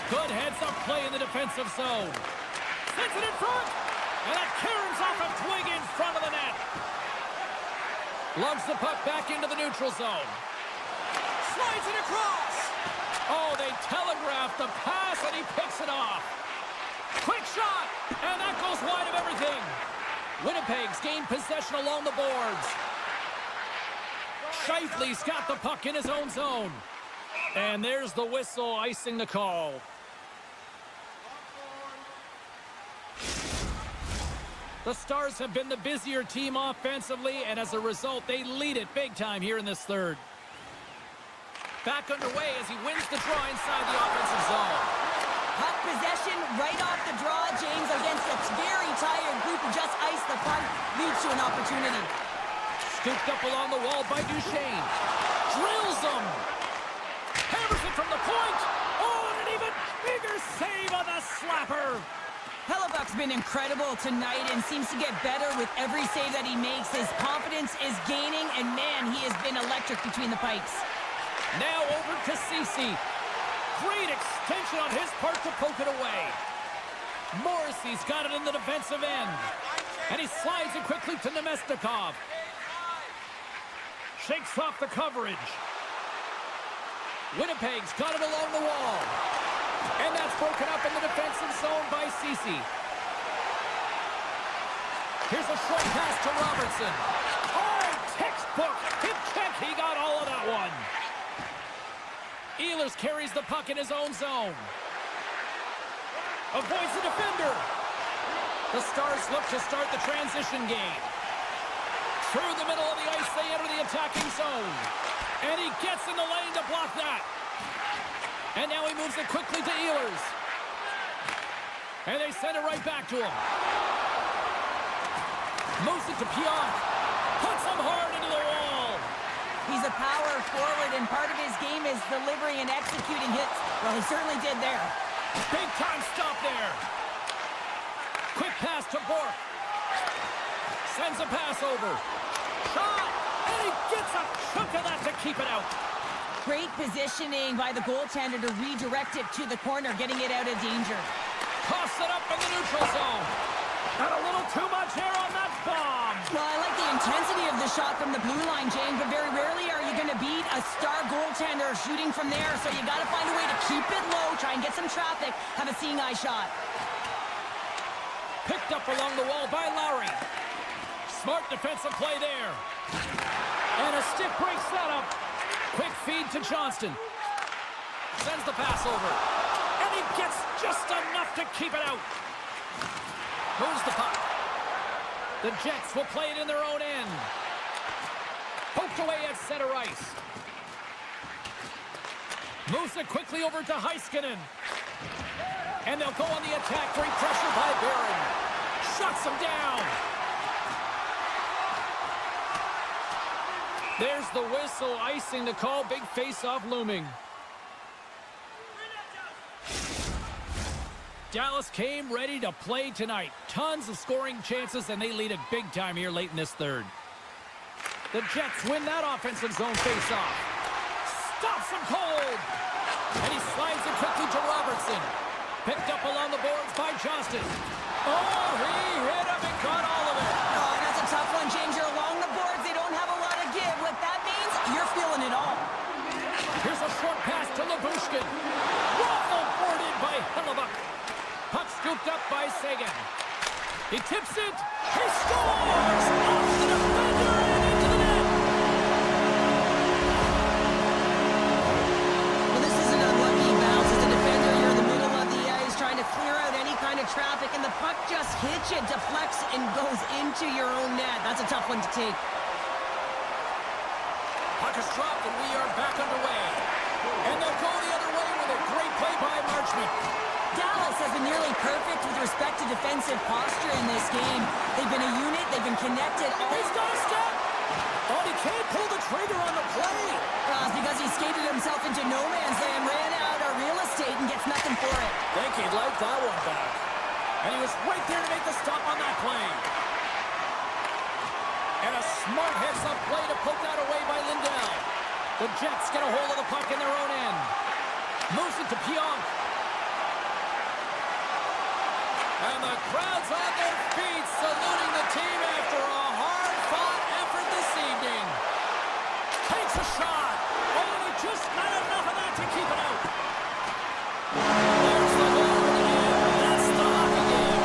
A: Good heads-up play in the defensive zone. Sends it in front. And that caroms off a twig in front of the net. Lugs the puck back into the neutral zone. Slides it across. Oh, they telegraphed the pass, and he picks it off. Quick shot, and that goes wide of everything. Winnipeg's gained possession along the boards. Scheifele's got the puck in his own zone. And there's the whistle icing the call. The Stars have been the busier team offensively, and as a result, they lead it big time here in this third. Back underway as he wins the draw inside the offensive zone.
B: Puck possession right off the draw, James, against a very tired group who just iced the puck, leads to an opportunity.
A: Scooped up along the wall by Duchesne. Drills him. Hammers it from the point. Oh, and an even bigger save on the slapper.
B: Hellebuck's been incredible tonight and seems to get better with every save that he makes. His confidence is gaining, and man, he has been electric between the pipes.
A: Now over to Cece. Great extension on his part to poke it away. Morrissey's got it in the defensive end. And he slides it quickly to Nemestikov. Shakes off the coverage. Winnipeg's got it along the wall. And that's broken up in the defensive zone by Cece. Here's a short pass to Robertson. Oh, textbook. Hip check. He got all of that one. Ehlers carries the puck in his own zone. Avoids the defender. The Stars look to start the transition game. Through the middle of the ice, they enter the attacking zone. And he gets in the lane to block that. And now he moves it quickly to Ehlers. And they send it right back to him. Moves it to Pionk. Puts him hard into the wall.
B: He's a power forward, and part of his game is delivering and executing hits. Well, he certainly did there.
A: Big time stop there. Quick pass to Bourque. Sends a pass over. Shot! And he gets a chunk of that to keep it out.
B: Great positioning by the goaltender to redirect it to the corner, getting it out of danger.
A: Toss it up in the neutral zone. Got a little too much air on that bomb.
B: Well, I like the intensity of the shot from the blue line, James, but very rarely are you going to beat a star goaltender shooting from there, so you got to find a way to keep it low, try and get some traffic, have a seeing eye shot.
A: Picked up along the wall by Lowry. Smart defensive play there. And a stick breaks that up. Quick feed to Johnston. Sends the pass over. And he gets just enough to keep it out. Moves the puck. The Jets will play it in their own end. Poked away at center ice. Moves it quickly over to Heiskanen. And they'll go on the attack. Great pressure by Barron. Shuts him down. There's the whistle, icing the call. Big face-off looming. Dallas came ready to play tonight. Tons of scoring chances, and they lead it big time here late in this third. The Jets win that offensive zone face-off. Stops him cold. And he slides it quickly to Robertson. Picked up along the boards by Johnston. Oh, he hit him and caught all of it.
B: Oh, that's a tough one, James. You're along the boards. They don't have a lot of give. What that means, you're feeling it all.
A: Here's a short pass to Labushkin. Waffle boarded by Hellebuck. Puck scooped up by Sagan. He tips it. He scores! Off the defender and into the net.
B: Well, this is an unlucky bounce. As a defender, you're in the middle of the ice trying to clear out any kind of traffic, and the puck just hits you, deflects, and goes into your own net. That's a tough one to take.
A: Puck is dropped, and we are back underway. And they'll go the other way with a great play by Marchment.
B: Dallas has been nearly perfect with respect to defensive posture in this game. They've been a unit. They've been connected.
A: He's got a step. Oh, he can't pull the trigger on the play.
B: It's because he skated himself into no man's land, ran out of real estate, and gets nothing for it.
A: Think he'd like that one back. And he was right there to make the stop on that play. And a smart heads-up play to poke that away by Lindell. The Jets get a hold of the puck in their own end. Moves it to Pionk. And the crowd's on their feet, saluting the team after a hard-fought effort this evening. Takes a shot. Oh, and he just got enough of that to keep it out. There's the goal, and that's the hockey game.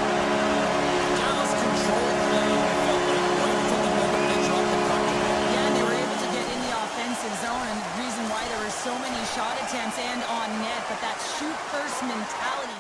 A: Dallas controlled play. It felt like right from the moment they dropped the puck.
B: Yeah, and they were able to get in the offensive zone, and the reason why there were so many shot attempts and on net, but that shoot-first mentality.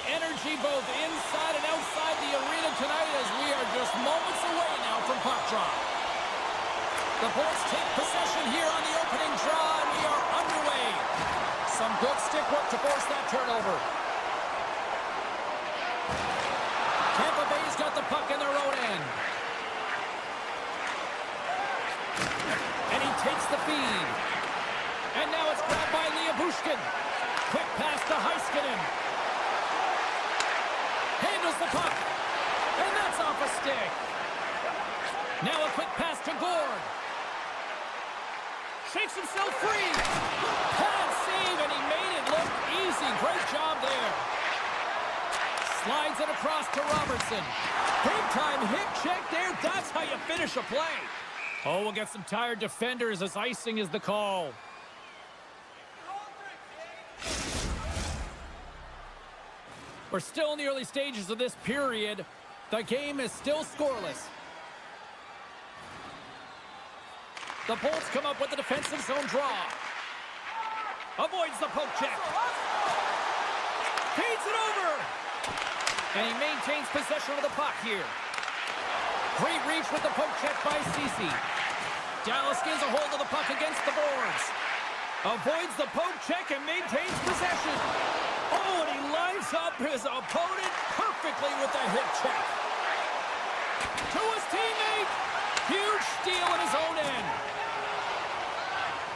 A: energy both inside and outside the arena tonight as we are just moments away now from puck drop. The Bolts take possession here on the opening draw, and we are underway. Some good stick work to force that turnover. Tampa Bay's got the puck in their own end. And he takes the feed. And now it's grabbed by Bushkin. Quick pass to Heiskanen. Handles the puck. And that's off a stick. Now a quick pass to Gord. Shakes himself free. Pad save, and he made it look easy. Great job there. Slides it across to Robertson. Big time hip check there. That's how you finish a play. Oh, we'll get some tired defenders as icing is the call. We're still in the early stages of this period. The game is still scoreless. The Bolts come up with the defensive zone draw. Avoids the poke check. Feeds it over. And he maintains possession of the puck here. Great reach with the poke check by Ceci. Dallas gains a hold of the puck against the boards. Avoids the poke check and maintains possession. Oh, and he lines up his opponent perfectly with the hip check. To his teammate. Huge steal in his own end.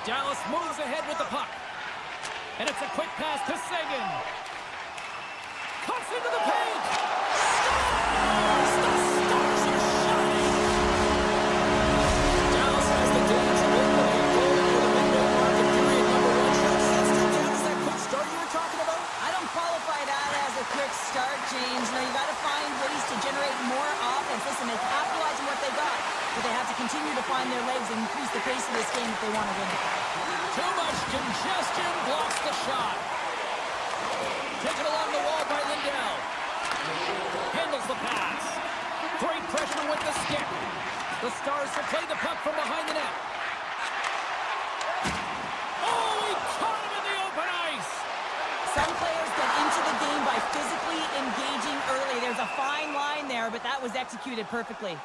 A: Dallas moves ahead with the puck. And it's a quick pass to Seguin. Cuts into the paint. Stars! The Stars are shining. Dallas has the danger of a goal for the midway mark of period number 1. That's still down as that quick start you were talking about?
B: I don't qualify that as a quick start, James. No, you got to find ways to generate more offense. Listen, they capitalize on what they got, but they have to continue to find their legs and increase the pace of this game if they want to win it.
A: Too much congestion blocks the shot. Taken along the wall by Lindell. Handles the pass. Great pressure with the stick. The Stars will play the puck from behind the net. Oh, he caught him in the open ice.
B: Some players get into the game by physically engaging early. There's a fine line there, but that was executed perfectly.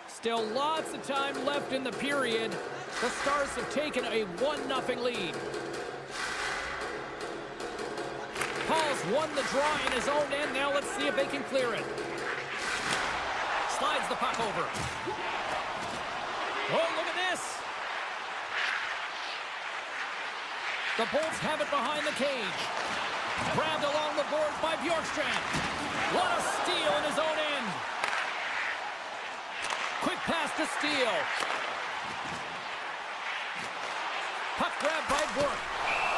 A: Still lots of time left in the period. The Stars have taken a 1-0 lead. Paul's won the draw in his own end. Now let's see if they can clear it. Slides the puck over. Oh, look at this. The Bolts have it behind the cage. Grabbed along the boards by Bjorkstrand. What a steal in his own end. Quick pass to Steele. Puck grab by Burke.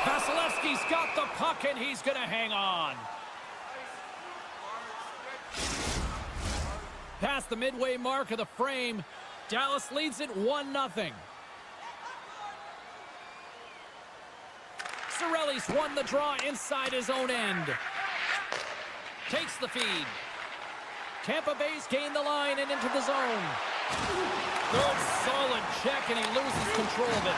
A: Vasilevsky's got the puck, and he's going to hang on. Past the midway mark of the frame, Dallas leads it 1-0. Cirelli's won the draw inside his own end. Takes the feed. Tampa Bay's gained the line and into the zone. Good solid check, and he loses control of it.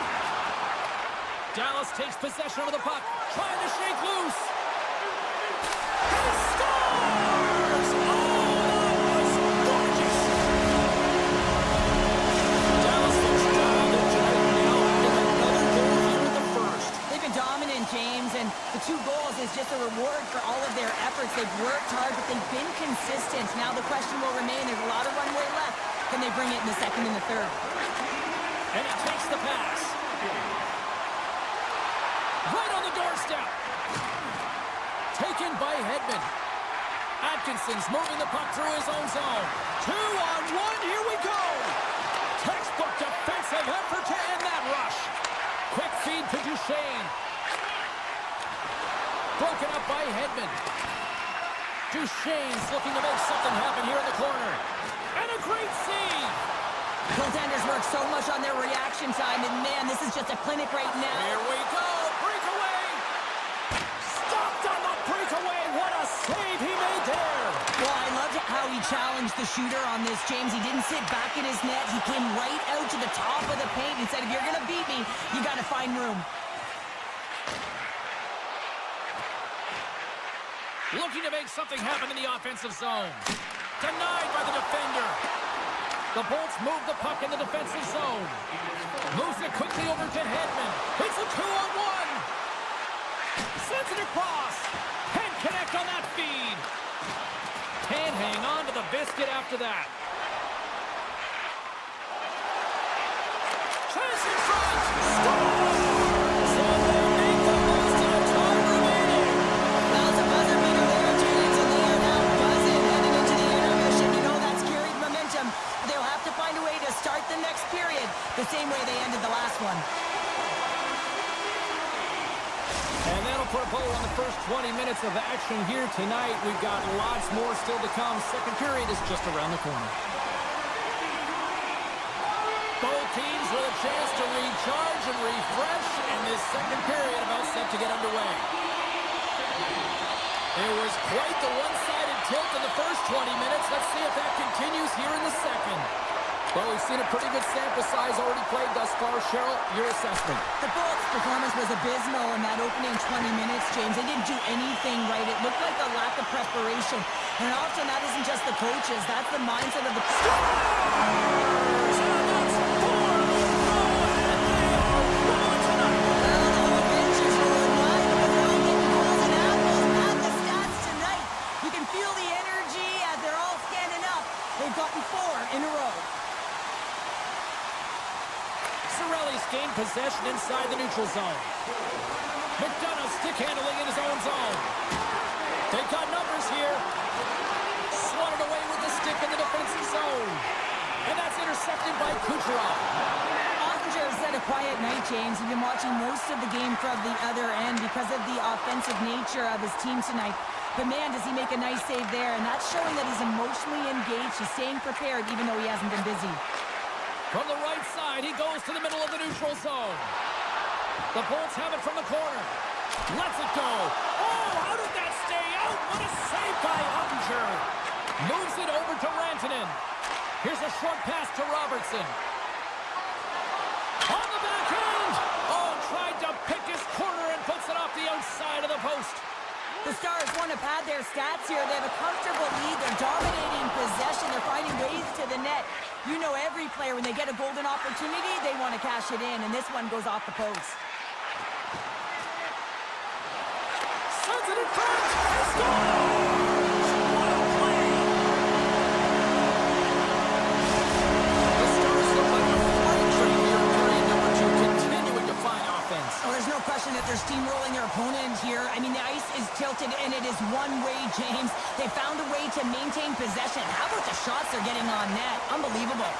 A: Dallas takes possession of the puck, trying to shake loose. He scores! Oh, that was gorgeous! Dallas looks dominant tonight now after another goal here in the first.
B: They've been dominant, James, and the 2 goals is just a reward for all of their efforts. They've worked hard, but they've been consistent. Now the question will remain, there's a lot of runway left. Can they bring it in the second and the third?
A: And he takes the pass. Right on the doorstep. Taken by Hedman. Atkinson's moving the puck through his own zone. 2-on-1, here we go. Textbook defensive effort to end that rush. Quick feed to Duchesne. Broken up by Hedman. Duchesne's looking to make something happen here in the corner. And a great save.
B: Goaltenders work so much on their reaction time, and man, this is just a clinic right now.
A: Here we go. Breakaway. Stopped on the breakaway. What a save he made there.
B: Well, I loved how he challenged the shooter on this, James. He didn't sit back in his net. He came right out to the top of the paint and said, if you're going to beat me, you got to find room.
A: Looking to make something happen in the offensive zone. Denied by the defender. The Bolts move the puck in the defensive zone. Moves it quickly over to Hedman. It's a 2-on-1. Sends it across. Can't connect on that feed. Can't hang on to the biscuit after that. Chance in front. Scores! And they make the most of the time remaining.
B: That was a buzzer beater there, James, and they are now buzzing heading into the intermission. You know that's carried momentum. They'll have to find a way to start the next period the same way they ended the last one.
A: And that'll put a bow on the first 20 minutes of action here tonight. We've got lots more still to come. Second period is just around the corner. Both teams with a chance to recharge and refresh, and this second period about set to get underway. It was quite the one-sided tilt in the first 20 minutes. Let's see if that continues here in the second. Well, we've seen a pretty good sample size already played thus far. Cheryl, your assessment.
B: The Bolts' performance was abysmal in that opening 20 minutes, James. They didn't do anything right. It looked like a lack of preparation. And often that isn't just the coaches. That's the mindset of the...
A: Gained possession inside the neutral zone. McDonough stick handling in his own zone. They've got numbers here. Swatted away with the stick in the defensive zone. And that's intercepted by Kucherov.
B: Ottinger's had a quiet night, James. He's been watching most of the game from the other end because of the offensive nature of his team tonight. But man, does he make a nice save there. And that's showing that he's emotionally engaged. He's staying prepared even though he hasn't been busy.
A: From the right side, he goes to the middle of the neutral zone. The Bolts have it from the corner. Lets it go. Oh, how did that stay out? What a save by Ottinger. Moves it over to Rantanen. Here's a short pass to Robertson. On the backhand. Oh, tried to pick his corner and puts it off the outside of the post.
B: The Stars want to pad their stats here. They have a comfortable lead. They're dominating possession. They're finding ways to the net. You know every player, when they get a golden opportunity, they want to cash it in, and this one goes off the post.
A: Sends it in front. He scores! What a play! The Stars look like a freight train here in period number 2, continuing to find offense.
B: Oh, there's no question that they're steamrolling their opponent here. I mean, the ice is tilted, and it is one way, James. They found a way to maintain possession. How about the shots they're getting on net? Unbelievable.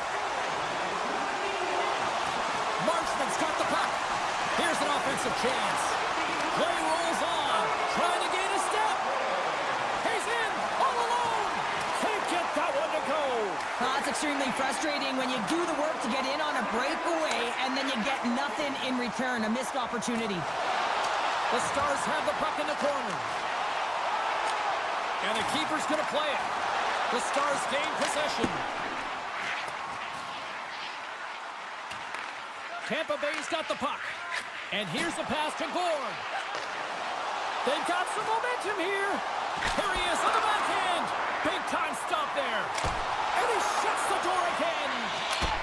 A: Marchman's got the puck. Here's an offensive chance. Play rolls on. Trying to gain a step. He's in. All alone. Can't get that one to go.
B: Oh, it's extremely frustrating when you do the work to get in on a breakaway, and then you get nothing in return. A missed opportunity.
A: The Stars have the puck in the corner. And the keeper's going to play it. The Stars gain possession. Tampa Bay's got the puck. And here's the pass to Gord. They've got some momentum here. Here he is on the backhand. Big time stop there. And he shuts the door again.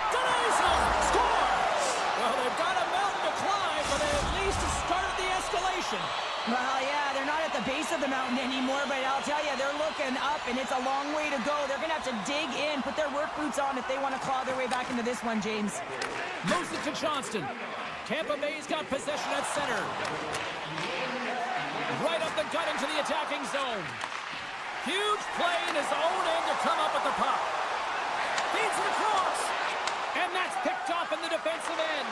A: Denies him. Scores. Well, they've got a mountain to climb, but they at least started the escalation.
B: Well, yeah, they're not at the base of the mountain anymore, but I'll tell you, they're looking up, and it's a long way to go. They're going to have to dig in, put their work boots on if they want to claw their way back into this one, James.
A: Moves it to Johnston. Tampa Bay's got possession at center. Right up the gut into the attacking zone. Huge play in his own end to come up with the puck. Feeds it across. And that's picked off in the defensive end.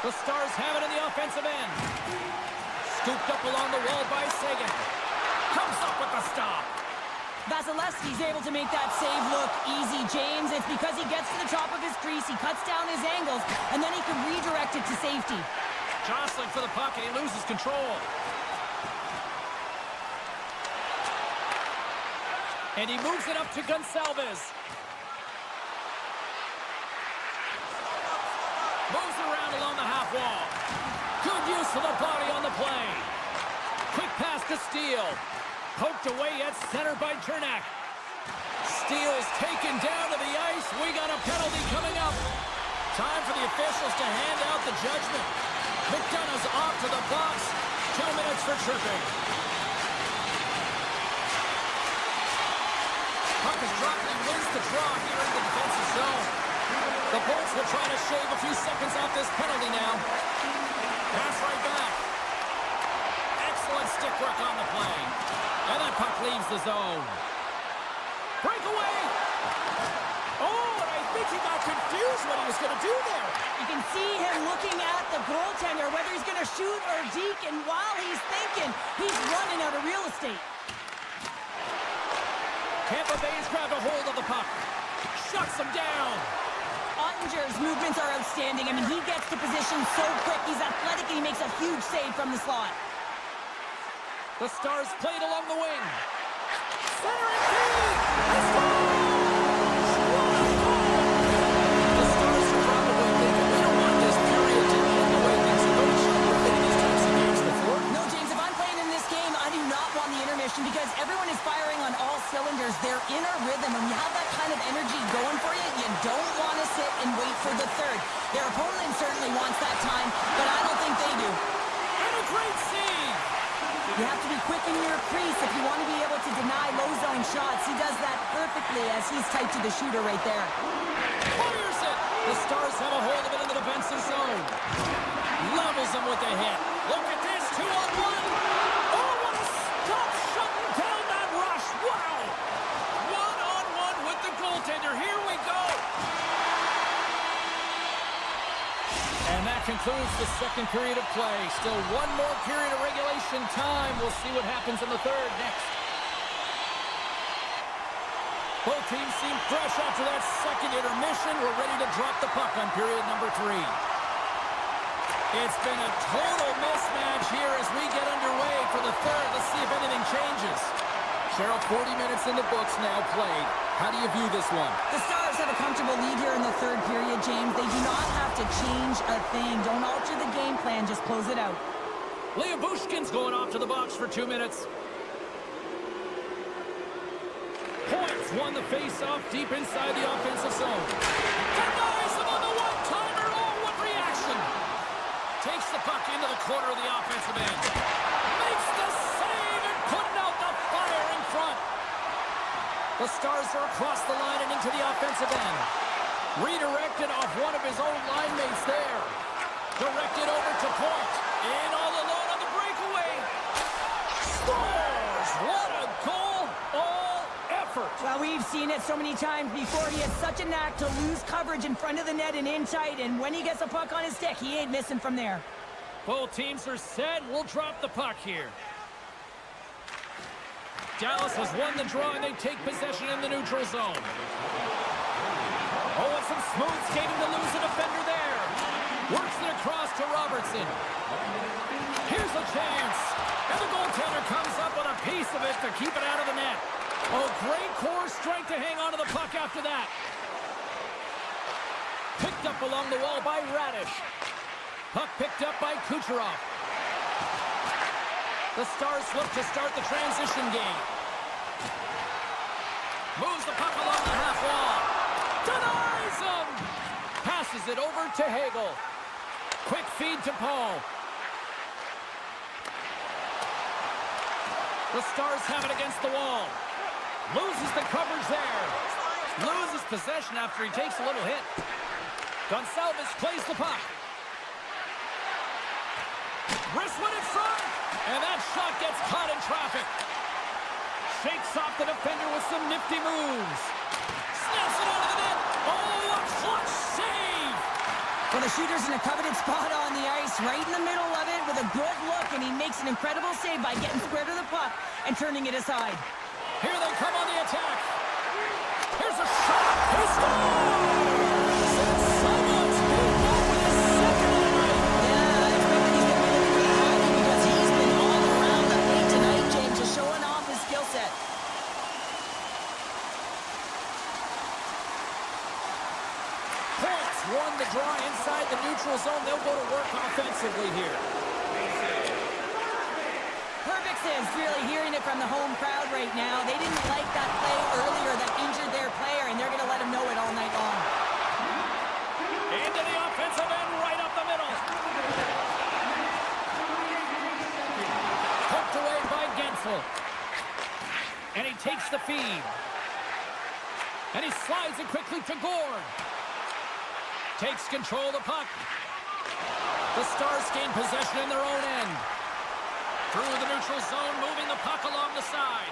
A: The Stars have it in the offensive end. Scooped up along the wall by Sagan. Comes up with the stop.
B: Vasilevsky's able to make that save look easy, James. It's because he gets to the top of his crease, he cuts down his angles, and then he can redirect it to safety.
A: Jostling for the puck, and he loses control. And he moves it up to Gonçalves. Moves around along the half wall. Good use of the body on the play. Quick pass to Steele. Poked away at center by Chernak. Steele's taken down to the ice. We got a penalty coming up. Time for the officials to hand out the judgment. McDonough's off to the box. 2 minutes for tripping. Puck is dropped and he wins the draw here in the defensive zone. The Bolts will try to shave a few seconds off this penalty now. Pass right back. Excellent stick work on the play. And that puck leaves the zone. Breakaway! Oh, and I think he got confused what he was going to do there.
B: You can see him looking at the goaltender, whether he's going to shoot or deke, and while he's thinking, he's running out of real estate.
A: Tampa Bay's grabbed a hold of the puck. Shuts him down.
B: Ottinger's movements are outstanding. I mean, he gets to position so quick. He's athletic, and he makes a huge save from the slot.
A: The Stars played along the wing. Center and feed! The Stars are probably thinking they don't want this period to end the way things are going. We've been in these types of games before.
B: No, James, if I'm playing in this game, I do not want the intermission because everyone is firing on all cylinders. They're in a rhythm. When you have that kind of energy going for you, you don't want to sit and wait for the third. Their opponent certainly wants that time, but I don't think they do.
A: And a great save!
B: You have to be quick in your crease if you want to be able to deny low zone shots. He does that perfectly as he's tight to the shooter right there.
A: Fires it! The Stars have a hold of it in the defensive zone. Levels him with a hit. Look at this, 2-on-1. Oh, what a stop shutting down that rush. Wow! 1-on-1 with the goaltender. Here we go. And that concludes the second period of play. Still one more period of regulation time. We'll see what happens in the third next. Both teams seem fresh after that second intermission. We're ready to drop the puck on period number 3. It's been a total mismatch here as we get underway for the third. Let's see if anything changes. Cheryl, 40 minutes in the books now played. How do you view this one?
B: The Stars have a comfortable lead here in the third period, James. They do not have to change a thing. Don't alter the game plan. Just close it out.
A: Leah Bushkin's going off to the box for 2 minutes. Points won the face-off deep inside the offensive zone. Denies him on the one-timer. Oh, what reaction! Takes the puck into the corner of the offensive end. Makes the save and putting out the fire in front. The Stars are across the line and into the offensive end. Redirected off one of his own line mates there. Directed over to Point. In all alone on the breakaway. Scores! What a goal! All effort.
B: Well, we've seen it so many times before. He has such a knack to lose coverage in front of the net and in tight. And when he gets a puck on his stick, he ain't missing from there.
A: Both teams are set. We'll drop the puck here. Dallas has won the draw, and they take possession in the neutral zone. Oh, and some smooth skating to lose a defender there. Works it across to Robertson. Here's a chance. And the goaltender comes up with a piece of it to keep it out of the net. Oh, great core strength to hang on to the puck after that. Picked up along the wall by Radish. Puck picked up by Kucherov. The Stars look to start the transition game. Moves the puck along the half wall. Denies him! Passes it over to Hagel. Quick feed to Paul. The Stars have it against the wall. Loses the coverage there. Loses possession after he takes a little hit. Gonçalves plays the puck. Wrist went in front. And that shot gets caught in traffic. Shakes off the defender with some nifty moves. Snaps it out of the net. Oh, a clutch save!
B: Well, the shooter's in a coveted spot on the ice, right in the middle of it with a good look, and he makes an incredible save by getting square to the puck and turning it aside.
A: Here they come on the attack. Here's a shot. He scores! And someone's moved up with his second of the night.
B: Yeah, I expect that he's going to be looking pretty happy because he's been all around the plate tonight, James, just showing off his skill set.
A: neutral zone. They'll go to work offensively here.
B: Perfect is really hearing it from the home crowd right now. They didn't like that play earlier that injured their player, and they're going to let him know it all night long.
A: Into the offensive end, right up the middle. Poked away by Gensel. And he takes the feed. And he slides it quickly to Gord. Takes control of the puck. The Stars gain possession in their own end. Through the neutral zone, moving the puck along the side.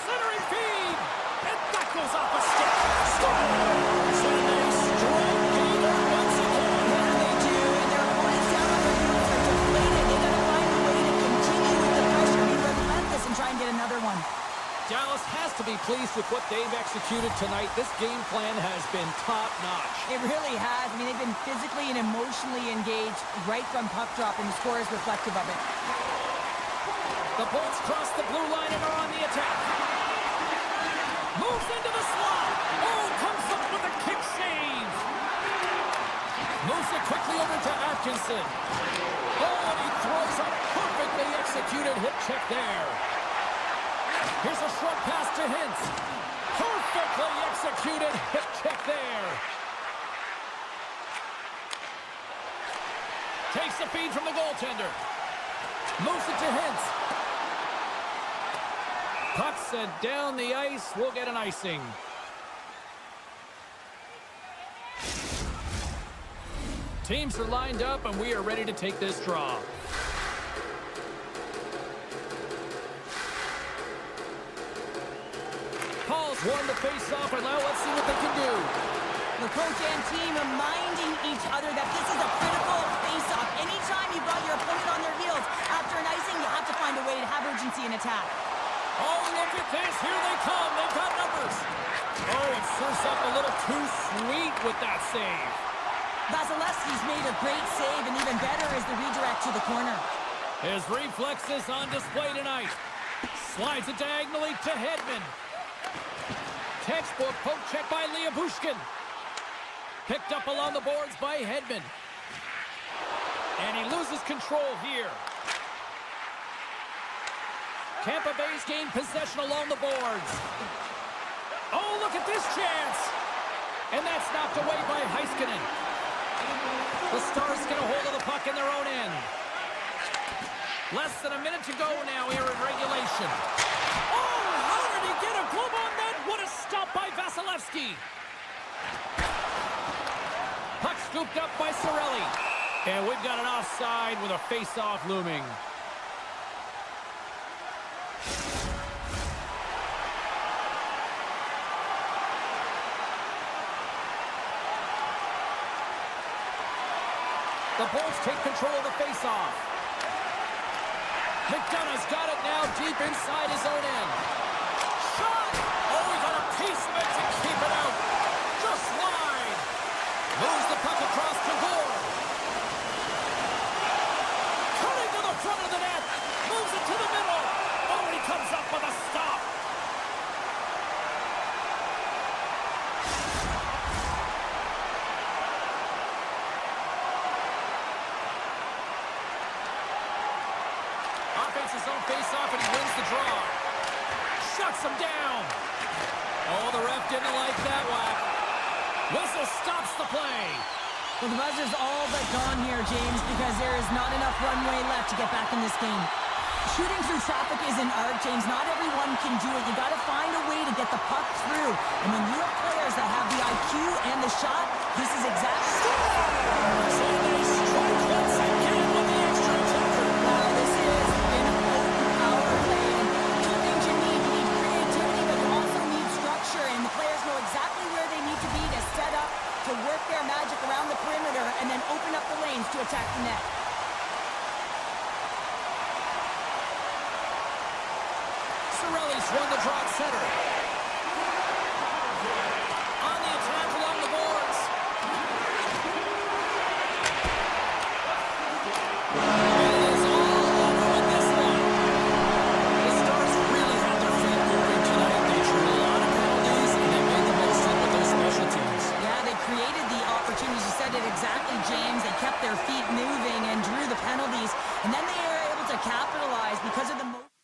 A: Centering feed. And that goes off a stick. Score! So they strike Gator once again.
B: Yeah, they do. And their opponents down on their heels are deflated. They got to find a way to continue with the pressure, be relentless, and try and get another one.
A: Dallas has to be pleased with what they've executed tonight. This game plan has been top-notch.
B: It really has. I mean, they've been physically and emotionally engaged right from puck drop, and the score is reflective of it.
A: The Bolts cross the blue line and are on the attack. Moves into the slot. Oh, comes up with a kick save. Moves it quickly over to Atkinson. Oh, and he throws a perfectly executed hip check there. Here's a short pass to Hintz. Perfectly executed hip check there. Takes the feed from the goaltender. Moves it to Hintz. Puck sent down the ice. We'll get an icing. Teams are lined up, and we are ready to take this draw. Paul's won the face-off, and now let's see what they can do.
B: The coach and team reminding each other that this is a critical face-off. Anytime you've got your opponent on their heels after an icing, you have to find a way to have urgency in attack.
A: Oh, look at this. Here they come. They've got numbers. Oh, it serves up a little too sweet with that save.
B: Vasilevsky's made a great save, and even better is the redirect to the corner.
A: His reflexes on display tonight. Slides it diagonally to Hedman. Textbook poke check by Bushkin. Picked up along the boards by Hedman. And he loses control here. Tampa Bay's gained possession along the boards. Oh, look at this chance. And that's knocked away by Heiskanen. The Stars get a hold of the puck in their own end. Less than a minute to go now here in regulation. Oh, how did he get a glove on that? What a stop by Vasilevsky. Puck scooped up by Cirelli. And we've got an offside with a face-off looming. The Bolts take control of the face-off. McDonough's got it now deep inside his own end. Shot! Oh, he got a piece of it to keep it out. Just wide. Moves the puck across to Gord. Cutting to the front of the net. Moves it to the middle. Oh, and he comes up with a stop. His own face-off, and he wins the draw. Shuts him down. Oh, the ref didn't like that whack. Whistle stops the play.
B: Well, the buzzer's all but gone here, James, because there is not enough runway left to get back in this game. Shooting through traffic is an art, James. Not everyone can do it. You got to find a way to get the puck through. And when you have players that have the IQ and the shot, this is exactly...
A: So they strike once again with the extra attacker.
B: Wow, this is an open power play. And two things you need. You need creativity, but you also need structure. And the players know exactly where they need to be to set up, to work their magic around the perimeter, and then open up the lanes to attack the net.
A: Cirelli's won the draw at center. On the attack along the boards. And it is all over with this one. The Stars really had their feet moving tonight. They drew a lot of penalties, and they made the most of it with those special teams.
B: Yeah, they created the opportunities. You said it exactly, James. They to capitalize because of the